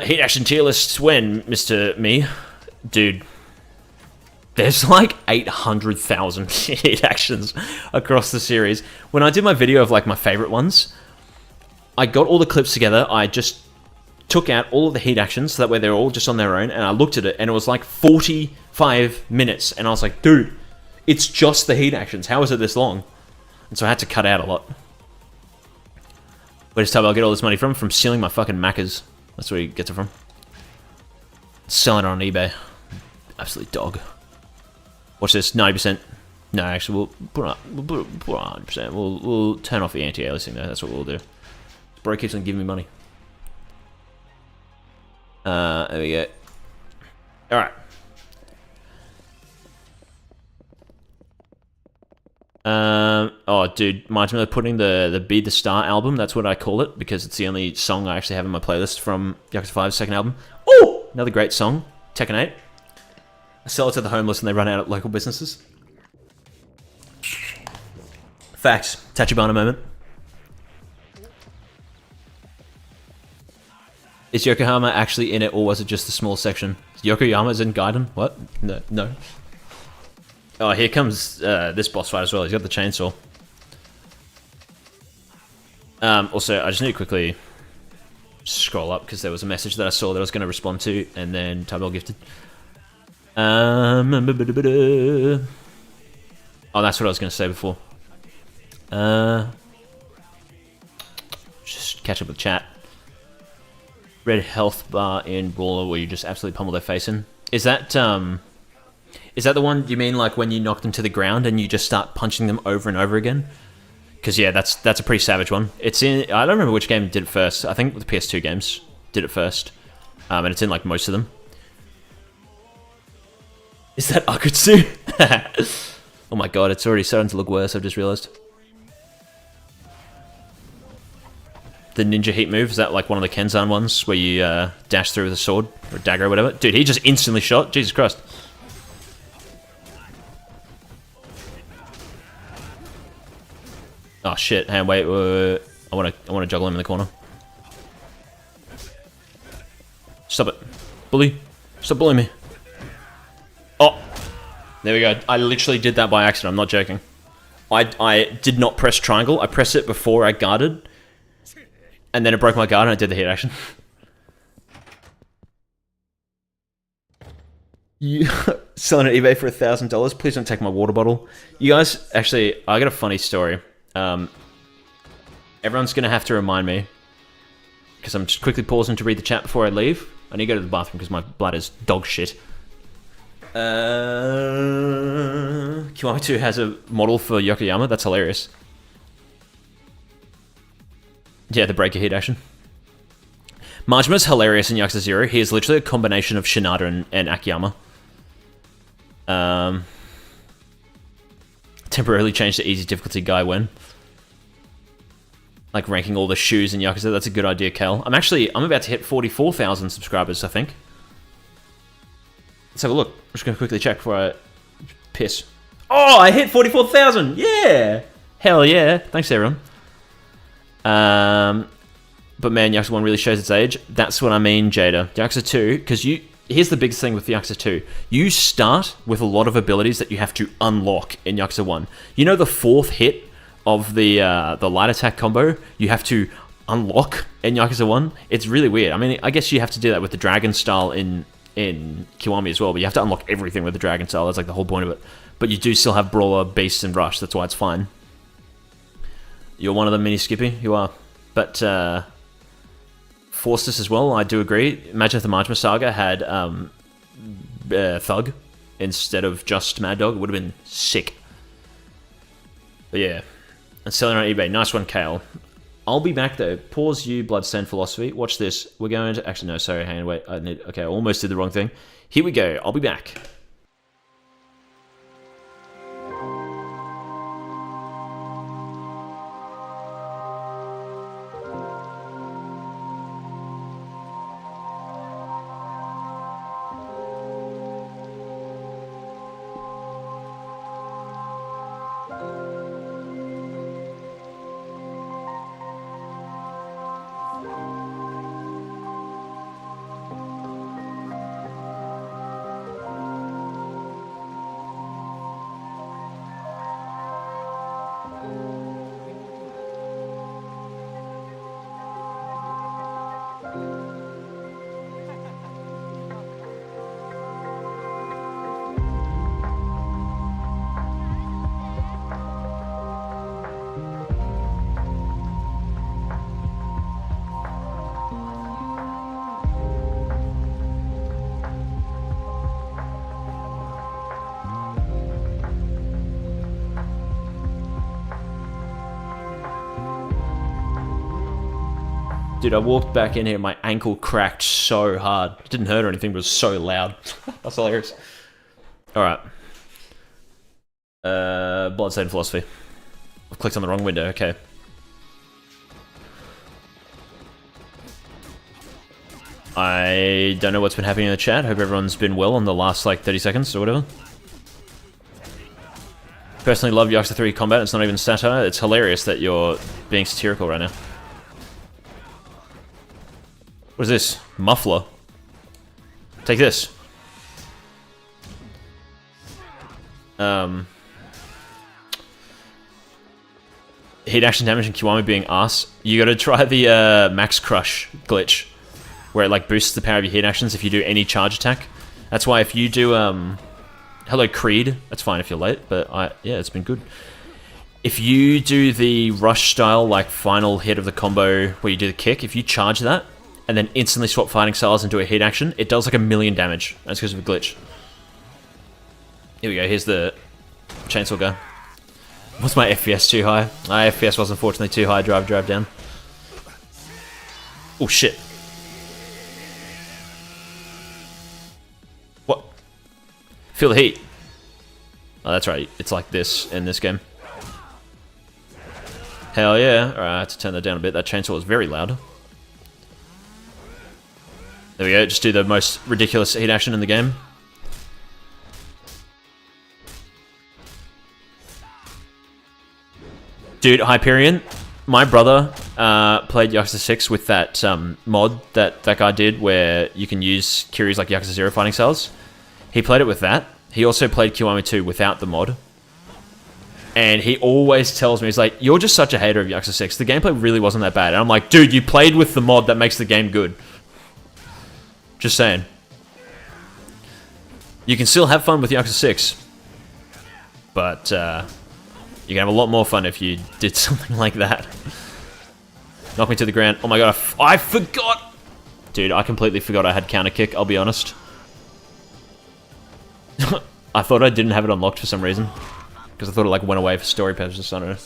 S1: Heat action tier lists when, Mr. Me? Dude. There's like 800,000 heat actions across the series. When I did my video of like my favorite ones, I got all the clips together. I just took out all of the heat actions so that way they're all just on their own, and I looked at it and it was like 45 minutes, and I was like, dude, it's just the heat actions. How is it this long? And so I had to cut out a lot. Where does Tarbell get all this money from? From stealing my fucking Maccas. That's where he gets it from. Selling it on eBay. Absolute dog. Watch this, 90%. No, actually, we'll put on 100%. We'll turn off the anti-aliasing though. That's what we'll do. Bro keeps on giving me money. There we go. Alright. Oh, dude, reminds me of putting the Be the Star album. That's what I call it, because it's the only song I actually have in my playlist from Yakuza 5's second album. Oh! Another great song. Tekken 8. I sell it to the homeless and they run out at local businesses. Facts. Tachibana moment. Is Yokohama actually in it, or was it just a small section? Yokoyama's in Gaiden? What? No. Oh, here comes this boss fight as well. He's got the chainsaw. Also, I just need to quickly scroll up because there was a message that I saw that I was going to respond to, and then Tarbell gifted. Oh, that's what I was going to say before. catch up with chat. Red health bar in Brawler where you just absolutely pummel their face in. Is that the one you mean, like when you knock them to the ground and you just start punching them over and over again? Because yeah, that's a pretty savage one. It's in, I don't remember which game did it first. I think the PS2 games did it first. And it's in like most of them. Is that Akutsu? Oh my god, it's already starting to look worse, I've just realized. The ninja heat move, is that like one of the Kenzan ones where you dash through with a sword or a dagger or whatever? Dude, he just instantly shot. Jesus Christ. Oh shit! Hang on, wait. I want to juggle him in the corner. Stop it, bully! Stop bullying me. Oh, there we go. I literally did that by accident. I'm not joking. I did not press triangle. I pressed it before I guarded. And then it broke my guard and I did the hit action. You selling at eBay for $1,000? Please don't take my water bottle. You guys, actually, I got a funny story. Everyone's going to have to remind me. Because I'm just quickly pausing to read the chat before I leave. I need to go to the bathroom because my bladder's dog shit. Kiwami 2 has a model for Yokoyama. That's hilarious. Yeah, the breaker hit action. Majima's hilarious in Yakuza 0. He is literally a combination of Shinada and Akiyama. Temporarily changed to easy difficulty guy when. Like ranking all the shoes in Yakuza. That's a good idea, Cal. I'm about to hit 44,000 subscribers, I think. Let's have a look. I'm just going to quickly check before I piss. Oh, I hit 44,000! Yeah! Hell yeah. Thanks, everyone. But man, Yakuza 1 really shows its age. That's what I mean, Jada. Yakuza 2, because here's the biggest thing with Yakuza 2. You start with a lot of abilities that you have to unlock in Yakuza 1. You know the fourth hit of the light attack combo you have to unlock in Yakuza 1? It's really weird. I mean, I guess you have to do that with the dragon style in Kiwami as well, but you have to unlock everything with the dragon style. That's like the whole point of it. But you do still have Brawler, Beast, and Rush. That's why it's fine. You're one of them, Mini Skippy. You are. But Forced as well, I do agree. Imagine if the Majima Saga had Thug instead of just Mad Dog. It would have been sick. But yeah. And selling on eBay. Nice one, Kale. I'll be back though. Pause you, Bloodstained Philosophy. Watch this. We're going to... Actually, no, sorry. Hang on, wait. Okay, I almost did the wrong thing. Here we go. I'll be back. Dude, I walked back in here, my ankle cracked so hard. It didn't hurt or anything, but it was so loud. That's hilarious. Alright. Bloodstained Philosophy. I've clicked on the wrong window, okay. I don't know what's been happening in the chat. Hope everyone's been well on the last, like, 30 seconds or whatever. Personally love Yakuza 3 combat. It's not even satire. It's hilarious that you're being satirical right now. What is this? Muffler. Take this. Heat action damage and Kiwami being ass. You gotta try the Max Crush glitch. Where it like boosts the power of your heat actions if you do any charge attack. That's why if you do hello Creed, that's fine if you're late, but yeah, it's been good. if you do the rush style, like final hit of the combo where you do the kick, if you charge that and then instantly swap fighting styles and do a hit action, it does like 1,000,000 damage. That's because of a glitch. Here we go, here's the chainsaw guy. Was my FPS too high? My FPS was unfortunately too high, drive down. Oh shit. What? Feel the heat. Oh, that's right, it's like this in this game. Hell yeah. Alright, I have to turn that down a bit. That chainsaw was very loud. There we go, just do the most ridiculous hit action in the game. Dude, Hyperion, my brother played Yakuza 6 with that mod that guy did where you can use Kiryu's like Yakuza 0 fighting styles. He played it with that. He also played Kiwami 2 without the mod. And he always tells me, he's like, you're just such a hater of Yakuza 6. The gameplay really wasn't that bad. And I'm like, dude, you played with the mod that makes the game good. Just saying. You can still have fun with Yakuza 6. But, you can have a lot more fun if you did something like that. Knock me to the ground. Oh my god, I forgot! Dude, I completely forgot I had counter kick, I'll be honest. I thought I didn't have it unlocked for some reason. Because I thought it like went away for story purposes, I don't know.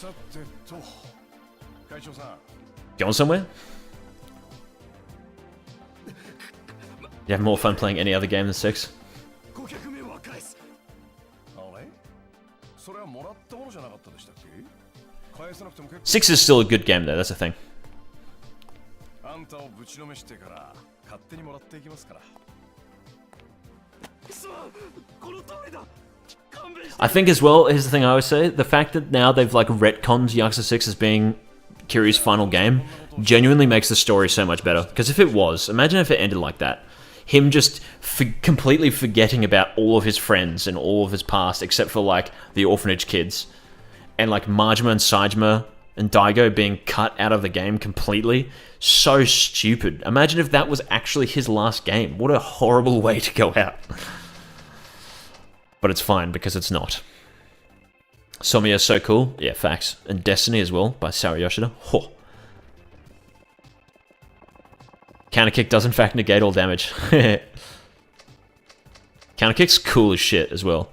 S1: Going somewhere? You have more fun playing any other game than 6? 6 is still a good game though, that's the thing. I think as well, here's the thing I always say, the fact that now they've like retconned Yakuza 6 as being Kiryu's final game genuinely makes the story so much better. Because if it was, imagine if it ended like that. Him just completely forgetting about all of his friends and all of his past, except for like the orphanage kids. And like Majima and Saejima and Daigo being cut out of the game completely. So stupid. Imagine if that was actually his last game. What a horrible way to go out. But it's fine, because it's not. Somiya is so cool. Yeah, facts. And Destiny as well, by Saori Yoshida. Ho. Counter kick does in fact negate all damage. Counter kick's cool as shit as well.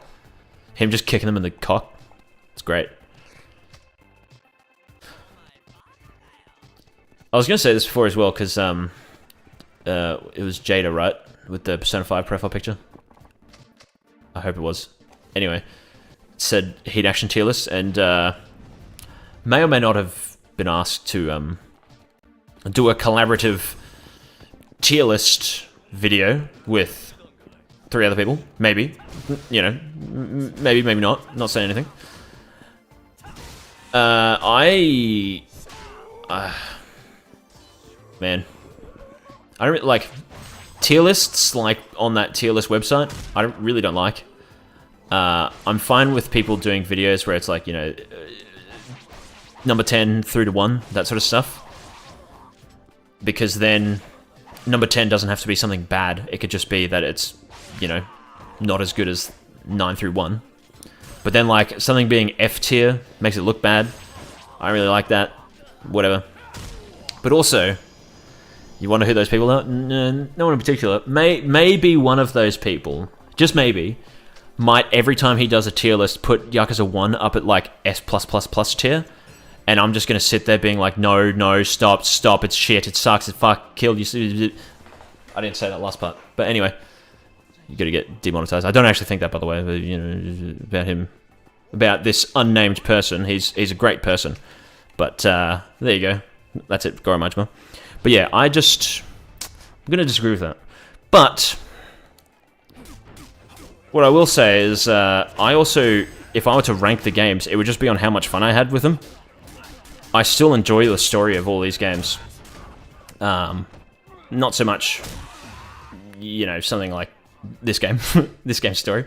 S1: Him just kicking them in the cock. It's great. I was going to say this before as well, because it was Jada, right? With the Persona 5 profile picture. I hope it was. Anyway, it said heat action tier list, and may or may not have been asked to do a collaborative tier list video with 3 other people. Maybe. You know, maybe, maybe not. Not saying anything. Man. I don't like tier lists, like on that tier list website. I really don't like. I'm fine with people doing videos where it's like, you know, number 10 through to 1, that sort of stuff. Because then number 10 doesn't have to be something bad. It could just be that it's, you know, not as good as 9 through 1. But then like something being F tier makes it look bad. I don't really like that. Whatever. But also, you wonder who those people are? No one in particular. Maybe one of those people, just maybe, might every time he does a tier list put Yakuza 1 up at like S+++ tier. And I'm just going to sit there being like, no, stop, it's shit, it sucks, it fuck, killed you. I didn't say that last part. But anyway, you got to get demonetized. I don't actually think that, by the way, but, you know, about him, about this unnamed person. He's a great person. But there you go. That's it, Goro Majima. But yeah, I'm going to disagree with that. But what I will say is, I also, if I were to rank the games, it would just be on how much fun I had with them. I still enjoy the story of all these games. Not so much, you know, something like this game, this game's story.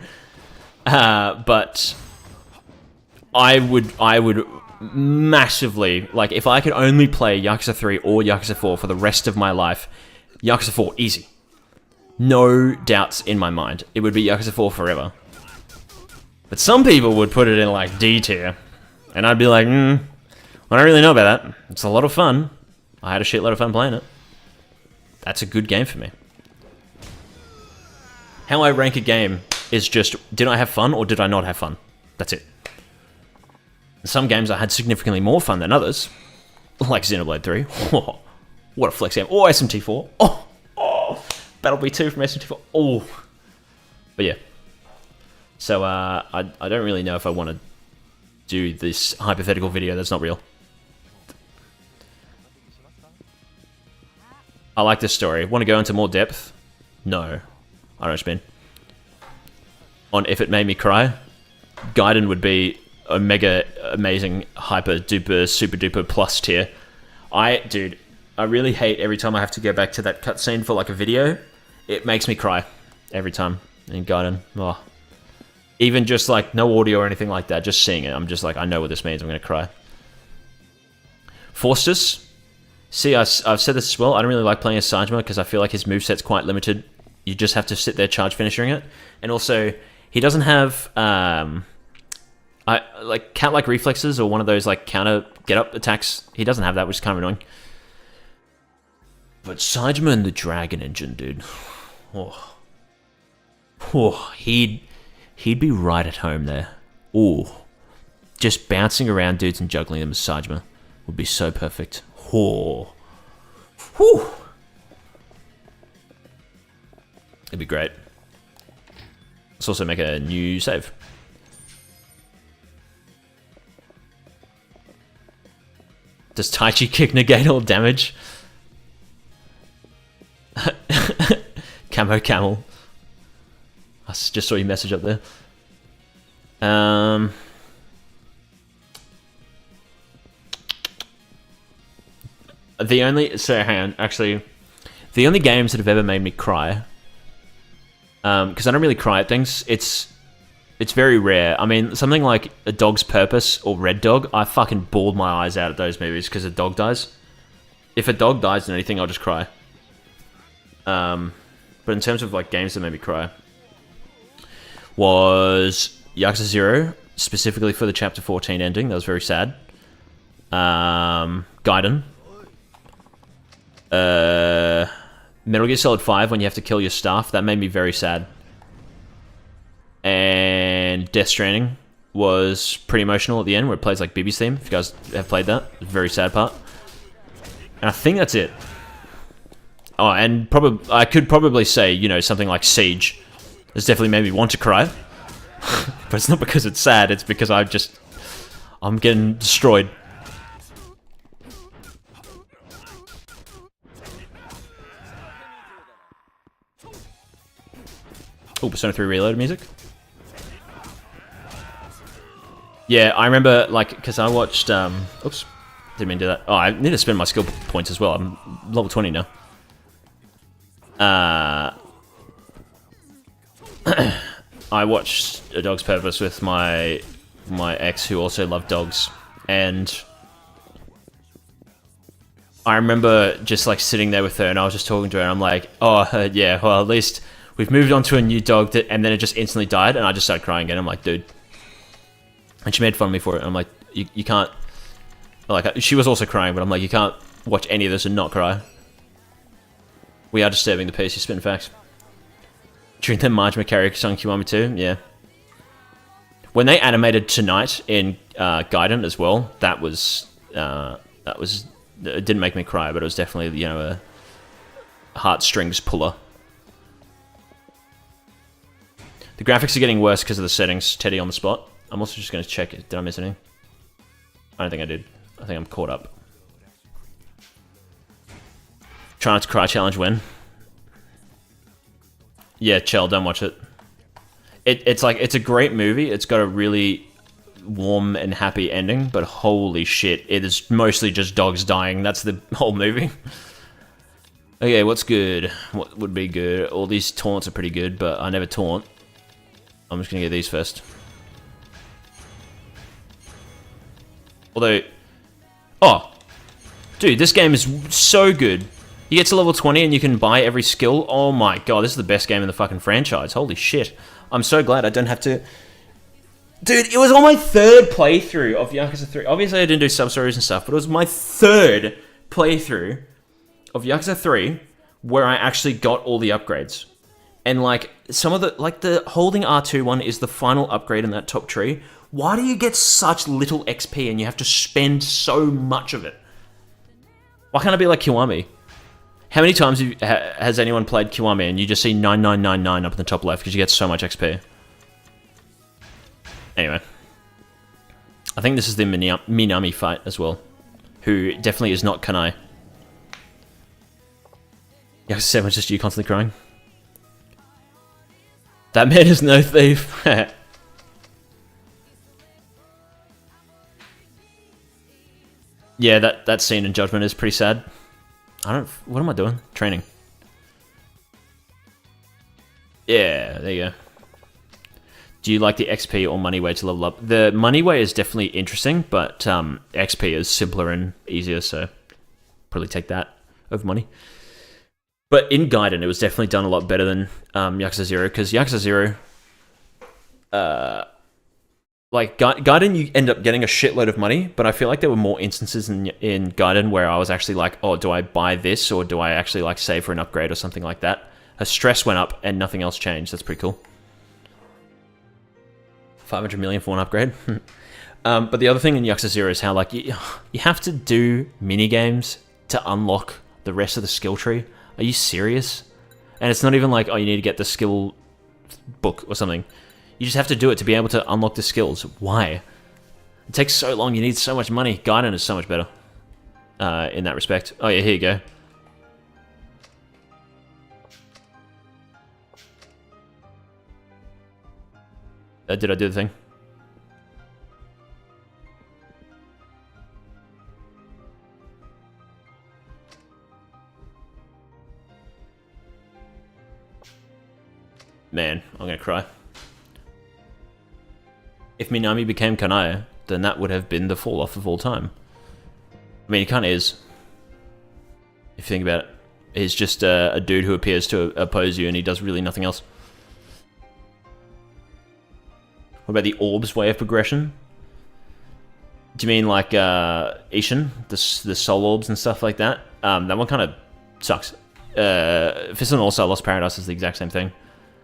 S1: But I would massively, like, if I could only play Yakuza 3 or Yakuza 4 for the rest of my life, Yakuza 4, easy. No doubts in my mind. It would be Yakuza 4 forever. But some people would put it in, like, D tier. And I'd be like, I don't really know about that. It's a lot of fun. I had a shitload of fun playing it. That's a good game for me. How I rank a game is just, did I have fun or did I not have fun? That's it. Some games I had significantly more fun than others, like Xenoblade 3. Oh, what a flex game. Oh, SMT4. Oh, Battle B2 from SMT4. Oh. But yeah. So I don't really know if I want to do this hypothetical video that's not real. I like this story. Want to go into more depth? No. I don't know what you mean. On if it made me cry, Gaiden would be a mega amazing hyper duper super duper plus tier. Dude, I really hate every time I have to go back to that cutscene for like a video. It makes me cry every time in Gaiden. Oh. Even just like no audio or anything like that, just seeing it, I'm just like, I know what this means, I'm gonna cry. Faustus. See, I've said this as well, I don't really like playing as Saejima because I feel like his moveset's quite limited. You just have to sit there charge finishing it. And also, he doesn't have like cat-like reflexes or one of those like counter get-up attacks. He doesn't have that, which is kind of annoying. But Saejima and the Dragon Engine, dude. He'd be right at home there. Oh, just bouncing around dudes and juggling them as Saejima would be so perfect. Oh, whew. It'd be great. Let's also make a new save. Does Taichi kick negate all damage? Camo camel. I just saw your message up there. The only games that have ever made me cry, because I don't really cry at things, it's very rare. I mean, something like A Dog's Purpose or Red Dog, I fucking bawled my eyes out at those movies because a dog dies. If a dog dies in anything, I'll just cry. But in terms of like games that made me cry, was Yakuza 0, specifically for the Chapter 14 ending. That was very sad. Gaiden. Metal Gear Solid 5, when you have to kill your staff. That made me very sad. And Death Stranding was pretty emotional at the end, where it plays like Bibi's theme. If you guys have played that, it's a very sad part. And I think that's it. Oh, and I could probably say, you know, something like Siege. It's definitely made me want to cry. But it's not because it's sad, it's because I'm getting destroyed. Oh, Persona 3 Reloaded music. Yeah, I remember, like, because I watched, oops, didn't mean to do that. Oh, I need to spend my skill points as well. I'm level 20 now. I watched A Dog's Purpose with my ex, who also loved dogs, and I remember just like sitting there with her, and I was just talking to her, and I'm like, oh yeah, well at least we've moved on to a new dog, and then it just instantly died, and I just started crying again. I'm like, dude, and she made fun of me for it. And I'm like, you can't, like, she was also crying, but I'm like, you can't watch any of this and not cry. We are disturbing the peace. You spitting facts. During the Majima karaoke song Kiwami 2, yeah. When they animated Tonight in Gaiden as well, it didn't make me cry, but it was definitely, you know, a heartstrings puller. The graphics are getting worse because of the settings. Teddy on the spot. I'm also just going to check it. Did I miss anything? I don't think I did. I think I'm caught up. Try not to cry challenge when? Yeah, Chell, don't watch it. It's like, it's a great movie. It's got a really warm and happy ending, but holy shit, it is mostly just dogs dying. That's the whole movie. Okay, what's good? What would be good? All these taunts are pretty good, but I never taunt. I'm just gonna get these first. Although, oh, dude, this game is so good. You get to level 20 and you can buy every skill. Oh my god, this is the best game in the fucking franchise. Holy shit. I'm so glad I don't have to Dude, it was on my third playthrough of Yakuza 3. Obviously, I didn't do sub-stories and stuff, but it was my third playthrough of Yakuza 3 where I actually got all the upgrades. And, like, some of the... Like, the holding R2 one is the final upgrade in that top tree. Why do you get such little XP and you have to spend so much of it? Why can't I be like Kiwami? How many times has anyone played Kiwami and you just see 9999 up in the top left because you get so much XP? Anyway. I think this is the Minami fight as well. Who definitely is not Kanai. Yakuza 7 was just you constantly crying. That man is no thief. Yeah, that scene in Judgment is pretty sad. What am I doing? Training. Yeah, there you go. Do you like the XP or money way to level up? The money way is definitely interesting, but XP is simpler and easier, so probably take that over money. But in Gaiden, it was definitely done a lot better than Yakuza 0, because Yakuza 0... like, Gaiden, you end up getting a shitload of money, but I feel like there were more instances in Gaiden where I was actually like, oh, do I buy this, or do I actually, like, save for an upgrade or something like that? Her stress went up, and nothing else changed. That's pretty cool. 500 million for one upgrade. But the other thing in Yakuza 0 is how, like, you have to do mini-games to unlock the rest of the skill tree. Are you serious? And it's not even like, oh, you need to get the skill book or something. You just have to do it to be able to unlock the skills. Why? It takes so long. You need so much money. Gaiden is so much better in that respect. Oh, yeah, here you go. Did I do the thing? Man, I'm gonna cry. If Minami became Kanaya, then that would have been the fall-off of all time. I mean, he kind of is. If you think about it. He's just a dude who appears to oppose you and he does really nothing else. What about the orbs way of progression? Do you mean like Ishin? The soul orbs and stuff like that? That one kind of sucks. Fist and also Lost Paradise is the exact same thing.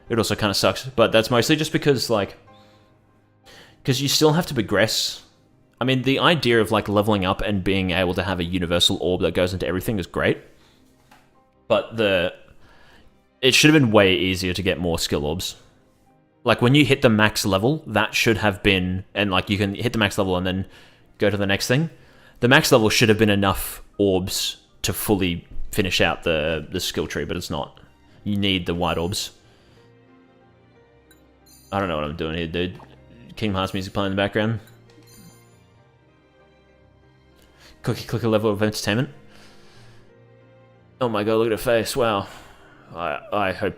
S1: It also kind of sucks, but that's mostly just because, like... Because you still have to progress. I mean, the idea of, like, leveling up and being able to have a universal orb that goes into everything is great. But it should have been way easier to get more skill orbs. Like, when you hit the max level, that should have been... And, like, you can hit the max level and then go to the next thing. The max level should have been enough orbs to fully finish out the skill tree, but it's not. You need the white orbs. I don't know what I'm doing here, dude. Kingdom Hearts music playing in the background. Cookie clicker level of entertainment. Oh my god, look at her face. Wow. I hope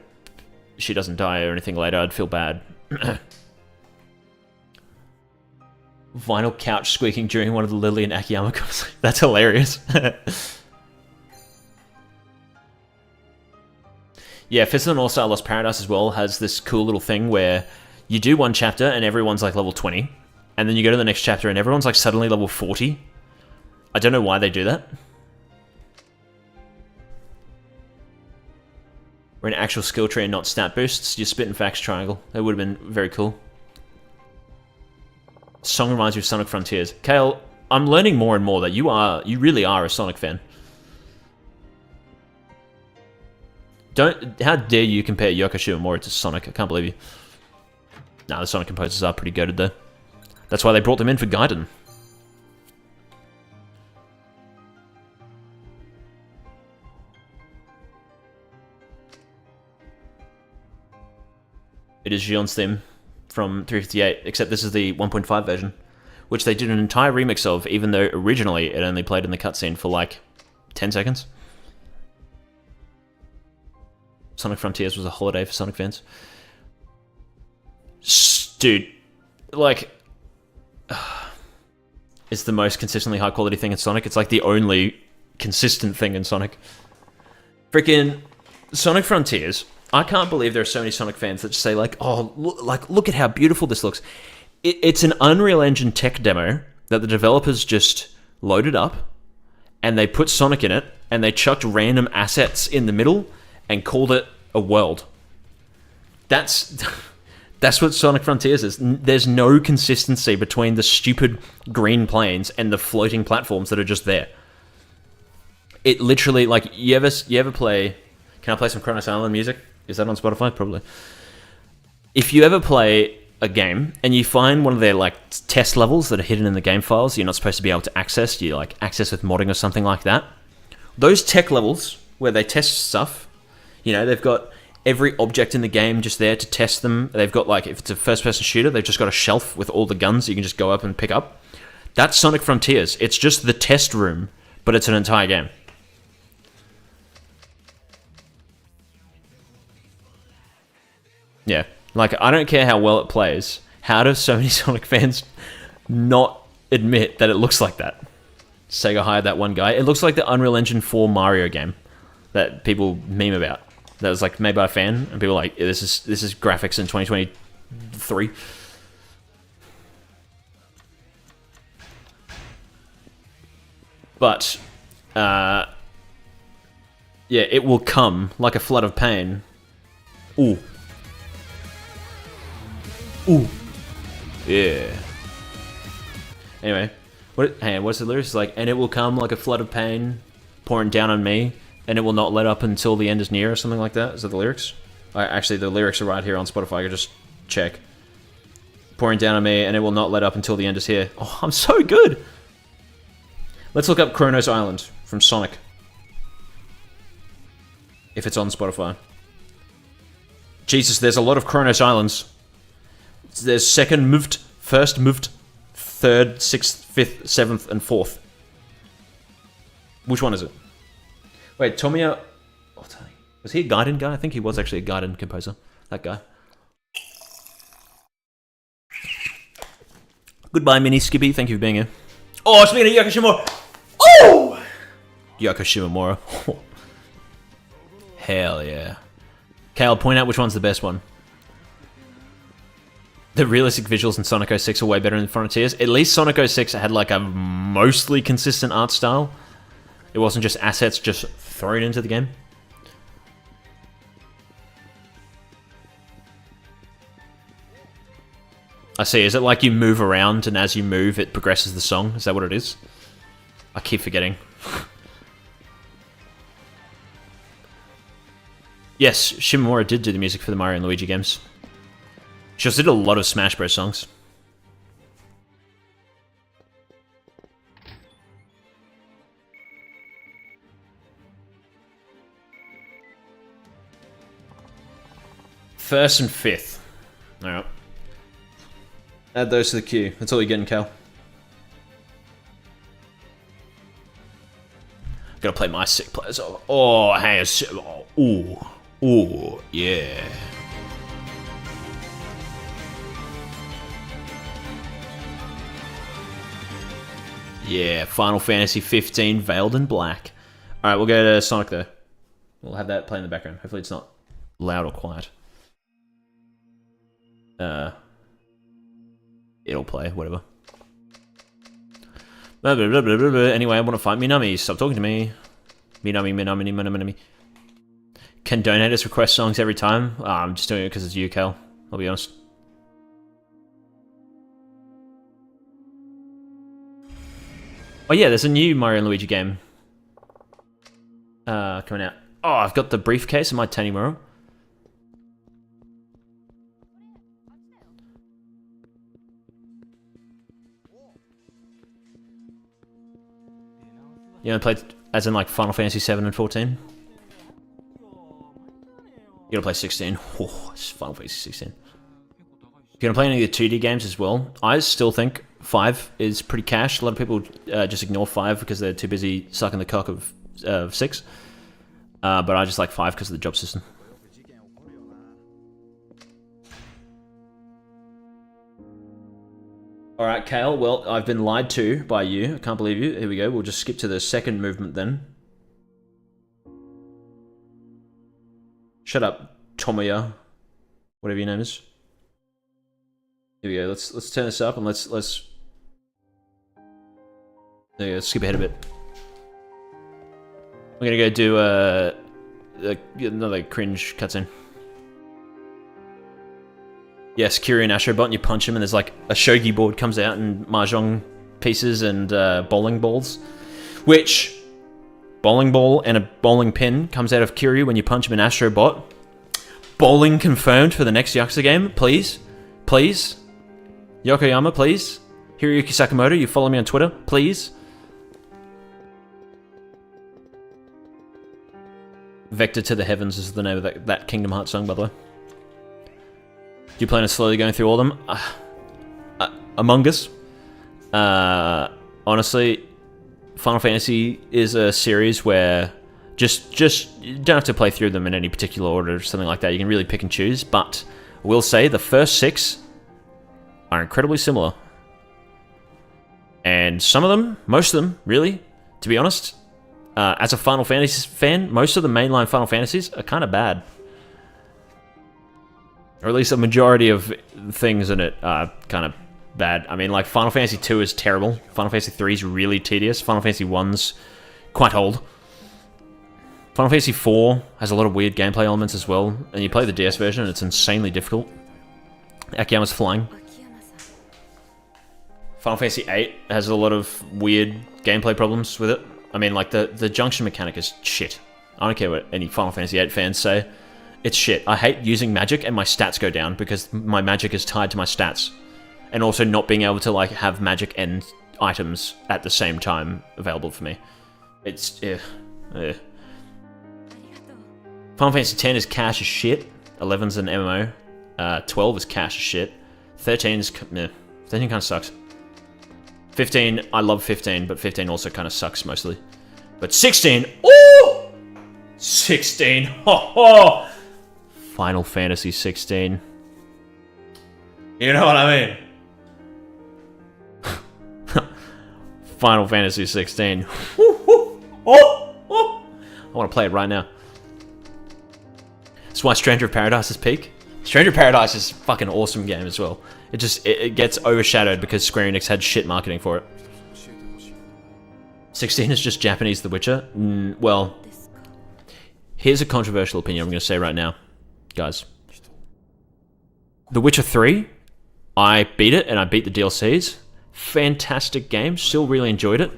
S1: she doesn't die or anything later. I'd feel bad. Vinyl couch squeaking during one of the Lily and Akiyama conversations. That's hilarious. Yeah, Fist of the North Star Lost Paradise as well has this cool little thing where you do one chapter and everyone's like level 20, and then you go to the next chapter and everyone's like suddenly level 40. I don't know why they do that. We're an actual skill tree and not stat boosts. You're spitting facts triangle. That would have been very cool. Song reminds me of Sonic Frontiers. Kale, I'm learning more and more that you really are a Sonic fan. How dare you compare Yoko Shimomura to Sonic? I can't believe you. Nah, the Sonic composers are pretty goated though. That's why they brought them in for Gaiden. It is Gion's theme from 358, except this is the 1.5 version, which they did an entire remix of, even though originally it only played in the cutscene for like 10 seconds. Sonic Frontiers was a holiday for Sonic fans. Dude, like, it's the most consistently high quality thing in Sonic. It's like the only consistent thing in Sonic. Freaking Sonic Frontiers. I can't believe there are so many Sonic fans that just say like, oh, look at how beautiful this looks. It's an Unreal Engine tech demo that the developers just loaded up, and they put Sonic in it, and they chucked random assets in the middle, and called it a world. That's what Sonic Frontiers is. There's no consistency between the stupid green planes and the floating platforms that are just there. It literally, like, you ever play... Can I play some Chronos Island music? Is that on Spotify? Probably. If you ever play a game and you find one of their like test levels that are hidden in the game files you're not supposed to be able to access, you like access with modding or something like that, those tech levels where they test stuff, you know, they've got every object in the game just there to test them. They've got, like, if it's a first person shooter, they've just got a shelf with all the guns you can just go up and pick up. That's Sonic Frontiers. It's just the test room, but it's an entire game. Yeah. Like, I don't care how well it plays. How do so many Sonic fans not admit that it looks like that? Sega hired that one guy. It looks like the Unreal Engine 4 Mario game that people meme about. That was like made by a fan, and people are like, this is graphics in 2023. But yeah, it will come like a flood of pain. Ooh. Ooh. Yeah. Anyway, what's the lyrics? It's like, and it will come like a flood of pain pouring down on me, and it will not let up until the end is near, or something like that. Is that the lyrics? Actually, the lyrics are right here on Spotify. I can just check. Pouring down on me, and it will not let up until the end is here. Oh, I'm so good! Let's look up Chronos Island from Sonic. If it's on Spotify. Jesus, there's a lot of Chronos Islands. There's second moved, first moved, third, sixth, fifth, seventh, and fourth. Which one is it? Wait, Tomiya... Was he a Gaiden guy? I think he was actually a Gaiden composer. That guy. Goodbye, Mini Skippy. Thank you for being here. Oh, speaking of Yoko Shimomura. Oh! Yoko Shimomura. Hell yeah. Kale, point out which one's the best one. The realistic visuals in Sonic 06 are way better than Frontiers. At least Sonic 06 had like a mostly consistent art style. It wasn't just assets just thrown into the game. I see. Is it like you move around and as you move it progresses the song? Is that what it is? I keep forgetting. Yes, Shimomura did do the music for the Mario and Luigi games. She also did a lot of Smash Bros. Songs. First and fifth. Alright. Add those to the queue. That's all you're getting, Cal. Gotta play my sick players. Oh, hey. Ooh. Ooh, yeah. Yeah, Final Fantasy 15 Veiled in Black. Alright, we'll go to Sonic though. We'll have that play in the background. Hopefully it's not loud or quiet. It'll play, whatever. Blah, blah, blah, blah, blah, blah. Anyway, I want to fight Minami. Stop talking to me. Minami. Can donators request songs every time? I'm just doing it because it's you, Cal. I'll be honest. Oh yeah, there's a new Mario and Luigi game coming out. Oh, I've got the briefcase in my Tanimura. You only played as in like Final Fantasy 7 and 14? You're gonna play 16. Oh, it's Final Fantasy 16. You're gonna play any of the 2D games as well. I still think 5 is pretty cash. A lot of people just ignore 5 because they're too busy sucking the cock of 6. But I just like 5 because of the job system. Alright, Kale, well, I've been lied to by you. I can't believe you. Here we go. We'll just skip to the second movement then. Shut up, Tomoya. Whatever your name is. Here we go. Let's turn this up and let's there you go, skip ahead a bit. We're gonna go do another cringe cutscene. Yes, Kiryu and Astrobot, and you punch him and there's like a shogi board comes out and mahjong pieces and bowling balls. Which, bowling ball and a bowling pin comes out of Kiryu when you punch him in Astrobot. Bowling confirmed for the next Yakuza game, please. Please. Yokoyama, please. Hiroyuki Sakamoto, you follow me on Twitter, please. Vector to the Heavens is the name of that Kingdom Hearts song, by the way. Do you plan on slowly going through all of them? Among Us. Honestly, Final Fantasy is a series where just you don't have to play through them in any particular order or something like that. You can really pick and choose, but I will say the first 6 are incredibly similar. And some of them, most of them, really, to be honest, as a Final Fantasy fan, most of the mainline Final Fantasies are kind of bad. Or at least a majority of things in it are kind of bad. I mean, like, Final Fantasy 2 is terrible. Final Fantasy 3 is really tedious. Final Fantasy 1's quite old. Final Fantasy 4 has a lot of weird gameplay elements as well. And you play the DS version and it's insanely difficult. Akiyama's flying. Final Fantasy 8 has a lot of weird gameplay problems with it. I mean, like, the junction mechanic is shit. I don't care what any Final Fantasy 8 fans say. It's shit. I hate using magic and my stats go down because my magic is tied to my stats. And also not being able to, like, have magic and items at the same time available for me. It's, Final Fantasy 10 is cash as shit. 11's an MMO. 12 is cash as shit. 13's, 13 kind of sucks. 15, I love 15, but 15 also kind of sucks mostly. But 16, ooh! 16, ho ho! Final Fantasy 16. You know what I mean? Final Fantasy 16. I want to play it right now. That's why Stranger of Paradise is peak. Stranger of Paradise is a fucking awesome game as well. It gets overshadowed because Square Enix had shit marketing for it. 16 is just Japanese The Witcher. Well, here's a controversial opinion I'm going to say right now, guys. The Witcher 3, I beat it and I beat the DLCs. Fantastic game, still really enjoyed it.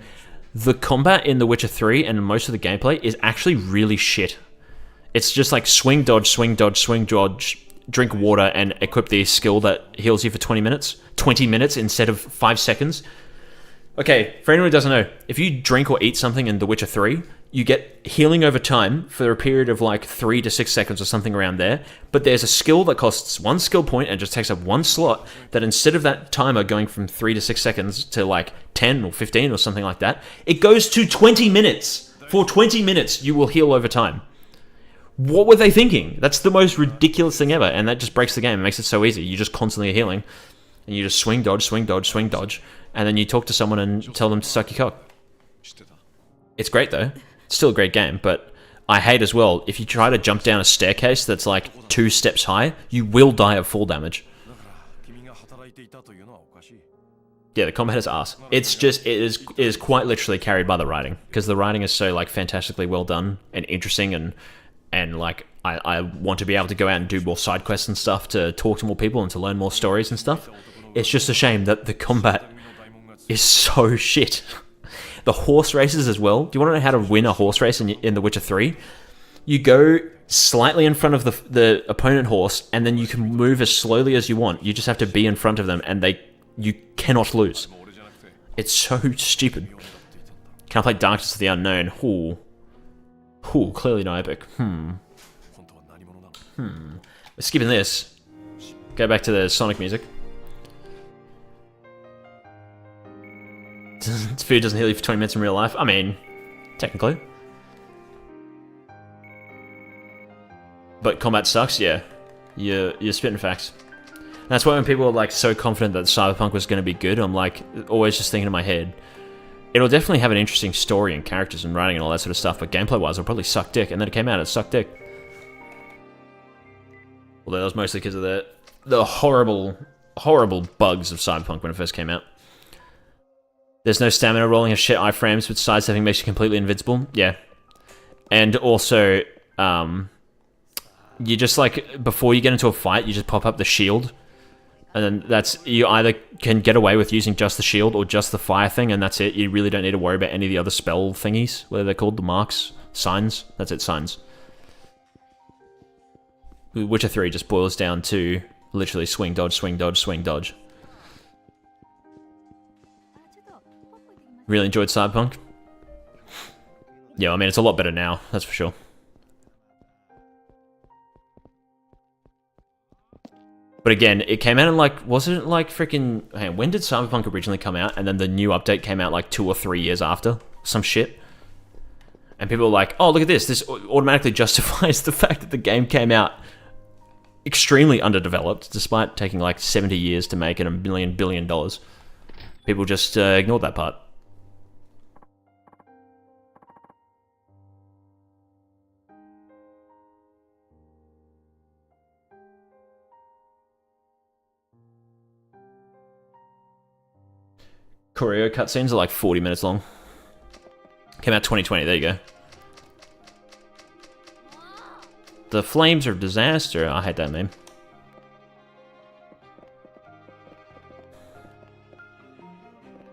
S1: The combat in The Witcher 3 and most of the gameplay is actually really shit. It's just like swing, dodge, swing, dodge, swing, dodge, drink water, and equip the skill that heals you for 20 minutes. 20 minutes instead of 5 seconds. Okay, for anyone who doesn't know, if you drink or eat something in The Witcher 3, you get healing over time for a period of like 3 to 6 seconds or something around there, but there's a skill that costs 1 skill point and just takes up 1 slot, that instead of that timer going from 3 to 6 seconds to like 10 or 15 or something like that, it goes to 20 minutes. For 20 minutes, you will heal over time. What were they thinking? That's the most ridiculous thing ever, and that just breaks the game. It makes it so easy. You're just constantly healing, and you just swing, dodge, swing, dodge, swing, dodge, and then you talk to someone and tell them to suck your cock. It's great, though. It's still a great game, but I hate as well, if you try to jump down a staircase that's like 2 steps high, you will die of fall damage. Yeah, the combat is arse. It's just, it is quite literally carried by the writing, because the writing is so like fantastically well done and interesting, and like I want to be able to go out and do more side quests and stuff to talk to more people and to learn more stories and stuff. It's just a shame that the combat is so shit. The horse races as well. Do you want to know how to win a horse race in The Witcher 3? You go slightly in front of the opponent horse, and then you can move as slowly as you want. You just have to be in front of them, and you cannot lose. It's so stupid. Can I play Darkness of the Unknown? Ooh, clearly no epic. We're skipping this. Go back to the Sonic music. Food doesn't heal you for 20 minutes in real life. I mean, technically. But combat sucks, yeah. You're spitting facts. And that's why when people are like so confident that Cyberpunk was going to be good, I'm like always just thinking in my head, it'll definitely have an interesting story and characters and writing and all that sort of stuff, but gameplay-wise it'll probably suck dick. And then it came out, it sucked dick. Although that was mostly because of the horrible horrible bugs of Cyberpunk when it first came out. There's no stamina, rolling a shit iframes, with sidestepping makes you completely invincible. Yeah. And also, you just like, before you get into a fight, you just pop up the shield. And then that's, you either can get away with using just the shield or just the fire thing, and that's it. You really don't need to worry about any of the other spell thingies. What are they called? The marks? Signs? That's it, signs. Witcher 3 just boils down to literally swing, dodge, swing, dodge, swing, dodge. Really enjoyed Cyberpunk. Yeah, I mean, it's a lot better now, that's for sure. But again, it came out in like, wasn't it like freaking, hey, when did Cyberpunk originally come out? And then the new update came out like 2 or 3 years after, some shit. And people were like, oh, look at this. This automatically justifies the fact that the game came out extremely underdeveloped, despite taking like 70 years to make and $1 billion. People just ignored that part. Choreo cutscenes are like 40 minutes long. Came out 2020, there you go. The flames are a disaster. I hate that name.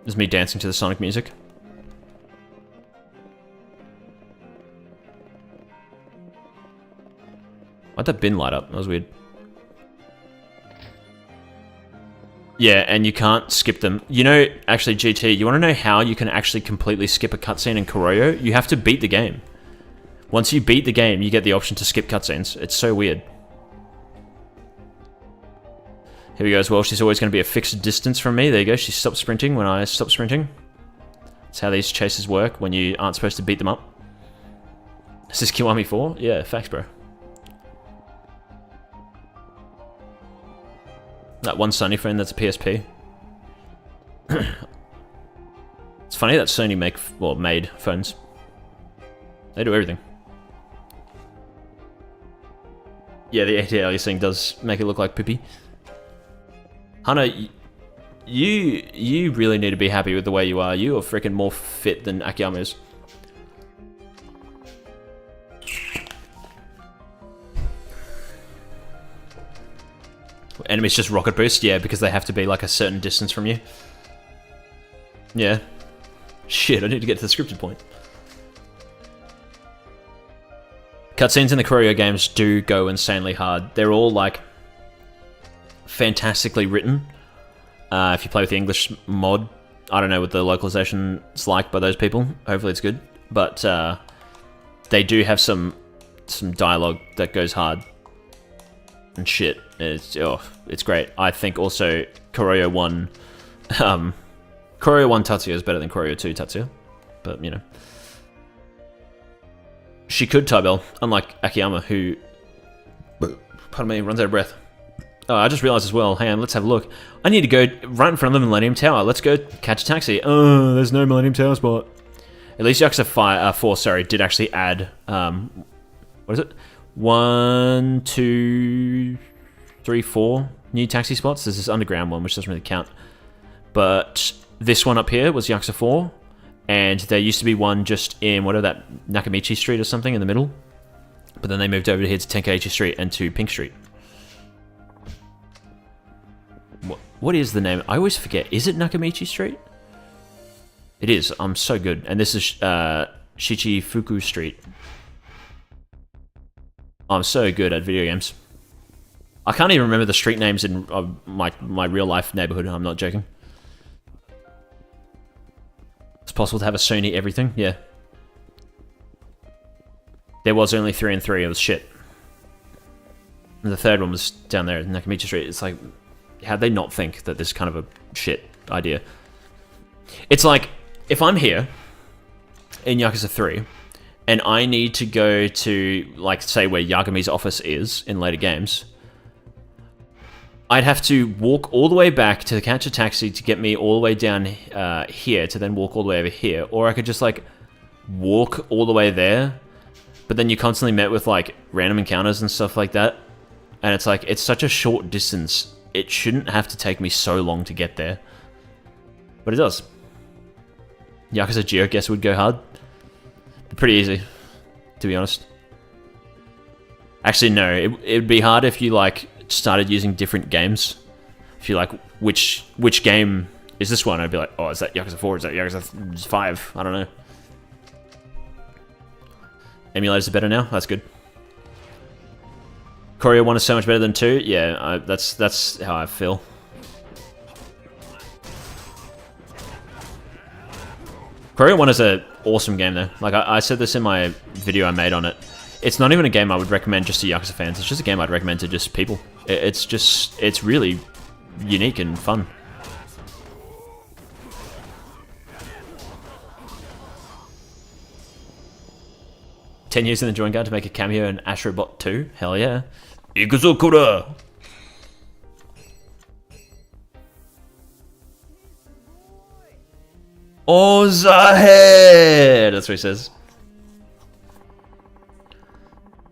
S1: This is me dancing to the Sonic music. Why'd that bin light up? That was weird. Yeah, and you can't skip them. You know, actually, GT, you want to know how you can actually completely skip a cutscene in Choreo? You have to beat the game. Once you beat the game, you get the option to skip cutscenes. It's so weird. Here we go as well. She's always going to be a fixed distance from me. There you go. She stopped sprinting when I stopped sprinting. That's how these chases work when you aren't supposed to beat them up. Is this Kiwami 4? Yeah, facts, bro. That one Sony phone, that's a PSP. It's funny that Sony made phones. They do everything. Yeah, the ATL you're seeing does make it look like Pippi. Hana, you really need to be happy with the way you are. You are freaking more fit than Akiyama is. Enemies just rocket boost? Yeah, because they have to be like a certain distance from you. Yeah. Shit, I need to get to the scripted point. Cutscenes in the Choreo games do go insanely hard. They're all like fantastically written. If you play with the English mod, I don't know what the localization's like by those people. Hopefully it's good. But they do have some dialogue that goes hard. And shit. It's great. I think also Choreo 1 Choreo 1 Tatsuya is better than Choreo 2 Tatsuya. But, you know. She could tie-bell, unlike Akiyama, who, pardon me, runs out of breath. Oh, I just realized as well, hang on, let's have a look. I need to go right in front of the Millennium Tower. Let's go catch a taxi. Oh, there's no Millennium Tower spot. At least Yakuza 4, sorry, did actually add, what is it? 1, 2, 3, 4 new taxi spots. There's this underground one, which doesn't really count. But this one up here was Yakuza 4. And there used to be one just in, whatever that, Nakamichi Street or something in the middle. But then they moved over here to Tenkaichi Street and to Pink Street. What is the name? I always forget. Is it Nakamichi Street? It is. I'm so good. And this is Shichifuku Street. I'm so good at video games. I can't even remember the street names in my real life neighborhood. I'm not joking. It's possible to have a Sony everything, yeah. There was only 3 and 3, it was shit. And the third one was down there in Nakamichi Street. It's like, how'd they not think that this is kind of a shit idea? It's like, if I'm here in Yakuza 3, and I need to go to, like, say where Yagami's office is in later games, I'd have to walk all the way back to catch a taxi to get me all the way down here to then walk all the way over here. Or I could just, like, walk all the way there. But then you're constantly met with, like, random encounters and stuff like that. And it's like, it's such a short distance. it shouldn't have to take me so long to get there. But it does. Yakuza GeoGuess would go hard. Pretty easy, to be honest. Actually, no. It'd be hard if you, like, started using different games. If you like, which game is this one? I'd be like, oh, is that Yakuza 4? Is that Yakuza 5? I don't know. Emulators are better now? That's good. Courier 1 is so much better than 2? Yeah, that's how I feel. Courier 1 is an awesome game though. Like, I said this in my video I made on it. It's not even a game I would recommend just to Yakuza fans. It's just a game I'd recommend to just people. It's really unique and fun. "10 years in the drawing guide to make a cameo in Astrobot 2? Hell yeah. Yakuza Kura! Ozahe! That's what he says.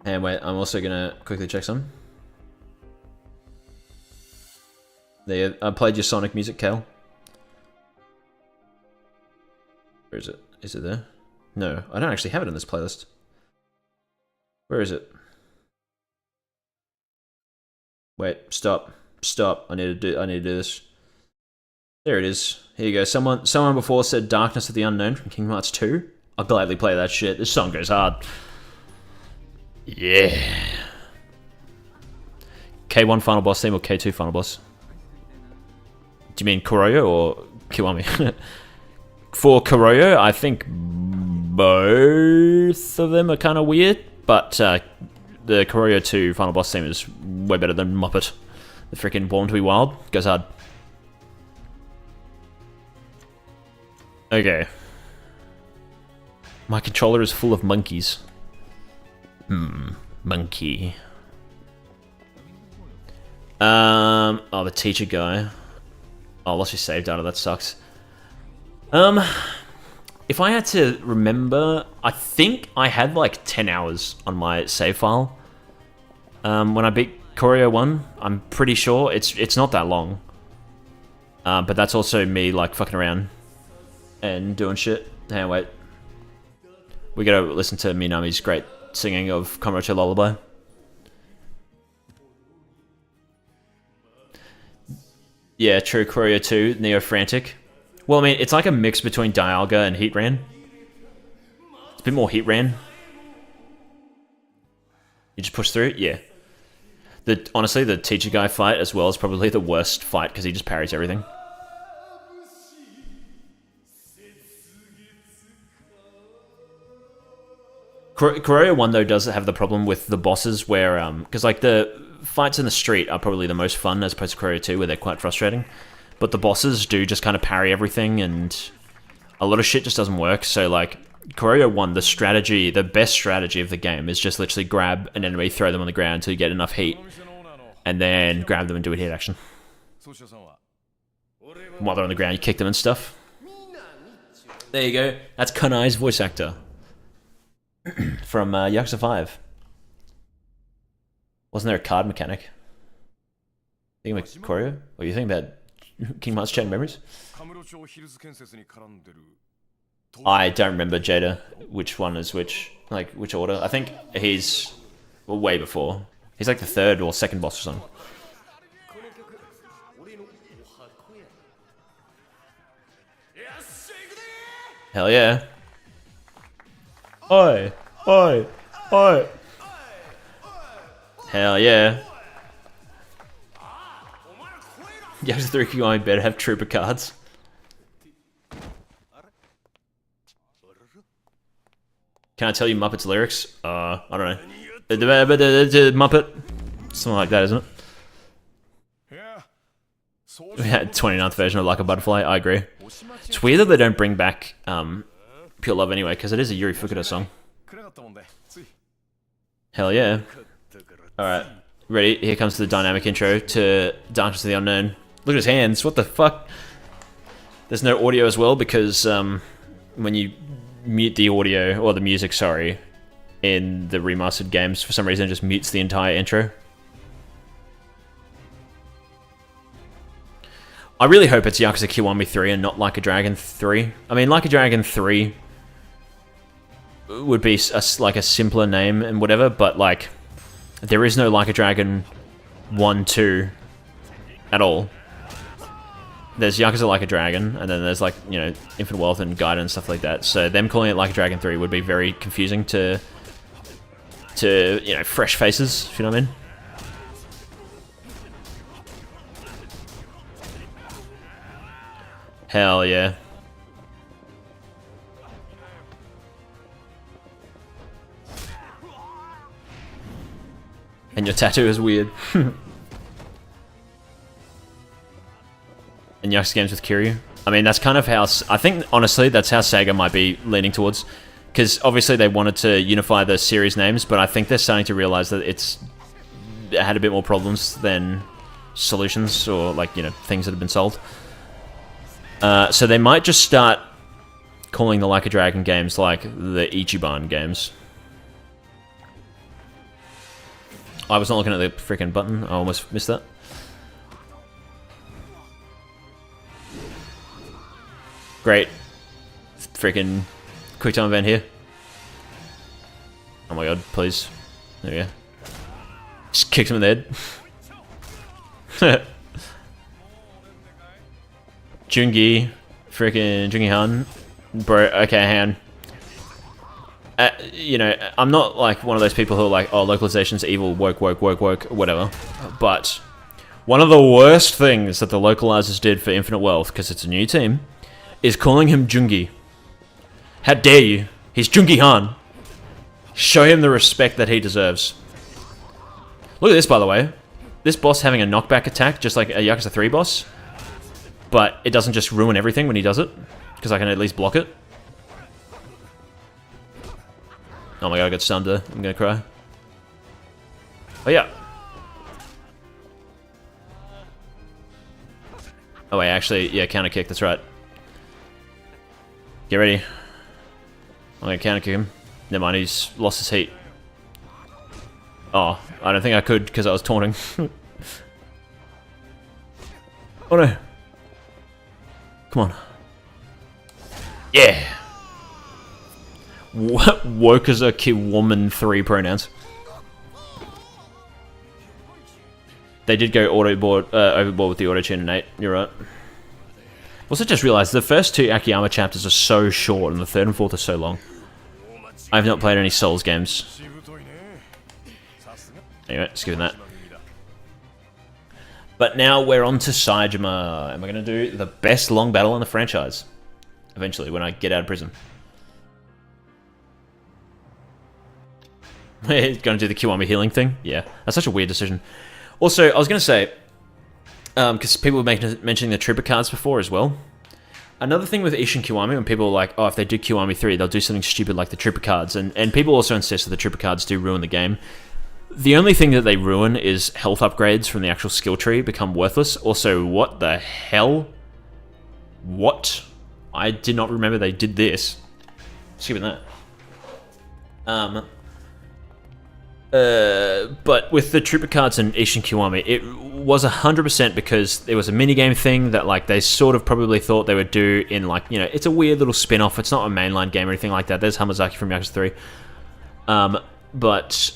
S1: And wait, I'm also gonna quickly check some. There, I played your Sonic music, Cal. Where is it? Is it there? No, I don't actually have it in this playlist. Where is it? Wait, stop. Stop. I need to do this. There it is. Here you go. Someone before said Darkness of the Unknown from Kingdom Hearts 2. I'll gladly play that shit. This song goes hard. Yeah. K1 final boss theme or K2 final boss? Do you mean Kuroyo or Kiwami? For Kuroyo, I think both of them are kind of weird, but the Kuroyo 2 final boss theme is way better than Muppet. The freaking Born to be Wild goes hard. Okay. My controller is full of monkeys. Monkey. Oh, the teacher guy. Oh, I lost your save data, that sucks. If I had to remember, I think I had like 10 hours on my save file. When I beat Courier 1, I'm pretty sure it's not that long. But that's also me like fucking around and doing shit. Hang on, wait. We gotta listen to Minami's great singing of Kamurocho Lullaby. Yeah, true, Courier 2, Neo Frantic. Well, I mean, it's like a mix between Dialga and Heatran. It's a bit more Heatran. You just push through? Yeah. Honestly, the teacher guy fight as well is probably the worst fight because he just parries everything. Courier 1, though, does have the problem with the bosses where, because, like, the fights in the street are probably the most fun as opposed to Courier 2, where they're quite frustrating. But the bosses do just kind of parry everything, and a lot of shit just doesn't work. So, like, Courier 1, the best strategy of the game is just literally grab an enemy, throw them on the ground until you get enough heat, and then grab them and do a hit action. While they're on the ground, you kick them and stuff. There you go. That's Kanai's voice actor. From Yakuza 5. Wasn't there a card mechanic? Thinking about Courier? Or you think about Kingdom Hearts Chain Memories? I don't remember, Jada, which one is which. Like, which order. I think he's way before. He's like the third or second boss or something. Hell yeah. Oi! Oi! Oi! Hell yeah. Yakuza 3 Kiwami better have trooper cards. Can I tell you Muppet's lyrics? I don't know. Muppet? Something like that, isn't it? We had 29th version of Like a Butterfly, I agree. It's weird that they don't bring back Pure Love anyway, because it is a Yuri Fukuda song. Hell yeah. Alright, ready? Here comes the dynamic intro to Darkness of the Unknown. Look at his hands, what the fuck? There's no audio as well, because when you mute the audio, or the music, sorry, in the remastered games, for some reason it just mutes the entire intro. I really hope it's Yakuza Kiwami 3 and not Like a Dragon 3. I mean, Like a Dragon 3 would be like a simpler name and whatever, but like, there is no Like a Dragon 1, 2 at all. There's Yakuza Like a Dragon, and then there's like, you know, Infinite Wealth and Gaiden and stuff like that. So them calling it Like a Dragon 3 would be very confusing to you know, fresh faces, if you know what I mean. Hell yeah. And your tattoo is weird. And Yakuza games with Kiryu. I mean, that's kind of how... I think, honestly, that's how Sega might be leaning towards. Because, obviously, they wanted to unify the series names, but I think they're starting to realize that it had a bit more problems than solutions, or, like, you know, things that have been solved. So they might just start calling the Like a Dragon games like the Ichiban games. I was not looking at the freaking button. I almost missed that. Great. Freaking quick time event here. Oh my god, please. There we go. Just kicked him in the head. Jungi. Freaking Jungi Han. Bro, okay, Han. You know, I'm not like one of those people who are like, oh, localization's evil, woke, whatever. But one of the worst things that the localizers did for Infinite Wealth, because it's a new team, is calling him Jungi. How dare you? He's Jungi Han. Show him the respect that he deserves. Look at this, by the way. This boss having a knockback attack, just like a Yakuza 3 boss. But it doesn't just ruin everything when he does it, because I can at least block it. Oh my god, I got stunned there. I'm gonna cry. Oh yeah. Oh wait, actually, yeah, counter kick, that's right. Get ready. I'm gonna counter kick him. Never mind, he's lost his heat. Oh, I don't think I could because I was taunting. Oh no. Come on. Yeah. Woke as a woman 3 pronouns. They did go overboard with the auto-tune in 8, you're right. Also just realised the first 2 Akiyama chapters are so short and the 3rd and 4th are so long. I've not played any Souls games. Anyway, skipping that. But now we're on to Saejima, and we're going to do the best long battle in the franchise. Eventually, when I get out of prison. He's going to do the Kiwami healing thing? Yeah, that's such a weird decision. Also, I was going to say, because people were mentioning the trooper cards before as well. Another thing with Ishin Kiwami, when people are like, oh, if they do Kiwami 3, they'll do something stupid like the trooper cards. And people also insist that the trooper cards do ruin the game. The only thing that they ruin is health upgrades from the actual skill tree become worthless. Also, what the hell? What? I did not remember they did this. Skipping that. But with the trooper cards and Ishin Kiwami, it was 100% because it was a minigame thing that like they sort of probably thought they would do in like, you know, it's a weird little spin-off. It's not a mainline game or anything like that. There's Hamazaki from Yakuza 3. But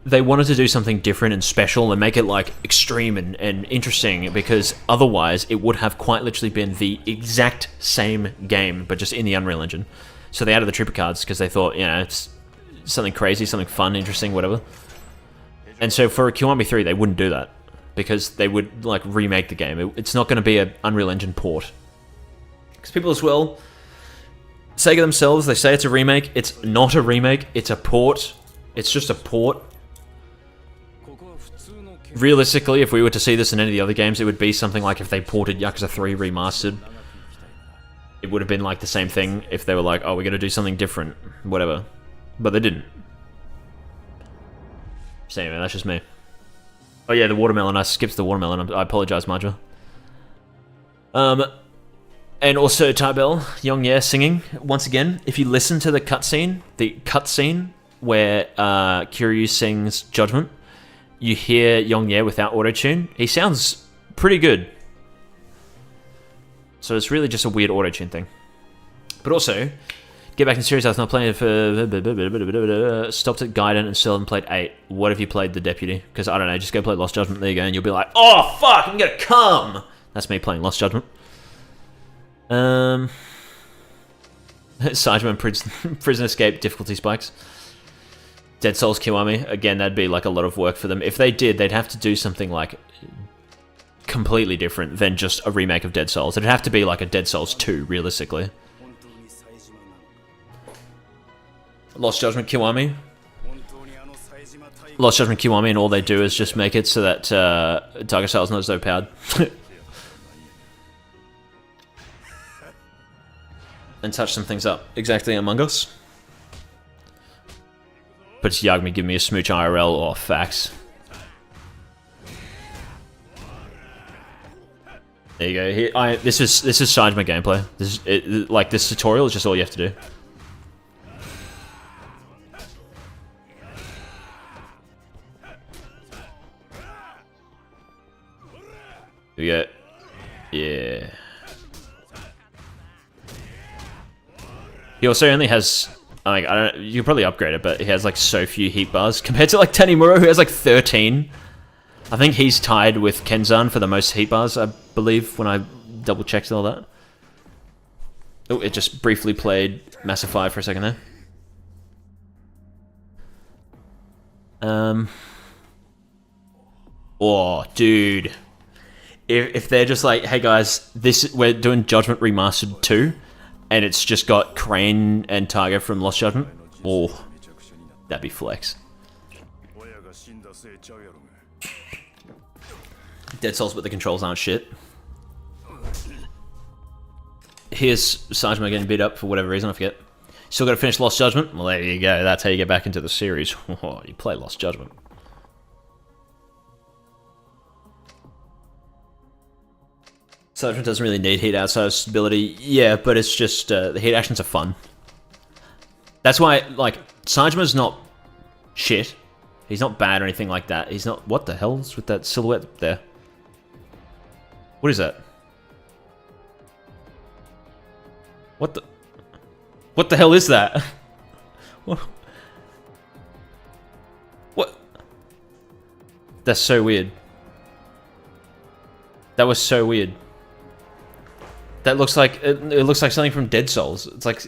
S1: they wanted to do something different and special and make it like extreme and interesting, because otherwise it would have quite literally been the exact same game but just in the Unreal Engine. So they added the trooper cards because they thought, you know, it's something crazy, something fun, interesting, whatever. And so for Kiwami 3 they wouldn't do that because they would like remake the game. It's not going to be an Unreal Engine port. Because people as well, Sega themselves, they say it's a remake. It's not a remake, it's a port. It's just a port. Realistically, if we were to see this in any of the other games, it would be something like if they ported Yakuza 3 remastered. It would have been like the same thing if they were like, oh, we're going to do something different, whatever. But they didn't. So anyway, that's just me. Oh yeah, the watermelon. I skipped the watermelon. I apologize, Marja. And also Tybell, Yongye singing. Once again, if you listen to the cutscene where Kiryu sings Judgment, you hear Yongye without auto-tune. He sounds pretty good. So it's really just a weird auto-tune thing. But also, get back in the series. I was not playing it for... Stopped at Gaiden and still haven't played 8. What have you played the Deputy? Because, I don't know, just go play Lost Judgment. There you go, and you'll be like, oh, fuck, I'm gonna come! That's me playing Lost Judgment. Sideman Prison Escape difficulty spikes. Dead Souls Kiwami. Again, that'd be like a lot of work for them. If they did, they'd have to do something like completely different than just a remake of Dead Souls. It'd have to be like a Dead Souls 2, realistically. Lost Judgment Kiwami. Lost Judgment Kiwami, and all they do is just make it so that Tiger Sail's not as overpowered. And touch some things up. Exactly, Among Us. But it's Yagami giving me a smooch IRL or facts. There you go. Here, this is Saejima gameplay. This is like this tutorial is just all you have to do. Here we go. Yeah. He also only has, like, I don't know, you can probably upgrade it, but he has like so few heat bars compared to like Tanimura, who has like 13. I think he's tied with Kenzan for the most heat bars, I believe, when I double checked all that. Oh, it just briefly played Massify for a second there. Oh, dude. If they're just like, hey guys, we're doing Judgment Remastered 2, and it's just got Crane and Tiger from Lost Judgment, oh, that'd be flex. Dead Souls, but the controls aren't shit. Here's Saejima getting beat up for whatever reason, I forget. Still gotta finish Lost Judgment? Well, there you go, that's how you get back into the series. Oh, you play Lost Judgment. Saejima doesn't really need heat outside of stability. Yeah, but it's just, the heat actions are fun. That's why, like, Saejima's not shit. He's not bad or anything like that. He's not... What the hell's with that silhouette there? What is that? What the... What the hell is that? What? That's so weird. That was so weird. That looks like... It looks like something from Dead Souls. It's like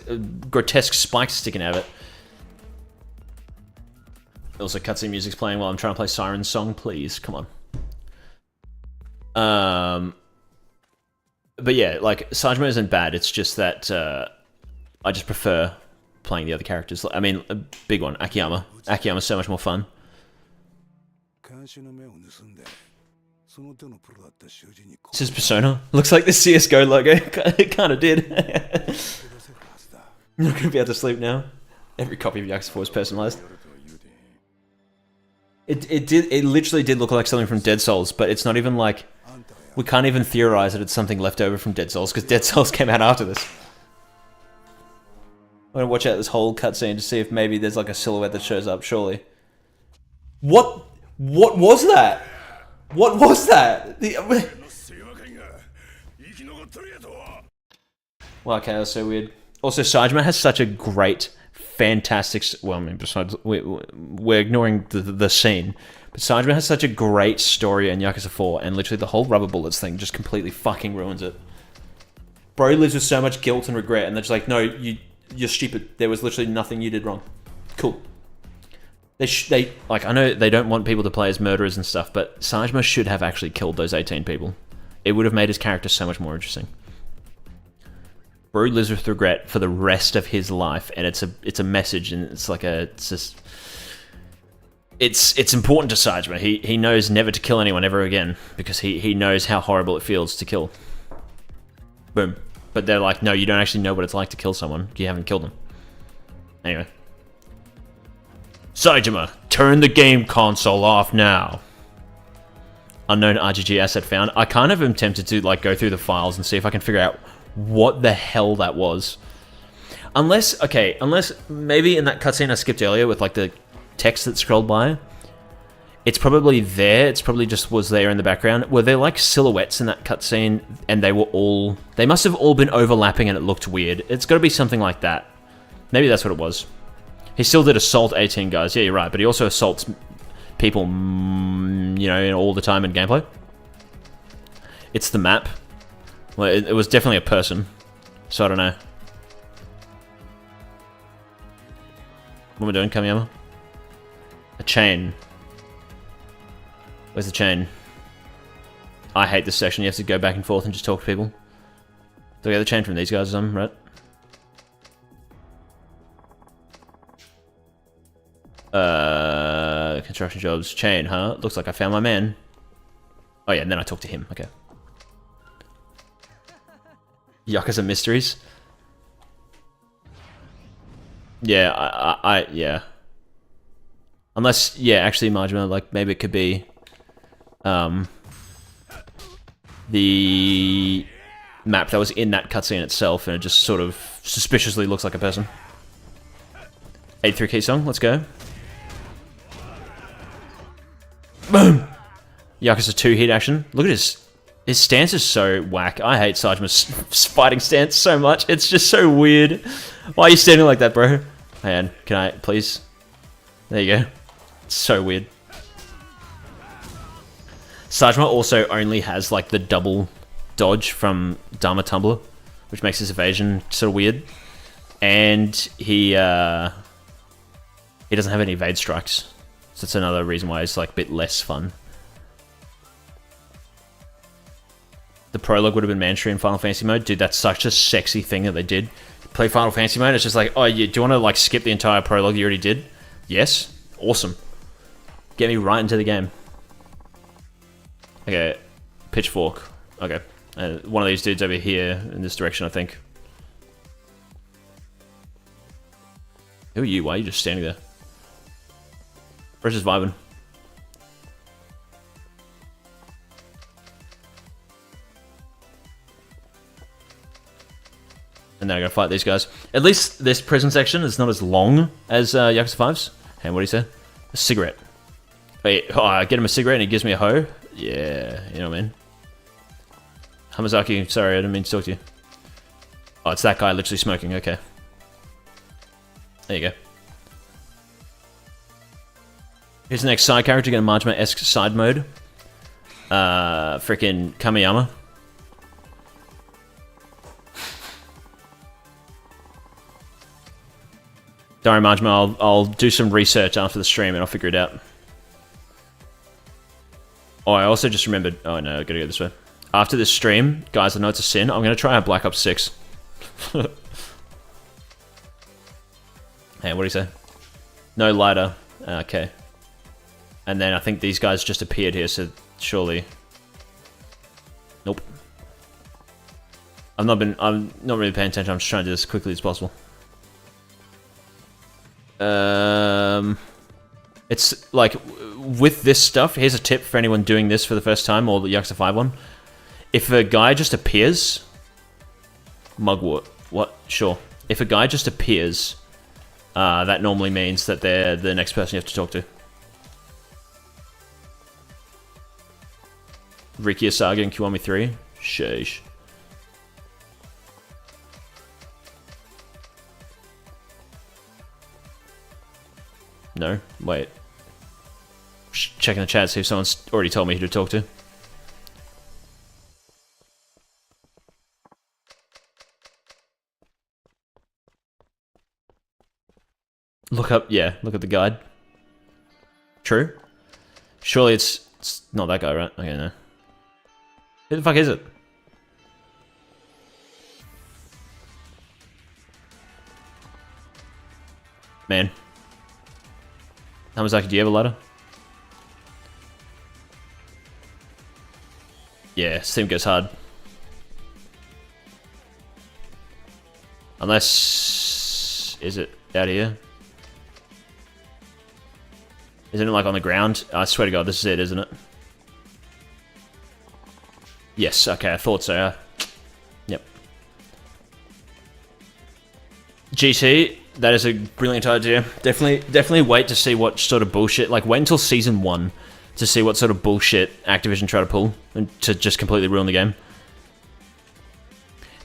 S1: grotesque spikes sticking out of it. Also, cutscene music's playing while I'm trying to play Siren's song. Please, come on. But yeah, like, Saejima isn't bad. It's just that I just prefer playing the other characters. I mean, a big one, Akiyama. Akiyama's so much more fun. This is Persona. Looks like the CSGO logo. It kind of did. I'm not going to be able to sleep now. Every copy of Yakuza 4 is personalized. It literally did look like something from Dead Souls, but it's not even like... We can't even theorize that it's something left over from Dead Souls, because Dead Souls came out after this. I'm going to watch out this whole cutscene to see if maybe there's like a silhouette that shows up, surely. What was that? What was that? Well, okay, that's so weird. Also, Saejima has such a great, fantastic... Well, I mean, besides... We're ignoring the scene. But Saejima has such a great story in Yakuza 4, and literally the whole rubber bullets thing just completely fucking ruins it. Bro lives with so much guilt and regret, and they're just like, no, you're stupid. There was literally nothing you did wrong. Cool. They like, I know they don't want people to play as murderers and stuff, but Saejima should have actually killed those 18 people. It would have made his character so much more interesting. Bro lives with regret for the rest of his life, and it's a message, and it's like it's important to Saejima. He knows never to kill anyone ever again, because he knows how horrible it feels to kill. Boom. But they're like, no, you don't actually know what it's like to kill someone. You haven't killed them. Anyway. Saejima, turn the game console off now. Unknown RGG asset found. I kind of am tempted to like go through the files and see if I can figure out what the hell that was. Unless maybe in that cutscene I skipped earlier with like the text that scrolled by, It's probably there. It's probably just was there in the background. Were there like silhouettes in that cutscene, and they must have all been overlapping, and it looked weird. It's got to be something like that. Maybe that's what it was. He still did assault 18 guys. Yeah, you're right. But he also assaults people, you know, all the time in gameplay. It's the map. Well, it was definitely a person. So I don't know. What am I doing, Kamiyama? A chain. Where's the chain? I hate this section. You have to go back and forth and just talk to people. Do I get the chain from these guys or something, right? Construction jobs. Chain, huh? Looks like I found my man. Oh yeah, and then I talk to him. Okay. Yakuza mysteries. Yeah, yeah. Unless, yeah, actually, Majima, like, maybe it could be, the map that was in that cutscene itself, and it just sort of suspiciously looks like a person. 8-3 key song, let's go. Boom! Yakuza 2 hit action. Look at his stance is so whack. I hate Sajima's fighting stance so much. It's just so weird. Why are you standing like that, bro? Man, can I, please? There you go. It's so weird. Sajima also only has like the double dodge from Dharma Tumbler, which makes his evasion sort of weird. And he doesn't have any evade strikes. So that's another reason why it's like a bit less fun. The prologue would have been mandatory in Final Fantasy mode. Dude, that's such a sexy thing that they did. Play Final Fantasy mode, it's just like, oh, do you want to like skip the entire prologue you already did? Yes? Awesome. Get me right into the game. Okay, pitchfork. Okay. One of these dudes over here in this direction, I think. Who are you? Why are you just standing there? Where's just vibing? And then I gotta fight these guys. At least this prison section is not as long as Yakuza 5's. And what do you say? A cigarette. Wait, oh, I get him a cigarette and he gives me a hoe? Yeah, you know what I mean. Hamazaki, sorry, I didn't mean to talk to you. Oh, it's that guy literally smoking, okay. There you go. Here's the next side character, get a Majima-esque side mode. Freaking Kamiyama. Don't worry, Majima, I'll do some research after the stream and I'll figure it out. Oh, I also just remembered... Oh no, I gotta go this way. After this stream, guys, I know it's a sin, I'm gonna try out Black Ops 6. Hey, what do you say? No lighter. Okay. And then I think these guys just appeared here, so surely... Nope. I'm not really paying attention, I'm just trying to do this as quickly as possible. It's like, with this stuff, here's a tip for anyone doing this for the first time, or the Yakuza 5 one. If a guy just appears... Mugwort. What? Sure. If a guy just appears, that normally means that they're the next person you have to talk to. Rikiya Saga in Kiwami 3? Sheesh. No? Wait. Checking the chat, see if someone's already told me who to talk to. Look up, yeah, look at the guide. True? Surely it's not that guy, right? Okay, no. Who the fuck is it? Man. Hamazaki, do you have a ladder? Yeah, Steam goes hard. Unless... Is it out here? Isn't it like on the ground? I swear to God, this is it, isn't it? Yes, okay, I thought so. Yep. GT, that is a brilliant idea. Definitely wait to see what sort of bullshit... Like, wait until Season 1 to see what sort of bullshit Activision try to pull and to just completely ruin the game.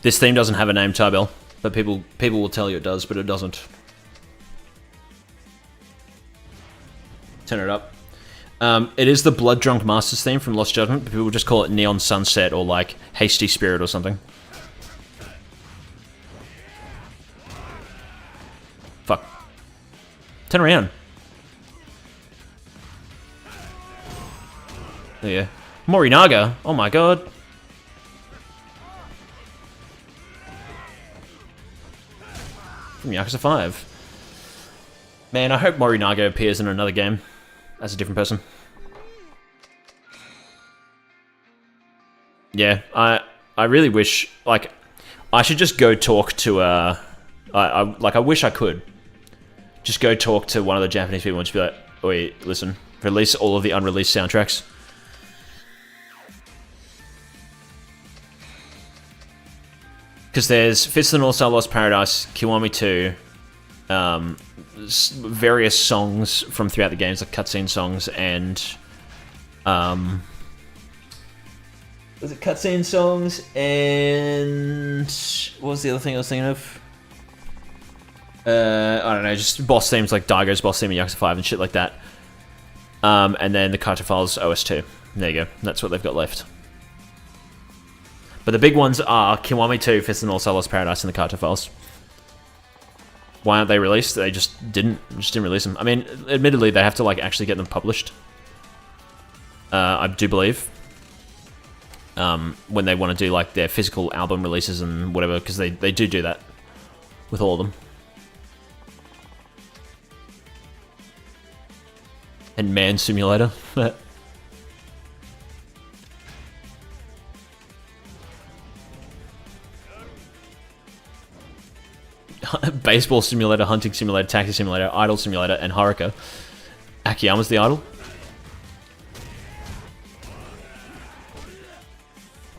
S1: This theme doesn't have a name, Tybell, but people will tell you it does, but it doesn't. Turn it up. It is the Blood Drunk Masters theme from Lost Judgment, but people just call it Neon Sunset or like Hasty Spirit or something. Fuck. Turn around. There you go. Morinaga? Oh my god. From Yakuza 5. Man, I hope Morinaga appears in another game as a different person. Yeah, I really wish, like, I should just go talk to, I wish I could just go talk to one of the Japanese people and just be like, wait, listen, release all of the unreleased soundtracks. Because there's Fist of the North Star Lost Paradise, Kiwami 2, various songs from throughout the games, like cutscene songs, and was it cutscene songs, and what was the other thing I was thinking of? I don't know, just boss themes like Daigo's boss theme in Yakuza 5 and shit like that. And then the Carter Files OS2. There you go, that's what they've got left. But the big ones are Kiwami 2, Fist of the North Star Lost Paradise, and the Carter Files. Why aren't they released? They just didn't release them. I mean, admittedly, they have to like actually get them published. I do believe. When they want to do like their physical album releases and whatever, because they do that with all of them. And Man Simulator. Baseball Simulator, Hunting Simulator, Taxi Simulator, Idol Simulator, and Haruka. Akiyama's the idol.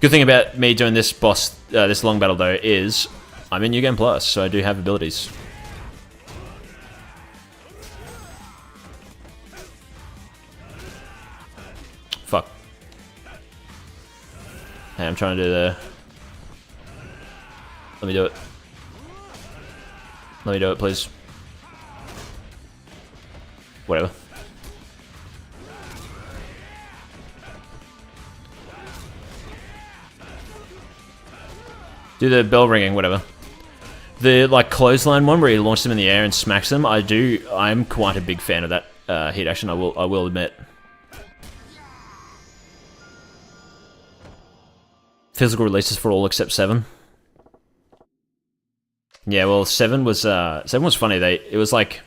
S1: Good thing about me doing this boss, this long battle though, is I'm in New Game Plus, so I do have abilities. Fuck. Hey, I'm trying to do the... Let me do it. Let me do it, please. Whatever. Do the bell ringing, whatever. The like clothesline one where he launches them in the air and smacks them. I'm quite a big fan of that hit action. I will admit. Physical releases for all except 7. Yeah, well, 7 was funny. It was like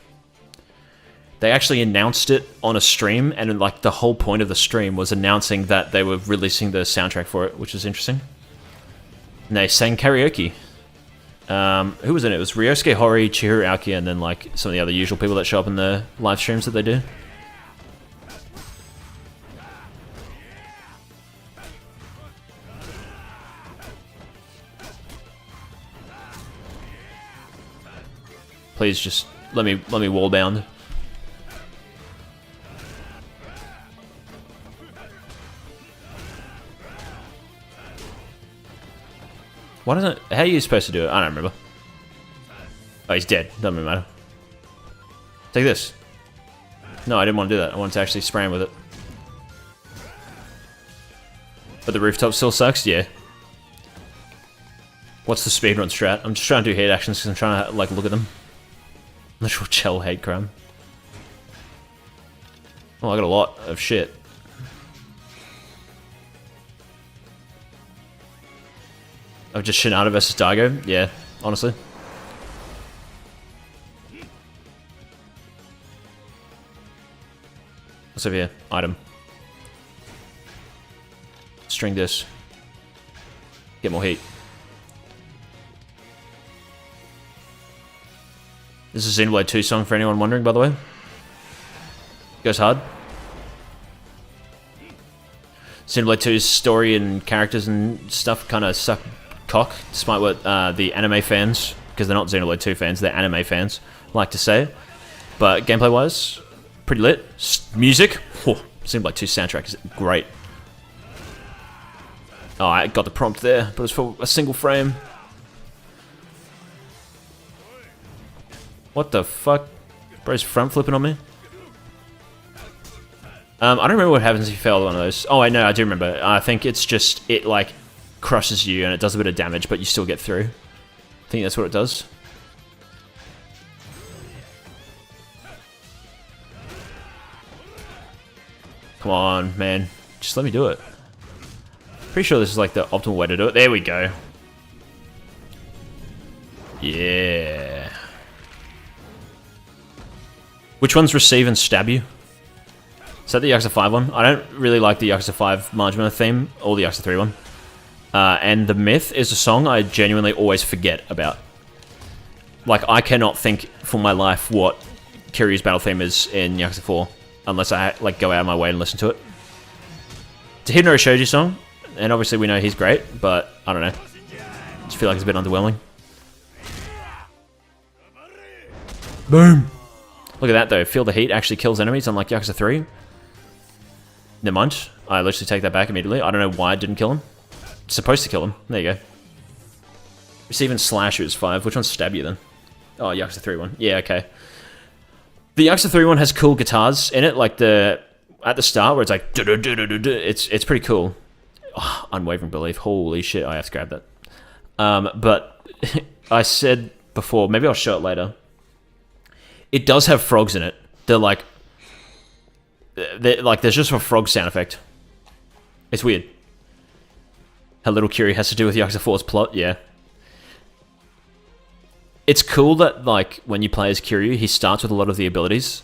S1: they actually announced it on a stream, and like the whole point of the stream was announcing that they were releasing the soundtrack for it, which was interesting. And they sang karaoke. Who was in it? It was Ryosuke Hori, Chihiro Aoki, and then like some of the other usual people that show up in the live streams that they do. Please just let me wall bound. Why doesn't? How are you supposed to do it? I don't remember. Oh, he's dead. Doesn't really matter. Take this. No, I didn't want to do that. I wanted to actually spray him with it. But the rooftop still sucks? Yeah. What's the speedrun strat? I'm just trying to do hit actions because I'm trying to like look at them. Literal Chell hate crime. Oh, I got a lot of shit. Oh, just Shinada versus Daigo? Yeah, honestly. What's over here? Item. String this. Get more heat. This is a Xenoblade 2 song for anyone wondering, by the way. Goes hard. Xenoblade 2's story and characters and stuff kind of suck cock, despite what the anime fans, because they're not Xenoblade 2 fans, they're anime fans, like to say. But gameplay-wise, pretty lit. Music, Xenoblade 2 soundtrack is great. Oh, I got the prompt there, but it's for a single frame. What the fuck? Bro's front flipping on me. I don't remember what happens if you fail one of those. Oh, I know, I do remember. I think it's just, it like crushes you and it does a bit of damage, but you still get through. I think that's what it does. Come on, man. Just let me do it. Pretty sure this is like the optimal way to do it. There we go. Yeah. Which ones receive and stab you? Is that the Yakuza 5 one? I don't really like the Yakuza 5 Majima theme, or the Yakuza 3 one. And The Myth is a song I genuinely always forget about. Like, I cannot think for my life what Kiryu's battle theme is in Yakuza 4, unless I like go out of my way and listen to it. It's a Hiddenori Shoji song, and obviously we know he's great, but I don't know. I just feel like it's a bit underwhelming. Boom! Look at that though, Feel the Heat actually kills enemies, unlike Yakuza 3. Never mind, I literally take that back immediately. I don't know why it didn't kill him. It's supposed to kill him. There you go. Receive and slash is 5. Which one's stab you then? Oh, Yakuza 3 one. Yeah, okay. The Yakuza 3 one has cool guitars in it, like at the start where it's like it's pretty cool. Oh, Unwavering Belief. Holy shit, I have to grab that. But I said before, maybe I'll show it later. It does have frogs in it. They're like there's just a frog sound effect. It's weird. How little Kiryu has to do with Yakuza 4's plot, yeah. It's cool that, like, when you play as Kiryu, he starts with a lot of the abilities.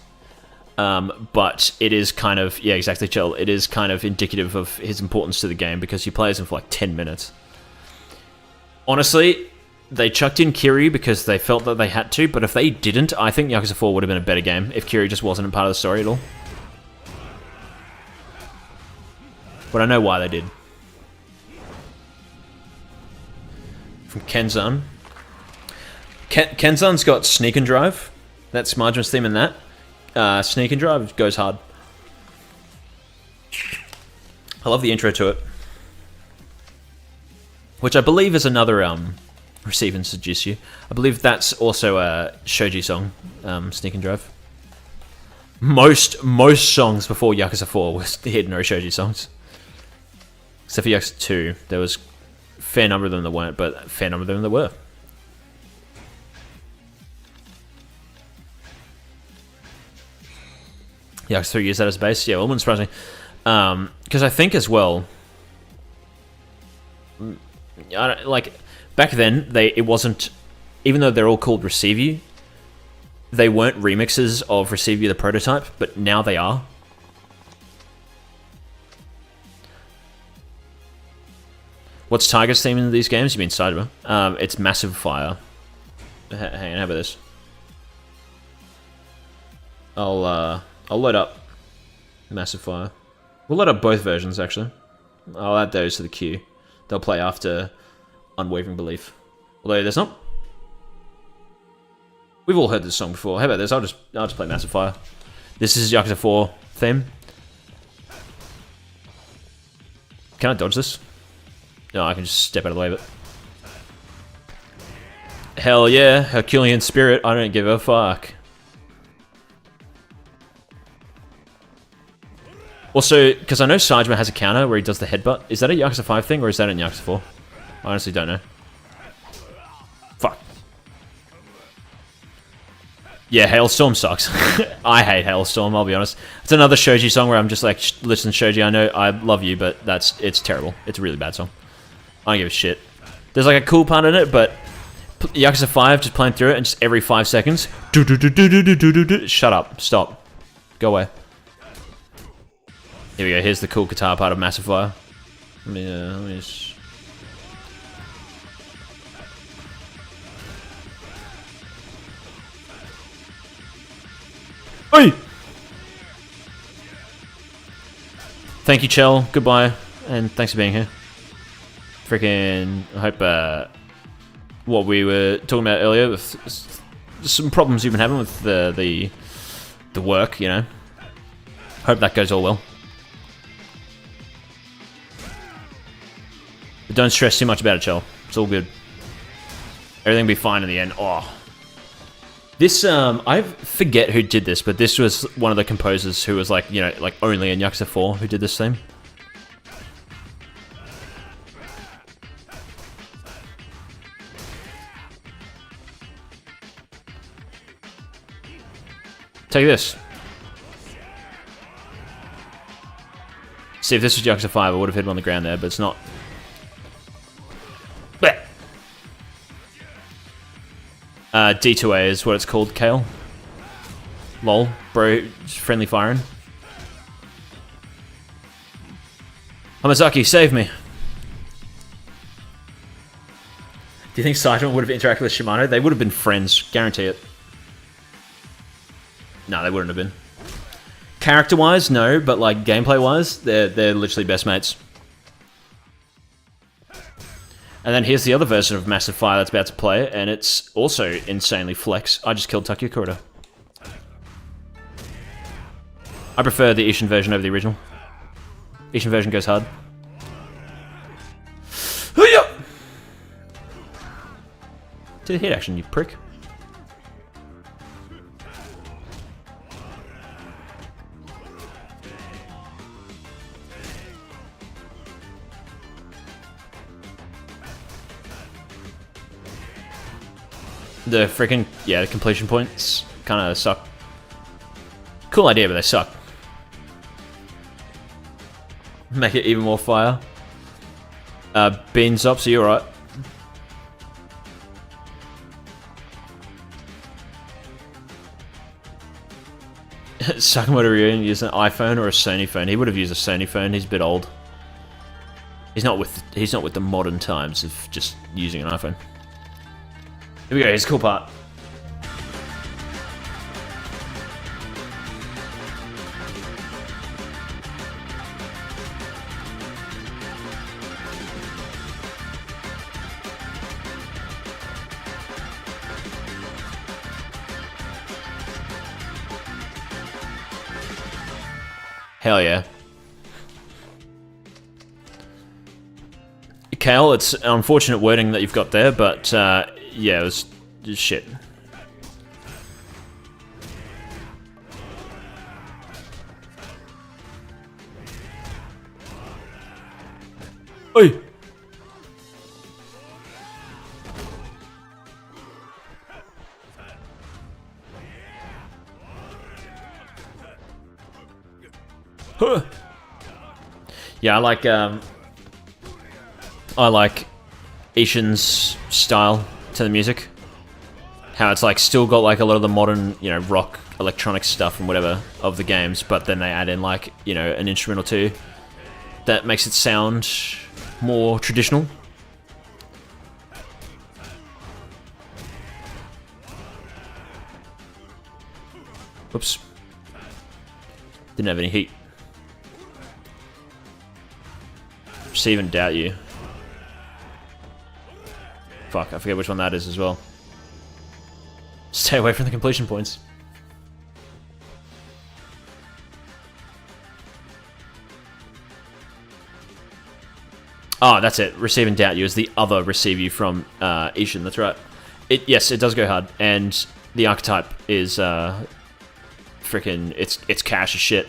S1: But it is kind of, yeah, exactly, Chell. It is kind of indicative of his importance to the game because you play as him for like 10 minutes. Honestly, they chucked in Kiryu because they felt that they had to, but if they didn't, I think Yakuza 4 would have been a better game if Kiryu just wasn't a part of the story at all. But I know why they did. From Kenzan. Kenzan's got Sneak and Drive. That's Majima's theme in that. Sneak and Drive goes hard. I love the intro to it. Which I believe is another Receive and Seduce You. I believe that's also a Shoji song, Sneak and Drive. Most songs before Yakuza 4 was the Hiddenori Shoji songs. Except for Yakuza 2, there was a fair number of them that weren't, but a fair number of them that were. Yakuza 3 used that as base? Yeah, well, it wouldn't surprise me. Because I think as well, like, back then, it wasn't, even though they're all called Receive You, they weren't remixes of Receive You the prototype, but now they are. What's Tiger's theme in these games? You mean Saitama? It's Massive Fire. Hang on, how about this? I'll load up Massive Fire. We'll load up both versions, actually. I'll add those to the queue. They'll play after Unwavering Belief. Although there's not... We've all heard this song before. How about this? I'll just play Massive Fire. This is Yakuza 4 theme. Can I dodge this? No, I can just step out of the way of it. Hell yeah, Herculean spirit, I don't give a fuck. Also, because I know Saitama has a counter where he does the headbutt. Is that a Yakuza 5 thing, or is that in Yakuza 4? I honestly don't know. Fuck. Yeah, Hailstorm sucks. I hate Hailstorm, I'll be honest. It's another Shoji song where I'm just like, listen, Shoji, I know I love you, but it's terrible. It's a really bad song. I don't give a shit. There's like a cool part in it, but Yakuza 5, just playing through it, and just every 5 seconds, shut up, stop, go away. Here we go, here's the cool guitar part of Massive Fire. Let me just... Oi! Thank you, Chell, goodbye, and thanks for being here. Freaking, I hope what we were talking about earlier with some problems you've been having with the work, you know. Hope that goes all well. don't stress too much about it, Chell. It's all good. Everything will be fine in the end. Oh. This, I forget who did this, but this was one of the composers who was like, you know, like only in Yakuza 4 who did this theme. Take this. See, if this was Yakuza 5, I would have hit him on the ground there, but it's not. Blech. D2A is what it's called, Kale. Lol, bro, friendly firing. Hamazaki, save me. Do you think Saitama would have interacted with Shimano? They would have been friends, guarantee it. No, they wouldn't have been. Character-wise, no, but like gameplay-wise, they're literally best mates. And then here's the other version of Massive Fire that's about to play, and it's also insanely flex. I just killed Takuya Kurita. I prefer the Ishin version over the original. Ishin version goes hard. Did it hit action, you prick? The freaking, yeah, the completion points kind of suck. Cool idea, but they suck. Make it even more fire. Beans up, so you're right. Sakamoto Ryuen used an iPhone or a Sony phone. He would have used a Sony phone. He's a bit old. He's not with the modern times of just using an iPhone. Here we go, here's the cool part. Hell yeah. Kale, it's unfortunate wording that you've got there, but yeah, it was just shit. Oi! Huh. Yeah, I like Ishin's style to the music. How it's like still got like a lot of the modern, you know, rock, electronic stuff and whatever of the games, but then they add in like, you know, an instrument or two that makes it sound more traditional. Whoops. Didn't have any heat. Receive and doubt you. Fuck, I forget which one that is as well. Stay away from the completion points. Oh, that's it. Receive and doubt you is the other receive you from Ishin, that's right. Yes, it does go hard, and the archetype is freaking, it's cash as shit.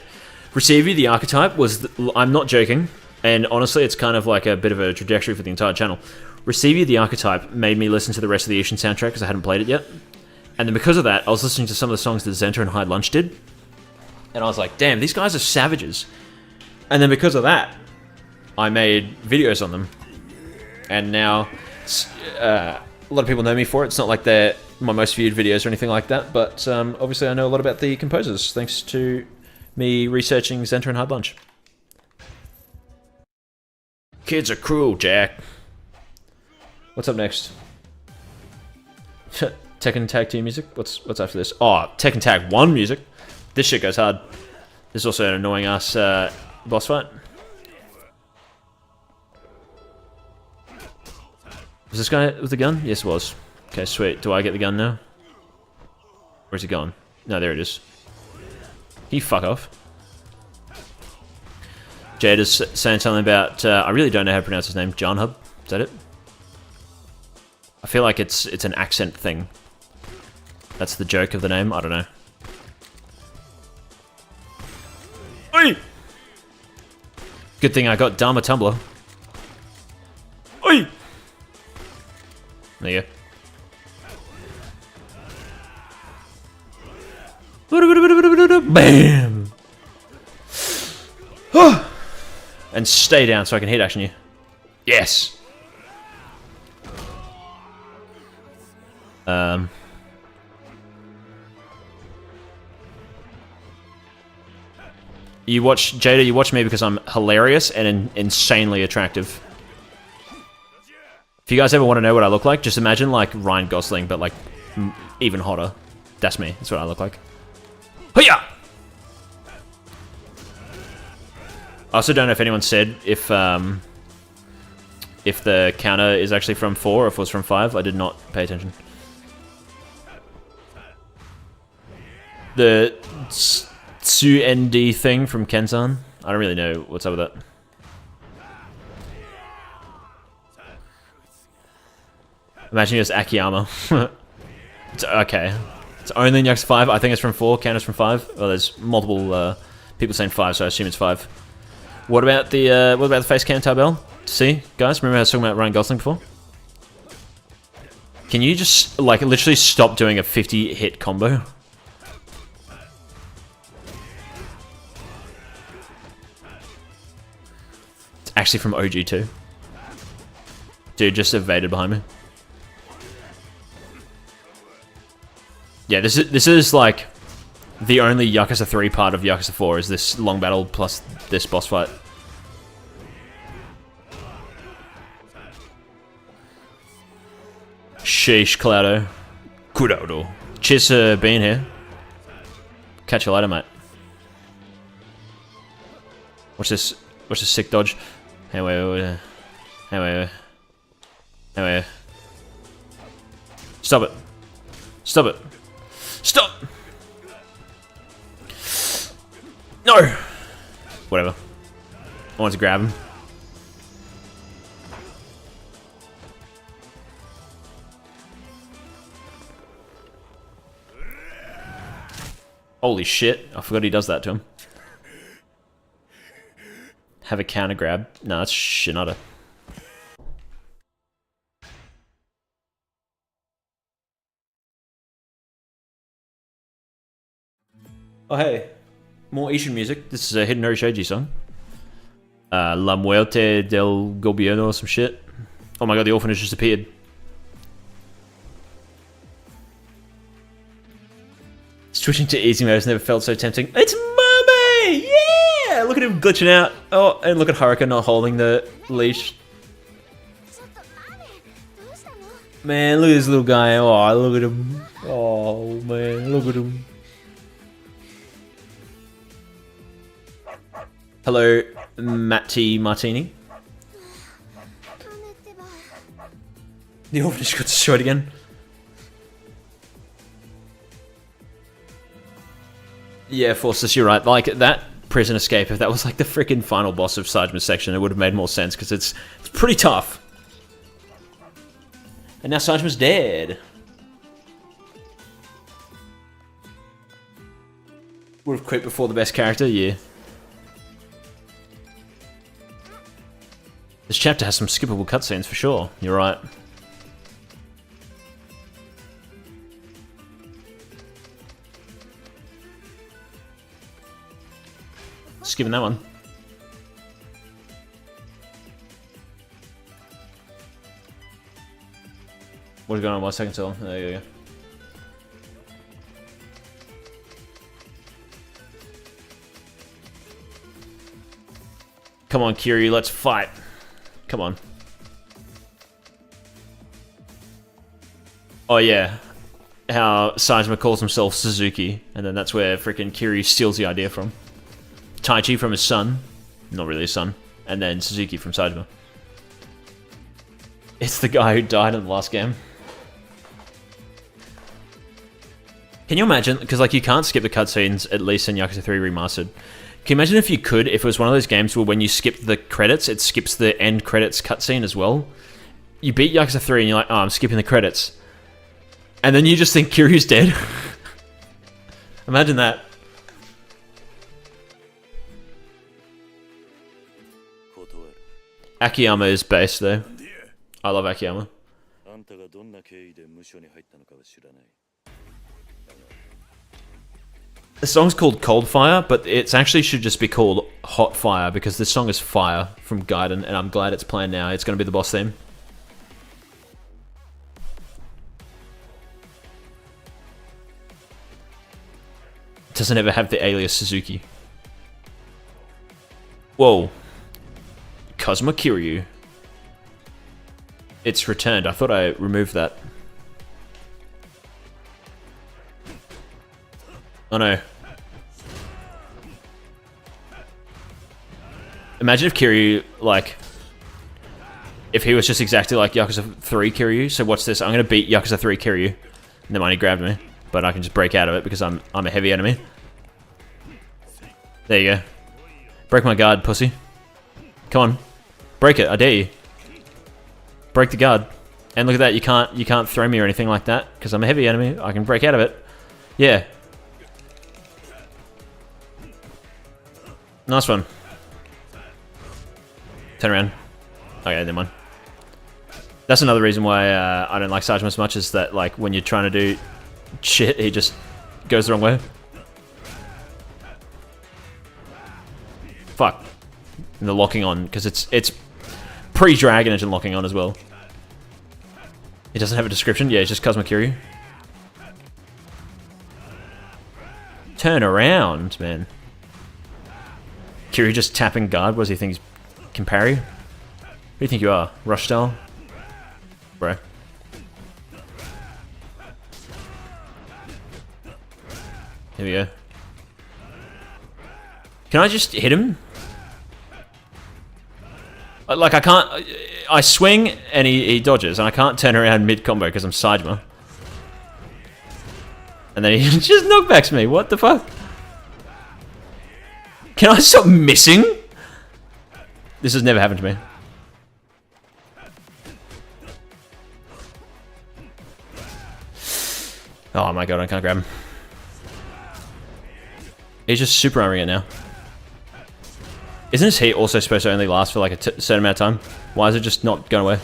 S1: Receive you, the archetype, was, I'm not joking, and honestly, it's kind of like a bit of a trajectory for the entire channel. Receive You, the archetype, made me listen to the rest of the Ishin soundtrack because I hadn't played it yet. And then because of that, I was listening to some of the songs that Zenta and Hide Lunch did. And I was like, damn, these guys are savages. And then because of that, I made videos on them. And now, a lot of people know me for it. It's not like they're my most viewed videos or anything like that. But obviously I know a lot about the composers, thanks to me researching Zenta and Hide Lunch. Kids are cruel, Jack. What's up next? Tekken Tag 2 music? What's after this? Oh, Tekken Tag 1 music. This shit goes hard. There's also an annoying ass boss fight. Was this guy with the gun? Yes, it was. Okay, sweet. Do I get the gun now? Where's he gone? No, there it is. Can you fuck off? Jade is saying something about, I really don't know how to pronounce his name, John Hub. Is that it? I feel like it's an accent thing. That's the joke of the name. I don't know. Oi! Good thing I got Dharma Tumbler. Oi! There you go. Bam! And stay down so I can hit action you. Yes! You watch, Jada, you watch me because I'm hilarious and insanely attractive. If you guys ever want to know what I look like, just imagine like Ryan Gosling, but like even hotter. That's me. That's what I look like. Hiya! I also don't know if anyone said if the counter is actually from 4 or if it was from 5. I did not pay attention. The Tsu-ND thing from Kenzan. I don't really know what's up with that. Imagine it's Akiyama. It's okay. It's only in Yakuza 5. I think it's from 4. Counter's from 5. Well, there's multiple people saying 5, so I assume it's 5. What about the face cam, Tarbell? See, guys, remember I was talking about Ryan Gosling before? Can you just like literally stop doing a 50 hit combo? It's actually from OG2. Dude just evaded behind me. Yeah, this is like the only Yakuza 3 part of Yakuza 4 is this long battle plus this boss fight. Sheesh, Cloudo. Kudodo. Cheers for being here. Catch you later, mate. Watch this sick dodge. Hey, wait. Stop it. Stop it. Stop! No! Whatever. I want to grab him. Holy shit, I forgot he does that to him. Have a counter grab. No, that's Shinada. Oh hey, more Asian music. This is a Hidden Shoji song. La Muerte del Gobierno or some shit. Oh my god, the orphanage just appeared. Switching to easy mode has never felt so tempting. It's Mommy! Yeah! Look at him glitching out. Oh, and look at Haruka not holding the leash. Man, look at this little guy. Oh, look at him. Oh, man, look at him. Hello, Matty Martini. The orphanage got destroyed again. Yeah, Forces, you're right. Like, that prison escape, if that was like the freaking final boss of Sajima's section, it would have made more sense, because it's pretty tough. And now Sajima's dead. Would have quit before the best character, yeah. This chapter has some skippable cutscenes for sure, you're right. Skipping that one. What's going on? 1 second till. There you go. Come on, Kiryu, let's fight. Come on. Oh yeah. How Sajima calls himself Suzuki, and then that's where freaking Kiryu steals the idea from. Taichi from his son. Not really his son. And then Suzuki from Sajima. It's the guy who died in the last game. Can you imagine? Because like you can't skip the cutscenes, at least in Yakuza 3 Remastered. Can you imagine if you could, if it was one of those games where when you skip the credits, it skips the end credits cutscene as well? you beat Yakuza 3 and you're like, oh, I'm skipping the credits. And then you just think Kiryu's dead. Imagine that. Akiyama is bass though. I love Akiyama. The song's called Cold Fire, but it actually should just be called Hot Fire because this song is Fire from Gaiden, and I'm glad it's playing now. It's going to be the boss theme. It doesn't ever have the alias Suzuki. Whoa. Kazuma Kiryu. It's returned. I thought I removed that. Oh no. Imagine if Kiryu, like... if he was just exactly like Yakuza 3 Kiryu. So watch this. I'm going to beat Yakuza 3 Kiryu. And then when he grabbed me. But I can just break out of it because I'm a heavy enemy. There you go. Break my guard, pussy. Come on. Break it. I dare you. Break the guard. And look at that. You can't throw me or anything like that. Because I'm a heavy enemy. I can break out of it. Yeah. Nice one. Turn around. Okay, never mind. That's another reason why I don't like Sajima as much, is that like when you're trying to do shit, he just goes the wrong way. Fuck. And the locking on, because it's pre-Dragon Engine locking on as well. He doesn't have a description. Yeah, it's just Kazuma Kiryu. Turn around, man. Kiryu just tapping guard. What does he think he can parry? Who do you think you are? Rush style? Bro. Here we go. Can I just hit him? Like, I can't... I swing and he dodges, and I can't turn around mid-combo because I'm Sajima. And then he just knockbacks me. What the fuck? Can I stop missing? This has never happened to me. Oh my god, I can't grab him. He's just super arming it now. Isn't his heat also supposed to only last for like a certain amount of time? Why is it just not going away?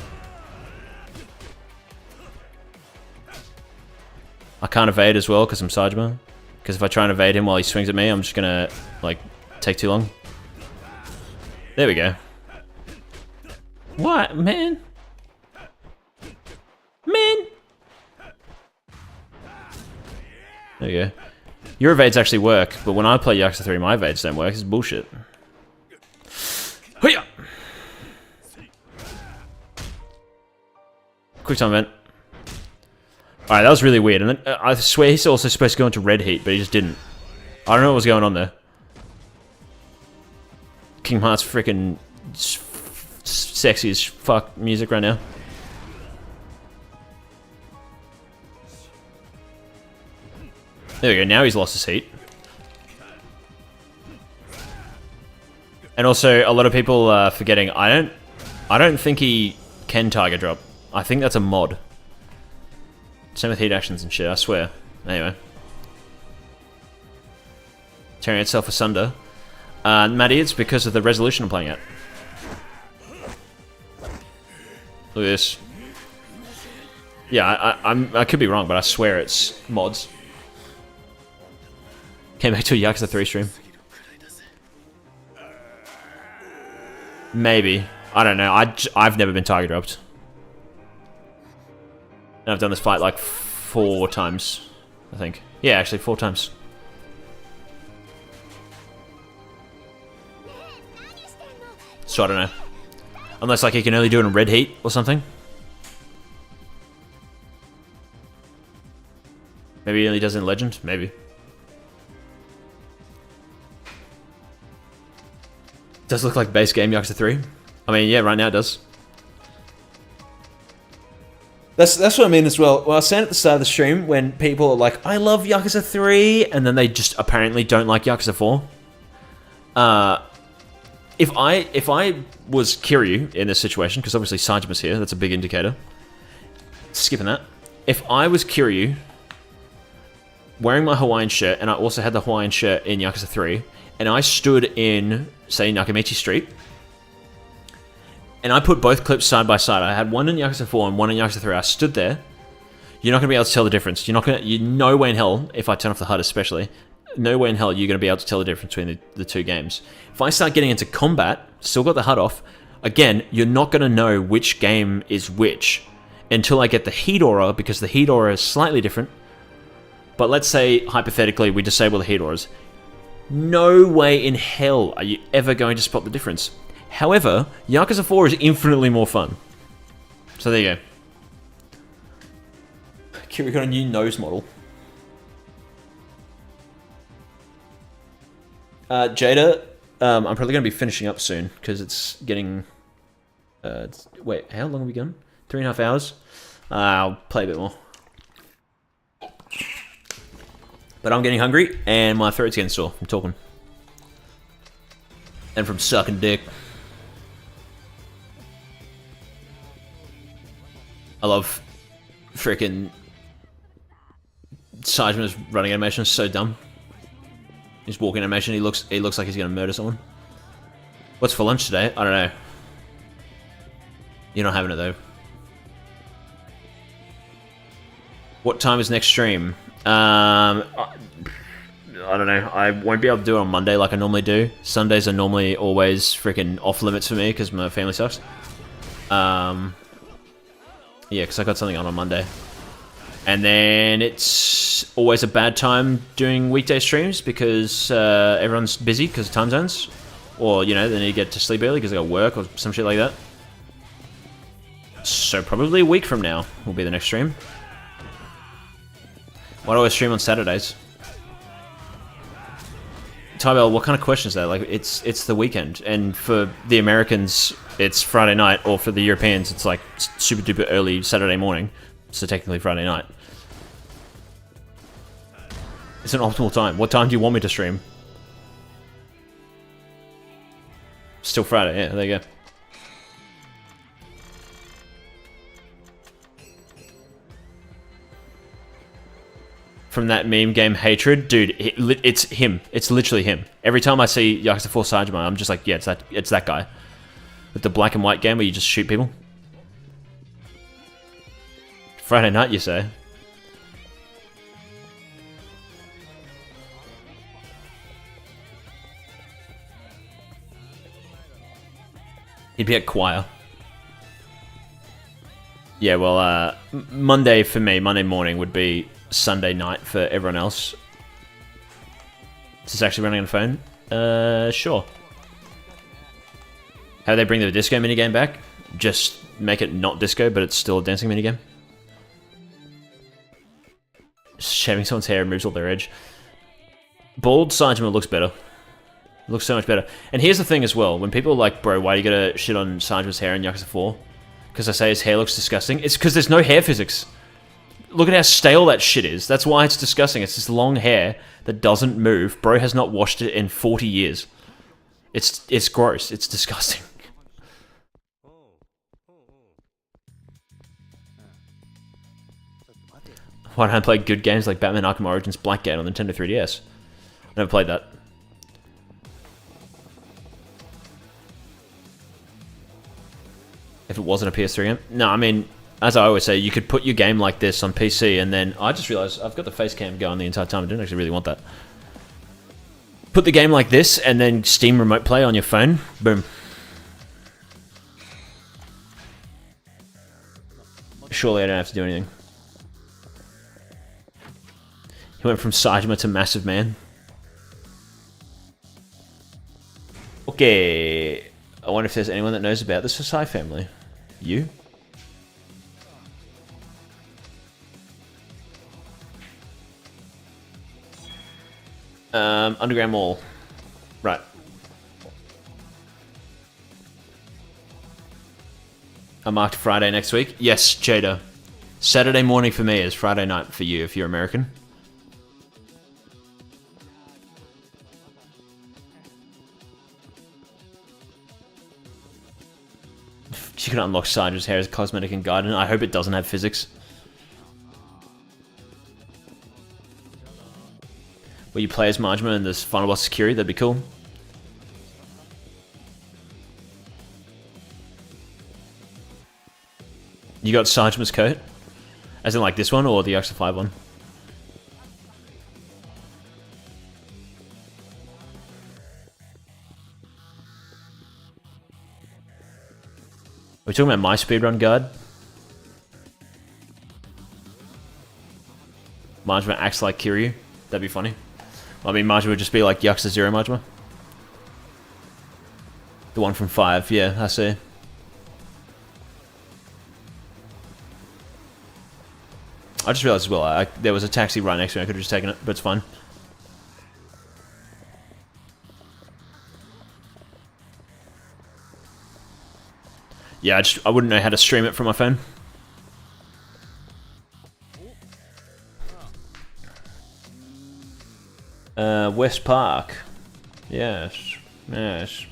S1: I can't evade as well because I'm Sajima. Because if I try and evade him while he swings at me, I'm just gonna like take too long. There we go. What, man? Man! There you go. Your evades actually work, but when I play Yakuza 3, my evades don't work. It's bullshit. Hiya! Quick time event. Alright, that was really weird. And then, I swear he's also supposed to go into red heat, but he just didn't. I don't know what was going on there. King Heart's freaking sexy as fuck music right now. There we go, now he's lost his heat. And also, a lot of people are forgetting, I don't think he can Tiger Drop. I think that's a mod. Same with heat actions and shit, I swear. Anyway. Tearing itself asunder. Maddie, it's because of the resolution I'm playing at. Look at this. Yeah, I could be wrong, but I swear it's mods. Came back to a Yakuza 3 stream. Maybe. I don't know. I've never been Tiger Dropped. And I've done this fight like 4 times, I think. Yeah, actually 4 times. So I don't know. Unless like you can only do it in red heat or something. Maybe he only does it in Legend? Maybe. Does look like base game Yakuza 3. I mean, yeah, right now it does. That's what I mean as well. Well, I was saying at the start of the stream when people are like, I love Yakuza 3, and then they just apparently don't like Yakuza 4. if I was Kiryu in this situation, because obviously Sajima's here, that's a big indicator. Skipping that. If I was Kiryu, wearing my Hawaiian shirt, and I also had the Hawaiian shirt in Yakuza 3, and I stood in, say, Nakamichi Street, and I put both clips side by side. I had one in Yakuza 4 and one in Yakuza 3. I stood there. You're not going to be able to tell the difference. No way in hell, if I turn off the HUD especially, no way in hell you're going to be able to tell the difference between the two games. If I start getting into combat, still got the HUD off, again, you're not going to know which game is which until I get the heat aura, because the heat aura is slightly different. But let's say, hypothetically, we disable the heat auras. No way in hell are you ever going to spot the difference. However, Yakuza 4 is infinitely more fun. So there you go. Kiryu got a new nose model. Jada, I'm probably going to be finishing up soon, because it's getting... wait, how long have we gone? 3.5 hours? I'll play a bit more. But I'm getting hungry, and my throat's getting sore from talking. And from sucking dick. I love freaking Sajima's running animation. Is so dumb. His walking animation, he looks like he's gonna murder someone. What's for lunch today? I don't know. You're not having it though. What time is next stream? I don't know. I won't be able to do it on Monday like I normally do. Sundays are normally always freaking off limits for me because my family sucks. Yeah, because I got something on Monday. And then it's always a bad time doing weekday streams because everyone's busy because of time zones. Or, you know, they need to get to sleep early because they got work or some shit like that. So probably a week from now will be the next stream. Why do I stream on Saturdays? Tybell, what kind of question is that? Like, it's the weekend, and for the Americans, it's Friday night, or for the Europeans, it's like super duper early Saturday morning, so technically Friday night. It's an optimal time. What time do you want me to stream? Still Friday, yeah, there you go. From that meme game Hatred, dude, it's him. It's literally him. Every time I see Yakuza 4 Sajiman, I'm just like, yeah, it's that guy. With the black and white game where you just shoot people. Friday night, you say? He'd be at choir. Yeah, well, Monday for me, Monday morning would be Sunday night for everyone else. Is this actually running on the phone? Sure. How do they bring the disco minigame back? Just make it not disco, but it's still a dancing minigame. Shaving someone's hair removes all their edge. Bald Sajima looks better. Looks so much better. And here's the thing as well. When people are like, bro, why do you gotta shit on Sajima's hair in Yakuza 4? Because I say his hair looks disgusting. It's because there's no hair physics. Look at how stale that shit is. That's why it's disgusting. It's this long hair that doesn't move. Bro has not washed it in 40 years. It's gross. It's disgusting. Why don't I play good games like Batman Arkham Origins Blackgate on Nintendo 3DS? Never played that. If it wasn't a PS3 game? No, I mean, as I always say, you could put your game like this on PC and then... I just realised I've got the face cam going the entire time. I didn't actually really want that. Put the game like this and then Steam Remote Play on your phone. Boom. Surely I don't have to do anything. He went from Sajima to Massive Man. Okay. I wonder if there's anyone that knows about this Sasai family. You? Underground Mall. Right. I marked Friday next week. Yes, Jada. Saturday morning for me is Friday night for you if you're American. you can unlock Sarge's hair as cosmetic and Gaiden. I hope it doesn't have physics. Where you play as Majima and this final boss is Kiri, that'd be cool. You got Sajima's coat? As in like this one or the Yakuza 5 one? Are we talking about my speedrun guide? Majima acts like Kiryu? That'd be funny. I mean, Majima would just be like Yakuza 0 Majima. The one from 5, yeah, I see. I just realized as well, there was a taxi right next to me, I could have just taken it, but it's fine. Yeah, I wouldn't know how to stream it from my phone. West Park. Yes. Yes.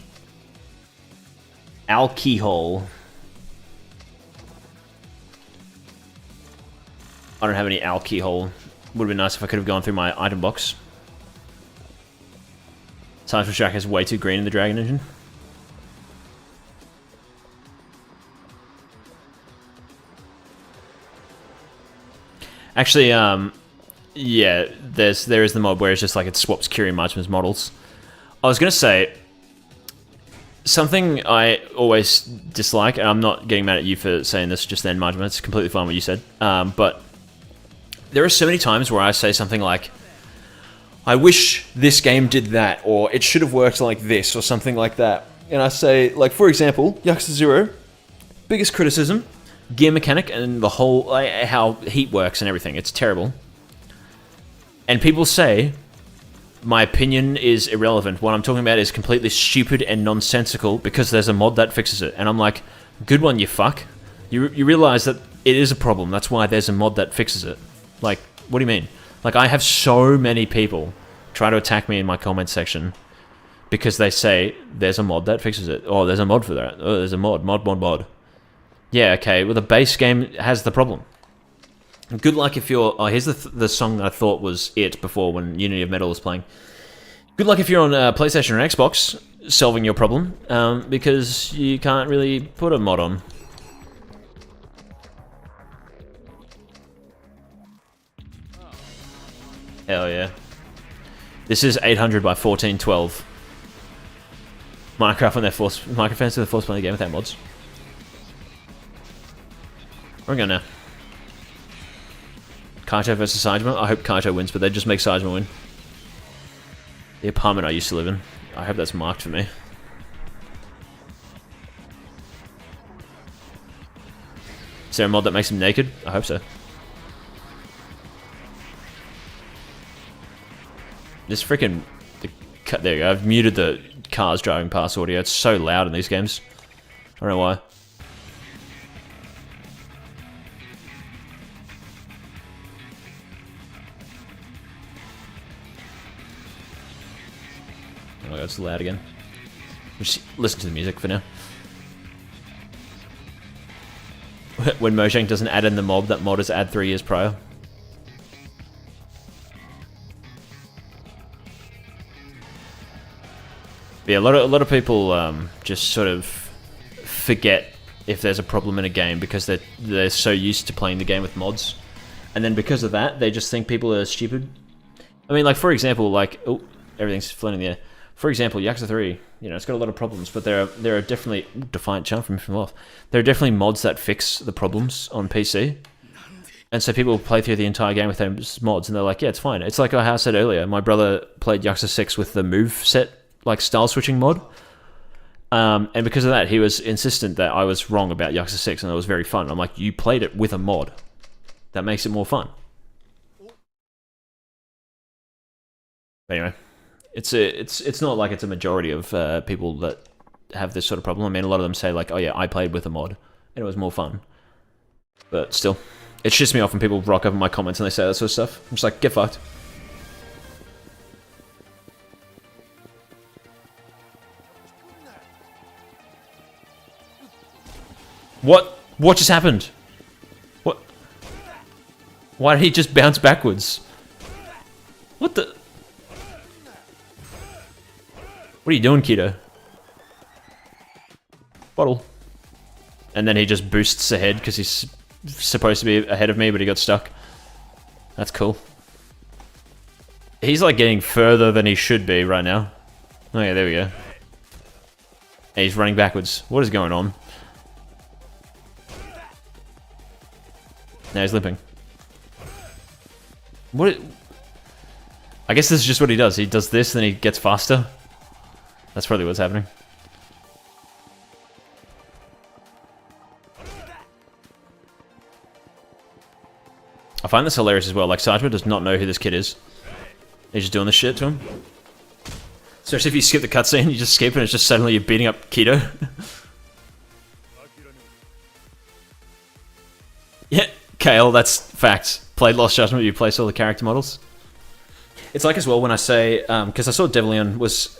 S1: Alcohol. I don't have any alcohol. Would have been nice if I could have gone through my item box. Cypher Shack is way too green in the Dragon Engine. Actually, yeah, there is the mod where it's just like it swaps Kiri and Majima's models. I was gonna say something I always dislike, and I'm not getting mad at you for saying this just then, Majima. It's completely fine what you said, but there are so many times where I say something like, "I wish this game did that," or "It should have worked like this," or something like that. And I say, like for example, Yakuza 0, biggest criticism. Gear mechanic and the whole how heat works and everything. It's terrible. And people say my opinion is irrelevant. What I'm talking about is completely stupid and nonsensical because there's a mod that fixes it. And I'm like, good one, you fuck. You realize that it is a problem. That's why there's a mod that fixes it. Like, what do you mean? Like, I have so many people try to attack me in my comment section because they say there's a mod that fixes it. Oh, there's a mod for that. Oh, there's a mod. Yeah, okay, well the base game has the problem. Good luck if you're... Oh, here's the song that I thought was it before when Unity of Metal was playing. Good luck if you're on PlayStation or Xbox solving your problem, because you can't really put a mod on. Hell yeah. This is 800 by 1412. Minecraft on their force... Minecraft fans are the force playing the game without mods. Where are we going now? Kaito versus Sajima? I hope Kaito wins, but they just make Sajima win. The apartment I used to live in. I hope that's marked for me. Is there a mod that makes him naked? I hope so. This freaking... There you go. I've muted the cars driving past audio. It's so loud in these games. I don't know why. Oh my god, it's loud again. Just listen to the music for now. When Mojang doesn't add in the mob, that mod is add 3 years prior. But yeah, a lot of people just sort of forget if there's a problem in a game because they're so used to playing the game with mods, and then because of that, they just think people are stupid. I mean, like for example, like oh, everything's floating in the air. For example, Yakuza 3, you know, it's got a lot of problems, but there are definitely... Defiant jump from off. There are definitely mods that fix the problems on PC. And so people play through the entire game with those mods, and they're like, yeah, it's fine. It's like how I said earlier, my brother played Yakuza 6 with the move set, like, style switching mod. And because of that, he was insistent that I was wrong about Yakuza 6, and it was very fun. I'm like, you played it with a mod. That makes it more fun. Anyway... It's not like it's a majority of people that have this sort of problem. I mean, a lot of them say like, oh yeah, I played with a mod and it was more fun. But still, it shits me off when people rock up in my comments and they say that sort of stuff. I'm just like, get fucked. What? What just happened? What? Why did he just bounce backwards? What the? What are you doing, Keto? Bottle. And then he just boosts ahead because he's supposed to be ahead of me, but he got stuck. That's cool. He's like getting further than he should be right now. Oh yeah, there we go. And he's running backwards. What is going on? Now he's limping. What? I guess this is just what he does. He does this, then he gets faster. That's probably what's happening. I find this hilarious as well. Like, Sajma does not know who this kid is. He's just doing this shit to him. Especially if you skip the cutscene, you just skip and it's just suddenly you're beating up Keto. Yeah, Kale, that's facts. Played Lost Judgment, you place all the character models. It's like as well when I say, because I saw Devilion was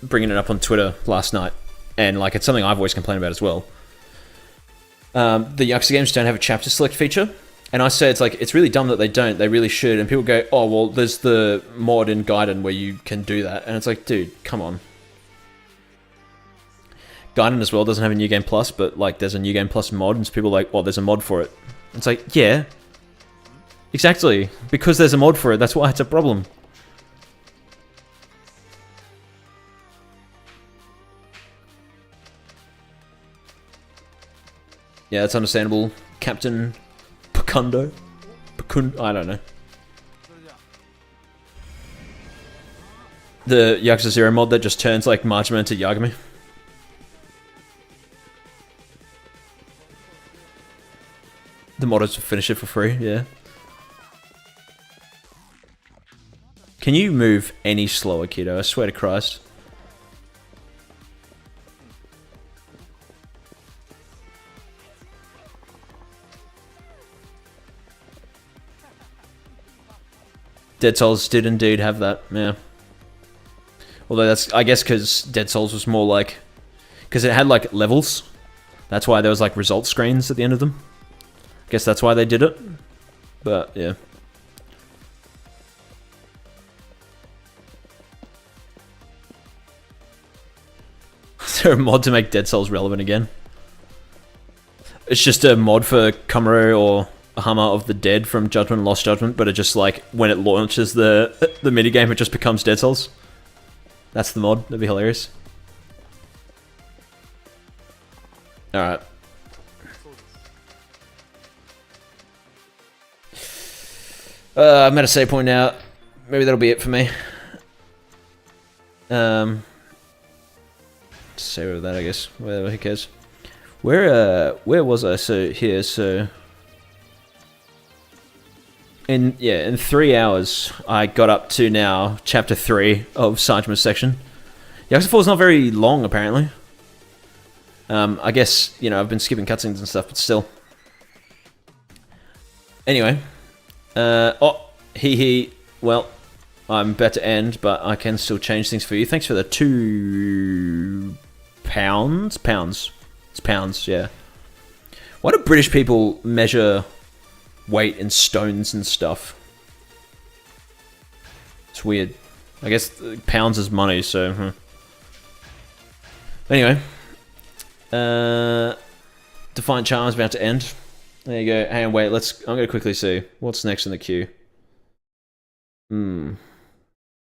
S1: bringing it up on Twitter last night, and like it's something I've always complained about as well. The Yakuza games don't have a chapter select feature. And I say it's like, it's really dumb that they don't, they really should. And people go, oh, well, there's the mod in Gaiden where you can do that. And it's like, dude, come on. Gaiden as well doesn't have a New Game Plus, but like there's a New Game Plus mod, and people are like, well, there's a mod for it. It's like, yeah. Exactly. Because there's a mod for it, that's why it's a problem. Yeah, that's understandable. Captain Pakundo? I don't know. The Yakuza 0 mod that just turns like Majima into Yagami. The modders will finish it for free, yeah. Can you move any slower, kiddo? I swear to Christ. Dead Souls did indeed have that, yeah. Although that's, I guess because Dead Souls was more like, because it had like levels. That's why there was like result screens at the end of them. I guess that's why they did it. But, yeah. Is there a mod to make Dead Souls relevant again? It's just a mod for Kamuro or Hammer of the Dead from Judgment and Lost Judgment, but it just like, when it launches the minigame, it just becomes Dead Souls. That's the mod. That'd be hilarious. Alright. I'm at a save point now. Maybe that'll be it for me. Save over that, I guess. Whatever, who cares? Where was I? So here, so in 3 hours I got up to now chapter 3 of Sajima's section. Yakuza 4 is not very long apparently. I guess, you know, I've been skipping cutscenes and stuff, but still. Anyway, oh, well, I'm about to end, but I can still change things for you. Thanks for the £2 pounds. It's pounds, yeah. Why do British people measure weight in stones and stuff? It's weird. I guess pounds is money, so. Anyway, Defiant Charm is about to end. There you go. Hang on, wait. I'm gonna quickly see what's next in the queue.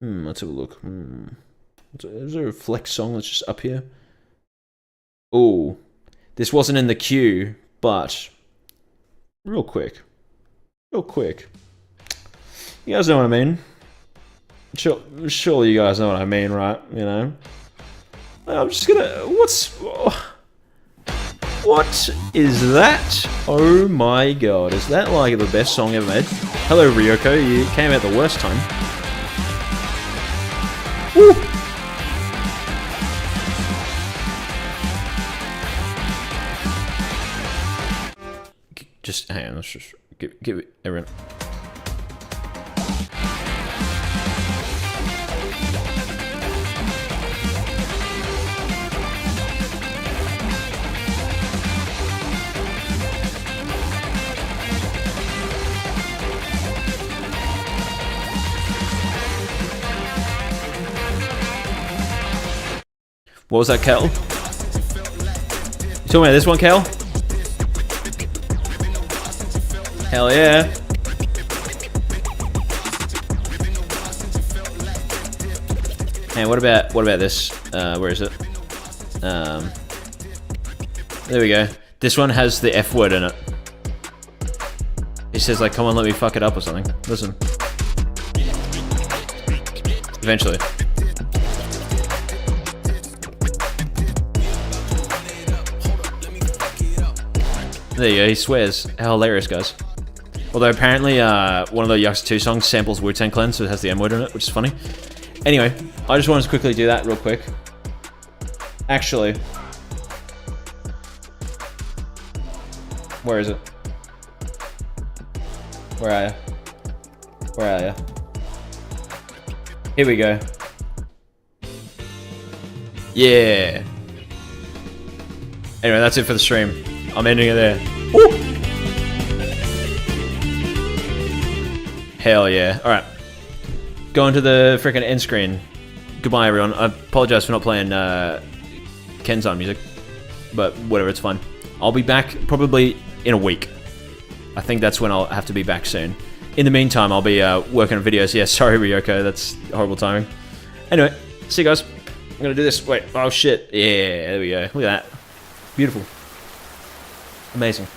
S1: Let's have a look. Is there a flex song that's just up here? Oh, this wasn't in the queue, but real quick. You guys know what I mean? Surely you guys know what I mean, right? You know. I'm just gonna. What is that? Oh my god, is that like the best song ever made? Hello Ryoko, you came at the worst time. Woo! Just hang on, let's just give it everyone. What was that, Kel? You talking about this one, Kel? Hell yeah. And what about this? Where is it? There we go. This one has the F word in it. It says like, come on, let me fuck it up or something. Listen. Eventually. There you go, he swears. How hilarious, guys. Although apparently one of the Yakuza 2 songs samples Wu-Tang Clan, so it has the M word in it, which is funny. Anyway, I just wanted to quickly do that real quick. Actually. Where is it? Where are you? Where are you? Here we go. Yeah. Anyway, that's it for the stream. I'm ending it there. Woo! Hell yeah. Alright. Going to the freaking end screen. Goodbye, everyone. I apologize for not playing Kenzan music. But whatever, it's fine. I'll be back probably in a week. I think that's when I'll have to be back soon. In the meantime, I'll be working on videos. Yeah, sorry, Ryoko. That's horrible timing. Anyway, see you guys. I'm going to do this. Wait. Oh, shit. Yeah, there we go. Look at that. Beautiful. Amazing.